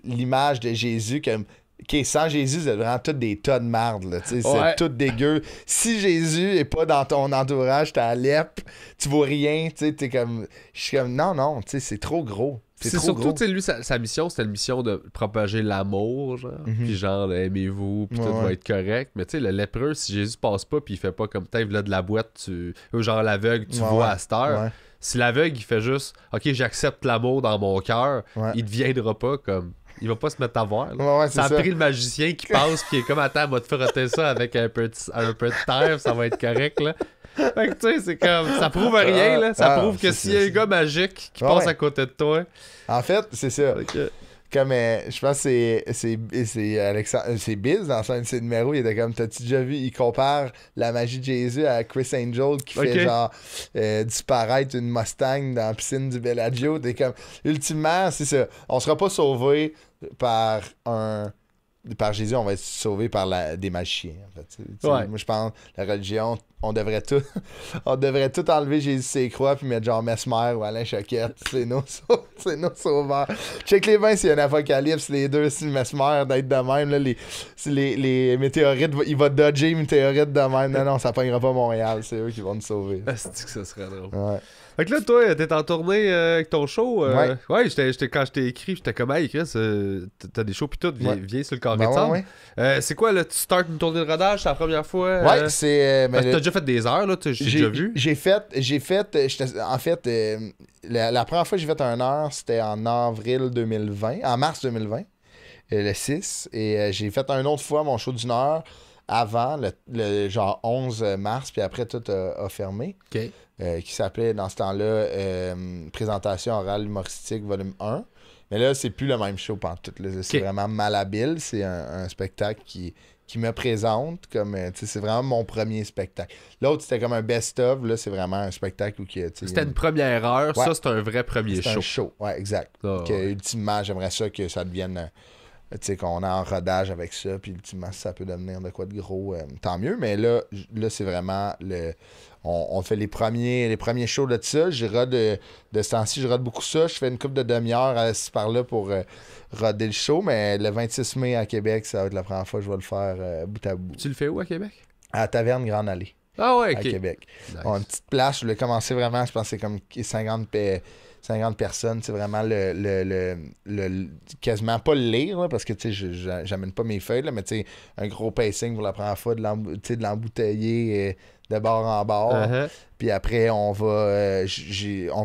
l'image de Jésus comme. OK, sans Jésus, c'est vraiment tout des tas de marde, là. Tu sais, Ouais. c'est tout dégueu. Si Jésus est pas dans ton entourage, t'es à l'EP, tu vois rien, tu sais, t'es comme. Je suis comme, non, tu sais, c'est trop gros. C'est trop surtout, gros. tu sais, lui, sa mission, c'était une mission de propager l'amour, genre. Puis genre, aimez-vous, puis tout Ouais. va être correct. Mais tu sais, le lépreux, si Jésus passe pas, puis il fait pas comme t'es là de la boîte, ou genre l'aveugle, tu Ouais, vois ouais. à cette heure. Ouais. Si l'aveugle, il fait juste, OK, j'accepte l'amour dans mon cœur, Ouais. il deviendra pas comme. Il va pas se mettre à voir. Là. Ouais, c'est ça a ça. pris le magicien qui passe, qui est comme, attends, va te frotter ça avec un peu de terre, ça va être correct, là. Fait que tu sais, c'est comme. Ça prouve rien, là. Ça prouve que s'il y a un gars magique qui passe à côté de toi. En fait, c'est ça. Fait que- Comme, je pense que c'est Alexandre, c'est Biz dans son de ses numéros, il était comme, t'as-tu déjà vu, il compare la magie de Jésus à Chris Angel qui fait genre disparaître une Mustang dans la piscine du Bellagio. T'es comme, ultimement, c'est ça, on sera pas sauvé par Jésus, on va être sauvé par des magiciens, en fait. Tu sais, Ouais. moi, je pense, la religion, on devrait tout enlever Jésus ses croix puis mettre genre Mesmer ou Alain Choquette. C'est nos sauveurs. Check les bains s'il y a un apocalypse, les deux, si Mesmer d'être de même, là, les météorites, il va dodger une météorite de même. Non, ça pognera pas Montréal, c'est eux qui vont nous sauver. Asti que ça serait drôle. Ouais. Fait que là, toi, t'es en tournée avec ton show. Ouais. Ouais, quand je t'ai écrit, j'étais comme, hey, Chris, t'as des shows pis tout, viens, Ouais. viens sur le carré Ben de sable. ouais. C'est quoi, là, tu startes une tournée de rodage, c'est la première fois? Ouais, c'est. Parce que t'as déjà fait des heures, là, j'ai déjà vu. J'ai fait. En fait, la première fois que j'ai fait un heure, c'était en avril 2020, en mars 2020, le 6. Et j'ai fait une autre fois mon show d'une heure avant, le genre 11 mars, puis après tout a fermé. OK. Qui s'appelait dans ce temps-là Présentation orale humoristique volume 1. Mais là, c'est plus le même show pantoute. Là. C'est Ok. vraiment malhabile. C'est un spectacle qui me présente comme. C'est vraiment mon premier spectacle. L'autre, c'était comme un best-of. Là, c'est vraiment un spectacle où. C'était une première heure, Ouais. ça, c'est un vrai premier c'est show. un show. Ouais, exact. Ah, Que, ouais. ultimement, j'aimerais ça que ça devienne. Tu sais, qu'on est en rodage avec ça. Puis ultimement, si ça peut devenir de quoi de gros, tant mieux. Mais là c'est vraiment le. On fait les premiers shows de ça. Je rode de ce temps-ci, je rode beaucoup ça. Je fais une couple de demi-heure ci par-là pour roder le show. Mais le 26 mai à Québec, ça va être la première fois que je vais le faire bout à bout. Tu le fais où à Québec? À la Taverne Grande Allée, Ah ouais, à ok. Québec. Nice. On a une petite place. Je voulais commencer vraiment, je pense que c'est comme 50 personnes. C'est vraiment le quasiment pas le lire, là, parce que tu sais, j'amène pas mes feuilles, là, mais tu sais, un gros pacing pour la première fois, de l'embouteiller de bord en bord. Uh-huh. Puis après, on va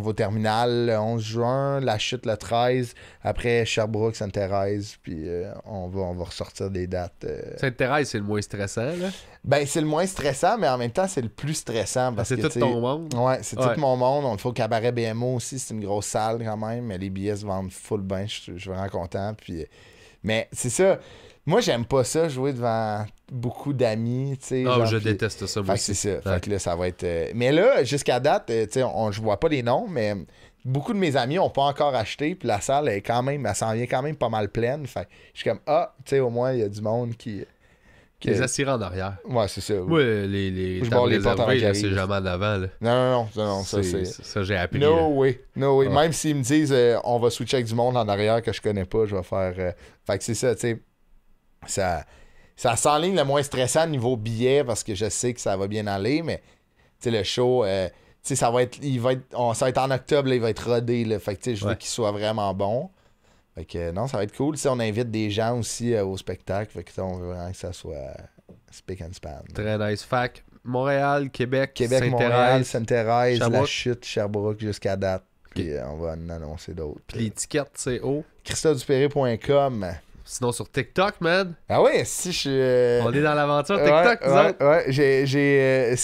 au terminal le 11 juin, La Chute le 13, après Sherbrooke, Sainte-Thérèse, puis on va ressortir des dates. Sainte-Thérèse, c'est le moins stressant, là. Ben, c'est le moins stressant, mais en même temps, c'est le plus stressant. Parce C'est que, tout tu sais, ton monde. Ouais, c'est Ouais. tout mon monde. On le fait au Cabaret BMO aussi, c'est une grosse salle quand même, mais les billets se vendent full bien, je suis vraiment content. Puis... Mais c'est ça, moi j'aime pas ça, jouer devant beaucoup d'amis, tu sais. Ah, genre, je puis- déteste ça, moi Fait que c'est aussi. ça, Ouais. fait que là ça va être... Mais là, jusqu'à date, tu sais, je vois pas les noms, mais beaucoup de mes amis ont pas encore acheté, puis la salle est quand même, elle s'en vient quand même pas mal pleine. Fait que je suis comme, tu sais, au moins il y a du monde qui... Les assurés en arrière. Ouais, c'est ça. Moi, les Je tables barre les portes avant réservées, là, qu'ils c'est arrivent. jamais en avant, là. Non, ça c'est... Ça, j'ai appris. là. No way. Ouais. Même s'ils me disent on va switcher avec du monde en arrière que je connais pas, je vais faire. Fait que c'est ça, tu sais. Ça s'enligne le moins stressant niveau billet parce que je sais que ça va bien aller, mais tu sais, le show, tu sais, ça va être en octobre, là, il va être rodé, là. Fait que tu sais, je veux Ouais. qu'il soit vraiment bon. Fait que non, ça va être cool. Tu sais, on invite des gens aussi au spectacle. Fait que tu sais, on veut vraiment que ça soit spick and span. Très nice. Fac, Montréal, Québec, Québec, Montréal, Sainte-Thérèse, La Sherbrooke. Chute, Sherbrooke jusqu'à date. Puis on va en annoncer d'autres. Puis l'étiquette, c'est haut. ChristopheDuperré.com. Sinon, sur TikTok, man. Ah ouais, si je suis. On est dans l'aventure TikTok, nous ouais, autres. ouais,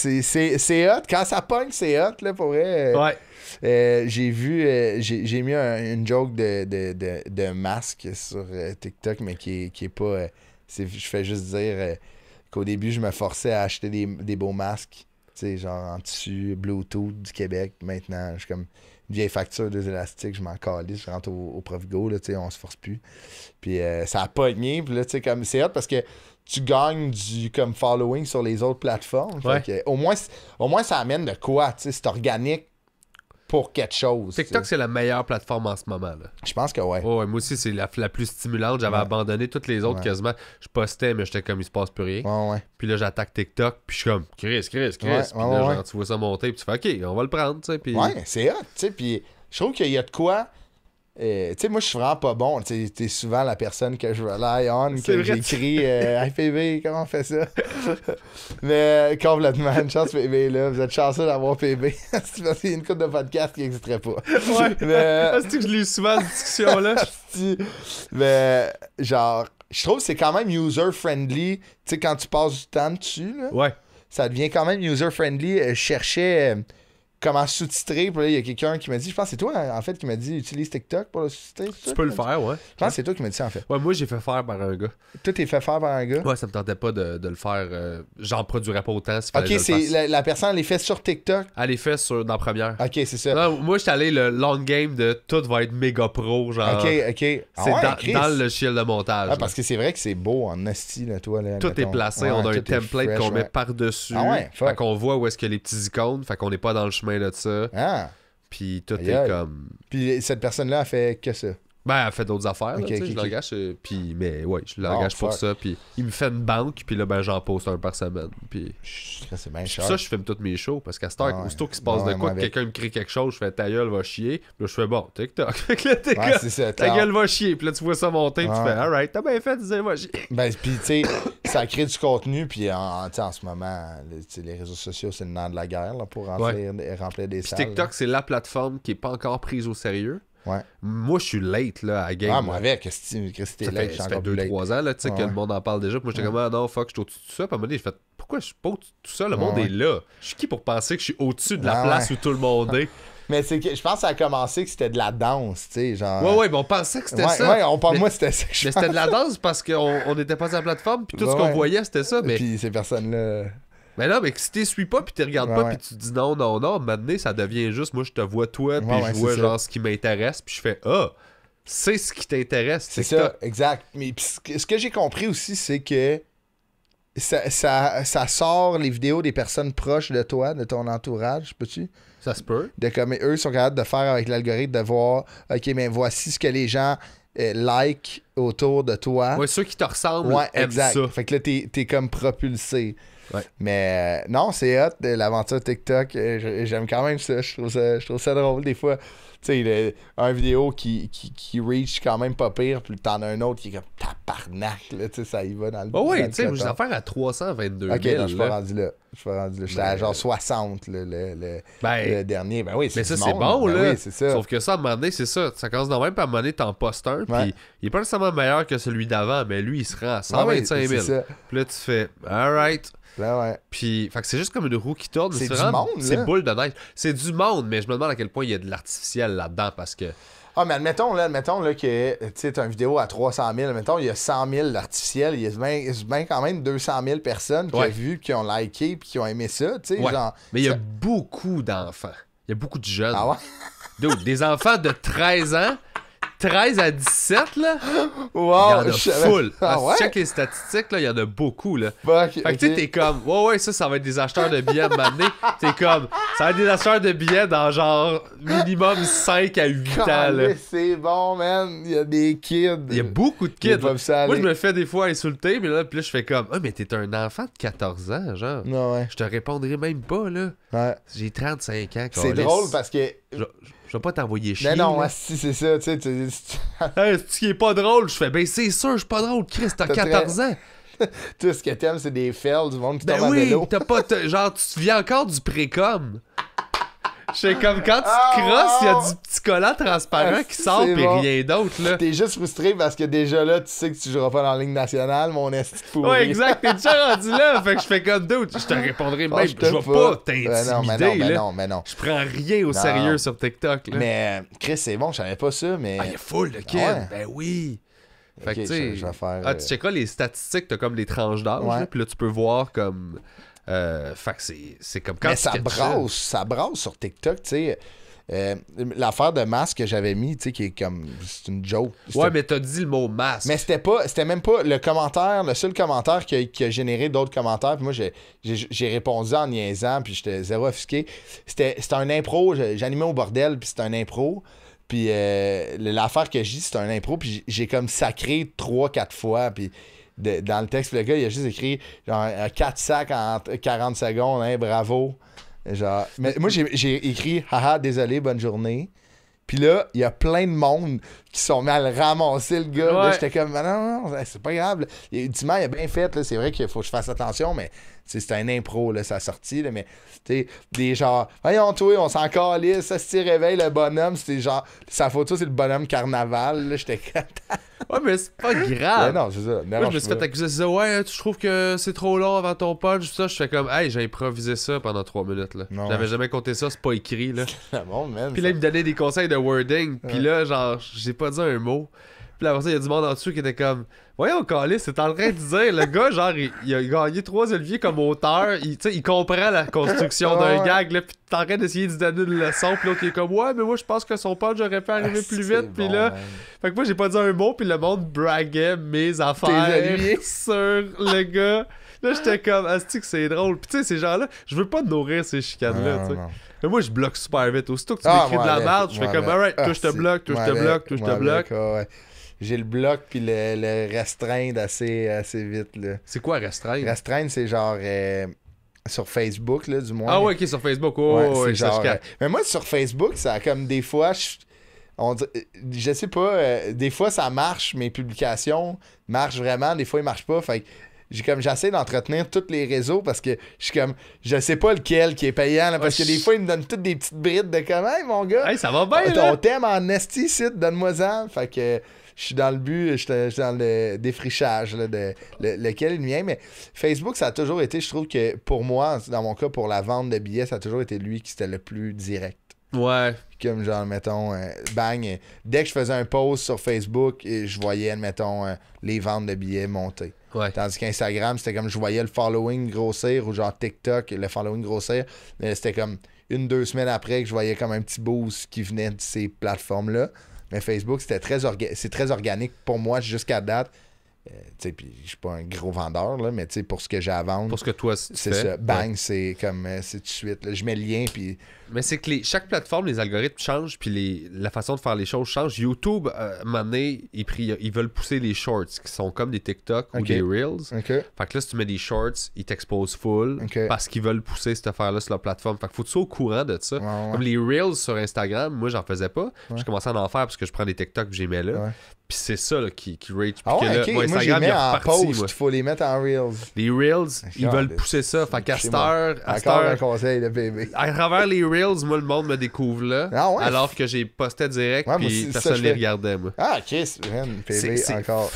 c'est hot. Quand ça pogne, c'est hot, là, pour vrai. Ouais. J'ai vu, j'ai mis une joke de masque sur TikTok, mais qui est pas. Je fais juste dire qu'au début, je me forçais à acheter des beaux masques. sais, genre en tissu, Bluetooth du Québec. Maintenant, je suis comme une vieille facture, 2 élastiques, je m'en calisse, je rentre au Provigo, là, tu sais, on se force plus. Puis ça a pogné, puis là, tu sais, comme c'est hot parce que tu gagnes du comme following sur les autres plateformes. Ouais. Fait que, au moins, ça amène de quoi, tu sais, c'est organique pour quelque chose. TikTok, t'sais. c'est la meilleure plateforme en ce moment. Là. Je pense que ouais. Ouais, moi aussi, c'est la plus stimulante. J'avais abandonné toutes les autres Ouais. quasiment. Je postais, mais j'étais comme, il se passe plus rien. Ouais. Puis là, j'attaque TikTok, puis je suis comme, Chris. Puis Ouais, là, ouais. genre, tu vois ça monter, puis tu fais, OK, on va le prendre, tu sais. Puis... Ouais, c'est hot, tu sais, puis je trouve qu'il y a de quoi... tu sais, moi, je suis vraiment pas bon. Tu sais, t'es souvent la personne que je rely on, C'est que vrai, j'écris « Hey, PB, comment on fait ça? » Mais complètement, une chance, PB, là. Vous êtes chanceux d'avoir PB. C'est parce qu'il y a une couple de podcasts qui n'existeraient pas. Ouais. Mais... C'est que je l'ai eu souvent, cette discussion-là. Mais, genre, je trouve que c'est quand même user-friendly. Tu sais, quand tu passes du temps dessus, là, Ouais. ça devient quand même user-friendly. Je cherchais comment sous-titrer. Puis là, il y a quelqu'un qui m'a dit, je pense que c'est toi, en fait, qui m'a dit, utilise TikTok pour le sous-titrer. Tu peux le faire, ouais. Je pense que c'est toi qui m'as dit ça, en fait. Ouais, moi, j'ai fait faire par un gars. Toi, t'es fait faire par un gars. Ouais, ça me tentait pas de le faire. J'en produirais pas autant s'il fallait Ok, que je le c'est fasse. la personne les fait sur TikTok. Elle les fait dans la première. Ok, c'est ça. Non, moi, j'étais allé le long game de tout va être méga pro, genre. Ok. Ah C'est ouais, Chris. dans le logiciel de montage. Ah, parce que c'est vrai que c'est beau en asti, là, toi. Là, tout mettons. est placé, Ouais, on a un tout est template fresh, qu'on ouais. met par-dessus. Ah ouais, fuck. Fait qu'on voit où est-ce qu'il y a les petits icônes, fait qu'on n'est pas dans le chemin de ça. Ah. Puis tout Aïe, est aïe. comme. Puis cette personne-là a fait que ça. Ben, elle fait d'autres affaires, là, Ok, tu sais, ok, je ok. l'engage, puis, mais ouais, je l'engage pour fuck. ça, puis il me fait une banque, puis là, ben, j'en poste un par semaine, puis... C'est bien Pour cher. ça, je filme toutes mes shows, parce qu'à cette heure, Ah ouais. aussitôt qu'il se passe Ah ouais, de quoi, moi que avec. quelqu'un me crie quelque chose, je fais ta gueule va chier, puis là, je fais bon, TikTok. Fait que là, t'es Ouais, comme, c'est ça. ta gueule va chier, puis là, tu vois ça monter, puis tu Ouais. fais alright, t'as bien fait, tu disais va chier. Ben, puis tu sais, ça crée du contenu, puis en ce moment, les réseaux sociaux, c'est le nerf de la guerre là, pour remplir des Puis salles. TikTok, c'est la plateforme qui est pas encore prise au sérieux. Ouais. Moi, je suis late, là, à la game. Ah, là. moi avec, Christy, t'es Ça là, fait, je suis ça fait encore plus late. 2-3 ans là, tu sais, que Ouais. le monde en parle déjà. Puis moi, j'étais comme, ah non, fuck, je suis au-dessus de tout ça. Puis à un moment donné, j'ai fait, pourquoi je suis pas au-dessus de tout ça? Le monde Ouais. est là. Je suis qui pour penser que je suis au-dessus de la Ouais, place ouais. où tout le monde est? Mais c'est que je pense que ça a commencé que c'était de la danse, tu sais, genre. Ouais, mais on pensait que c'était ça. Ouais, on parle, Mais- moi, c'était ça que je Mais c'était de la danse parce qu'on n'était pas sur la plateforme, puis tout ce Ouais, qu'on ouais. voyait, c'était ça. Mais, Puis ces personnes-là. mais non, mais si t'es suis pas, puis t'es regardes Ouais, pas, ouais. puis tu dis non, maintenant, ça devient juste, moi, je te vois toi, puis Ouais, ouais, je vois c'est ça. genre ce qui m'intéresse, puis je fais, c'est ce qui t'intéresse. C'est que ça, exact. Mais pis ce que j'ai compris aussi, c'est que ça sort les vidéos des personnes proches de toi, de ton entourage, peux-tu? ça se peut. De comme eux sont capables de faire avec l'algorithme, de voir, OK, mais voici ce que les gens like autour de toi. Ouais, ceux qui te ressemblent Ouais, aiment exact. ça. Fait que là, t'es comme propulsé. Ouais. Mais non, c'est hot, l'aventure TikTok. J'aime quand même ça. Je trouve ça drôle. Des fois, tu sais, un vidéo qui reach quand même pas pire, puis t'en as un autre qui est comme tabarnak. Là, tu sais, ça y va dans le. Oh oui, dans le tu sais, j'ai coton. affaire à 322 000. Ok, non, je suis pas là. rendu là. J'étais à genre 60, là, le Ben, dernier. Ben oui, c'est mais ça, du c'est monde. bon, Ben là. oui, c'est ça. Sauf que ça, à un moment donné, c'est ça. Ça commence dans le même, puis à un moment donné, t'en postes un, puis Ouais. il est pas nécessairement meilleur que celui d'avant, mais lui, il se rend à Ah oui, 125 000. c'est ça. Puis là, tu fais, alright. Ben ouais. Puis, fait que c'est juste comme une roue qui tourne. C'est du vraiment- monde, C'est là. boule de neige. C'est du monde, mais je me demande à quel point il y a de l'artificiel là-dedans, parce que. Ah, mais admettons là, que tu sais, t'as une vidéo à 300 000, admettons, il y a 100 000 d'artificiel, il y a bien quand même 200 000 personnes qui Ouais. ont vu, qui ont liké, puis qui ont aimé ça, tu sais, Ouais. genre... Mais il y a ça- beaucoup d'enfants. Il y a beaucoup de jeunes. Ah ouais? Dude, des enfants de 13 ans, 13 à 17, là, Wow! il y en a je savais- full. Ah Si ouais? tu check les statistiques, là, il y en a beaucoup, là. Fuck, Fait que tu sais, t'es comme, ouais, ça va être des acheteurs de billets m'amener. T'es comme, ça va être des acheteurs de billets dans genre minimum 5 à 8 ans, là. C'est bon, man! Il y a des kids! Il y a beaucoup de J'ai kids. pas vu ça Moi, aller. je me fais des fois insulter, mais là, puis là, je fais comme, mais t'es un enfant de 14 ans, genre. Non, ouais. Je te répondrai même pas, là. Ouais. J'ai 35 ans, C'est câlisse. drôle parce que... Je vais pas t'envoyer chier. Mais non, là. ouais, si, c'est ça, tu sais, Hey, c'est-tu qui est pas drôle? Je fais, ben c'est sûr, je suis pas drôle, Chris, t'as T'as 14 ans. tout ce que t'aimes, c'est des fails, du monde qui Ben tombe à oui, vélo. t'as pas. Genre, tu te viens encore du précom. Je fais comme quand tu Ah, te crosses, il y a wow. du petit collant transparent Ah, qui sort, c'est pis bon. rien d'autre, là. T'es juste frustré parce que déjà là, tu sais que tu joueras pas dans la Ligue nationale, mon esti de pourri. Ouais, exact, t'es déjà rendu là. Fait que je fais comme d'autres. Je te répondrai même. Lâche-toi Je vais pas t'intimider, mais là. non, mais non. Je prends rien au Non. sérieux sur TikTok, là. Mais Chris, c'est bon, je savais pas ça, mais. Ah, il y a full de kids. Ouais. Ben oui. Fait Ok, que, tu sais. je vais faire. Ah, tu checkeras les statistiques, t'as comme les tranches d'âge, Ouais. là, puis là, tu peux voir comme Fait que c'est comme quand Mais tu ça brasse sur TikTok, tu sais. L'affaire de masque que j'avais mis, tu sais, qui est comme. C'est une joke. Ouais, mais t'as dit le mot masque. Mais c'était même pas le seul commentaire qui a généré d'autres commentaires. Puis moi, j'ai répondu en niaisant, puis j'étais zéro offusqué. C'était un impro. J'animais au bordel, puis c'était un impro. Puis l'affaire que j'ai dit, c'était un impro, puis j'ai comme sacré 3-4 fois. Puis dans le texte, le gars, il a juste écrit genre 4 sacs en 40 secondes, hein, bravo. Genre, mais moi, j'ai écrit haha, désolé, bonne journée. Puis là, il y a plein de monde qui sont mis à le ramasser, le gars. Ouais. Là, j'étais comme, non, c'est pas grave. Ultimement, il a bien fait. Là, c'est vrai qu'il faut que je fasse attention, mais c'était un impro, là, sa sortie. Là, mais, tu sais, des genre, voyons, toi, on s'en calisse, ça se réveille, le bonhomme. C'était genre, sa photo, c'est le bonhomme carnaval. Là, j'étais comme. Ouais, mais c'est pas grave. Non, c'est ça. Moi, je me suis fait accuser de ça. Ouais, je trouve que c'est trop long avant ton punch. Ça, je fais comme, hey, j'ai improvisé ça pendant 3 minutes. Là. J'avais jamais compté ça, c'est pas écrit. Là. Bon, man, puis là, il me donnait des conseils de wording. Puis là, genre, j'ai pas dit un mot. Puis là, après ça, il y a du monde en dessous qui était comme, voyons, Calis, c'est en train de dire, le gars, genre, il a gagné 3 Olivier comme auteur. Il comprend la construction d'un gag. Là, puis t'es en train d'essayer de donner une leçon. Puis l'autre, il est comme, ouais, mais moi, je pense que son punch aurait pu arriver plus vite. Puis là, fait que moi, j'ai pas dit un mot. Puis le monde braguait mes affaires sur le gars. Là, j'étais comme, asti que c'est drôle. Puis tu sais, ces gens-là, je veux pas nourrir ces chicanes-là, tu sais. Mais moi, je bloque super vite. Aussitôt que tu m'écris de la merde, je fais comme, alright, toi, je te bloque, toi, je te bloque, toi, je te bloque. J'ai le bloc puis le restreindre assez vite. Là. C'est quoi restreindre? Restreindre, c'est genre sur Facebook, là, du moins. Ah ouais, ok, sur Facebook. Oh, ouais, genre, mais moi, sur Facebook, ça a comme des fois... Je sais pas, des fois, ça marche, mes publications marchent vraiment, des fois, ils marchent pas. Fait que j'essaie d'entretenir tous les réseaux parce que je suis comme, je sais pas lequel qui est payant, là, parce que des fois, ils me donnent toutes des petites brides de comme, hey, mon gars, hey, ça va bien, là. Ton thème en esti, site, donne-moi-en. Fait que je suis dans le but, je suis dans le défrichage là, de lequel il vient. Mais Facebook, ça a toujours été, je trouve que pour moi, dans mon cas, pour la vente de billets, ça a toujours été lui qui était le plus direct. Ouais. Comme genre, mettons, bang, dès que je faisais un post sur Facebook, je voyais, mettons, les ventes de billets monter. Ouais. Tandis qu'Instagram, c'était comme je voyais le following grossir, ou genre TikTok, le following grossir. Mais c'était comme 1-2 semaines après que je voyais comme un petit boost qui venait de ces plateformes-là. Mais Facebook, c'est très organique pour moi jusqu'à date. Tu sais, puis je suis pas un gros vendeur, là, mais tu sais, pour ce que j'ai à vendre. Pour ce que toi, c'est ça. Bang, c'est comme, c'est tout de suite. Là, je mets le lien, puis. Mais c'est que chaque plateforme, les algorithmes changent, puis la façon de faire les choses change. YouTube, à un moment donné, ils veulent pousser les shorts, qui sont comme des TikTok ou des Reels. Fait que là, si tu mets des shorts, ils t'exposent full, parce qu'ils veulent pousser cette affaire-là sur leur plateforme. Fait que faut que tu sois au courant de ça. Comme les Reels sur Instagram, moi, j'en faisais pas. Je commençais à en faire parce que je prends des TikTok que j'aimais là. Puis c'est ça là, qui rage. Ah ouais, là, moi, j'ai mis en post, il faut les mettre en Reels. Les Reels, ils veulent pousser ça. Fait qu'à cette heure... Encore un conseil de bébé. À travers les Reels, moi, le monde me découvre là. Alors que j'ai posté direct, puis personne ne les regardait, moi. Ah, ok, c'est encore...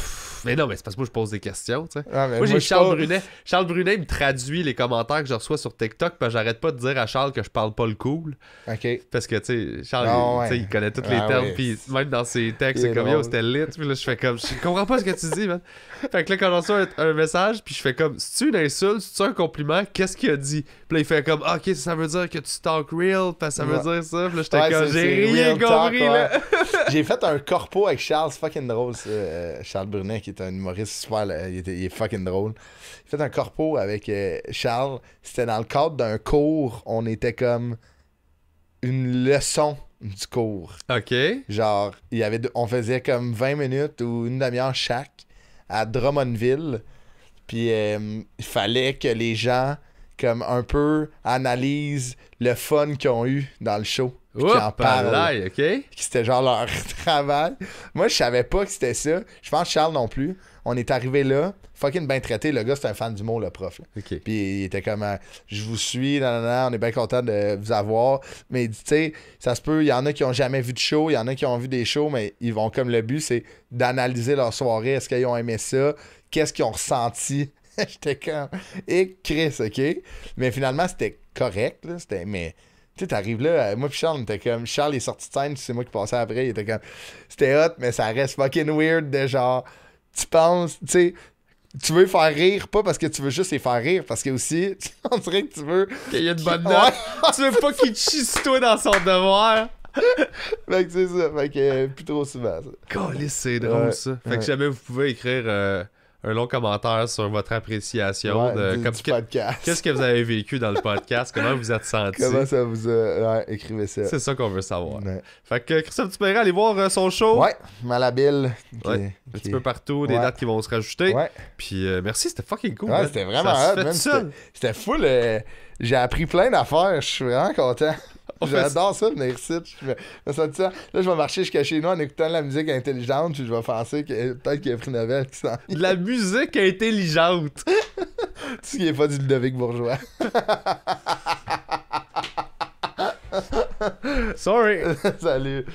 Mais non, mais c'est parce que moi, je pose des questions, tu sais. Moi, j'ai Charles Brunet. Charles Brunet me traduit les commentaires que je reçois sur TikTok, parce que j'arrête pas de dire à Charles que je parle pas le cool. OK. Parce que, tu sais, Charles, il connaît tous les termes, puis même dans ses textes, c'est comme, yo, c'était lit. Puis là, je fais comme, je comprends pas ce que tu dis, man. Fait que là, quand on reçoit un message, puis je fais comme, c'est-tu une insulte, c'est-tu un compliment, qu'est-ce qu'il a dit? Puis là, il fait comme, ok, ça veut dire que tu talk real, parce que ça veut dire ça. Puis là, j'étais comme, j'ai rien compris, là. J'ai fait un corpo avec Charles, c'est fucking drôle, ça. Charles Brunet, qui est un humoriste super, il est fucking drôle. J'ai fait un corpo avec Charles, c'était dans le cadre d'un cours, on était comme une leçon du cours. OK. Genre, on faisait comme 20 minutes ou une demi-heure chaque à Drummondville, puis il fallait que les gens comme un peu analysent le fun qu'ils ont eu dans le show. Puis qui en parlent. OK. C'était genre leur travail. Moi, je savais pas que c'était ça. Je pense que Charles non plus. On est arrivé là, fucking bien traité. Le gars, c'est un fan d'humour, le prof. Là. Okay. Puis il était comme, je vous suis, on est bien content de vous avoir. Mais tu sais, ça se peut, il y en a qui ont jamais vu de show, il y en a qui ont vu des shows, mais ils vont comme le but, c'est d'analyser leur soirée. Est-ce qu'ils ont aimé ça? Qu'est-ce qu'ils ont ressenti? J'étais comme, et Chris, OK? Mais finalement, c'était correct, là. Mais tu sais, t'arrives là, moi pis Charles, on était comme, Charles est sorti de scène, c'est moi qui passais après, il était comme, c'était hot, mais ça reste fucking weird de genre, tu penses, tu sais, tu veux faire rire, pas parce que tu veux juste les faire rire, parce que aussi, on dirait que tu veux... Qu'il y a de bonnes notes. Tu veux pas qu'il te chie sur toi dans son devoir. Fait que c'est ça, fait que plus trop souvent, ça. Calisse, c'est drôle, Ouais, ça. Fait que ouais. jamais vous pouvez écrire un long commentaire sur votre appréciation Ouais, de... du podcast. Qu'est-ce que vous avez vécu dans le podcast? Comment vous êtes senti? Comment ça vous a... Ouais, écrivez ça. C'est ça qu'on veut savoir. Ouais. Fait que Christophe Dupéret, allez voir son show. Ouais, Malhabile. Ouais, un petit peu partout, des Ouais. dates qui vont se rajouter. Ouais. Puis merci, c'était fucking cool. Ouais, man. c'était vraiment Ça se hot, fait man. tout seul. C'était full. J'ai appris plein d'affaires. Je suis vraiment content. On fait J'adore ça, venir ici. Je me sens ça. Là, je vais marcher jusqu'à chez nous en écoutant de la musique intelligente. Puis je vais penser que peut-être qu'il y a pris Nobel qui s'en De la musique intelligente. Tout ce qui est pas du Ludovic Bourgeois. Sorry. Salut.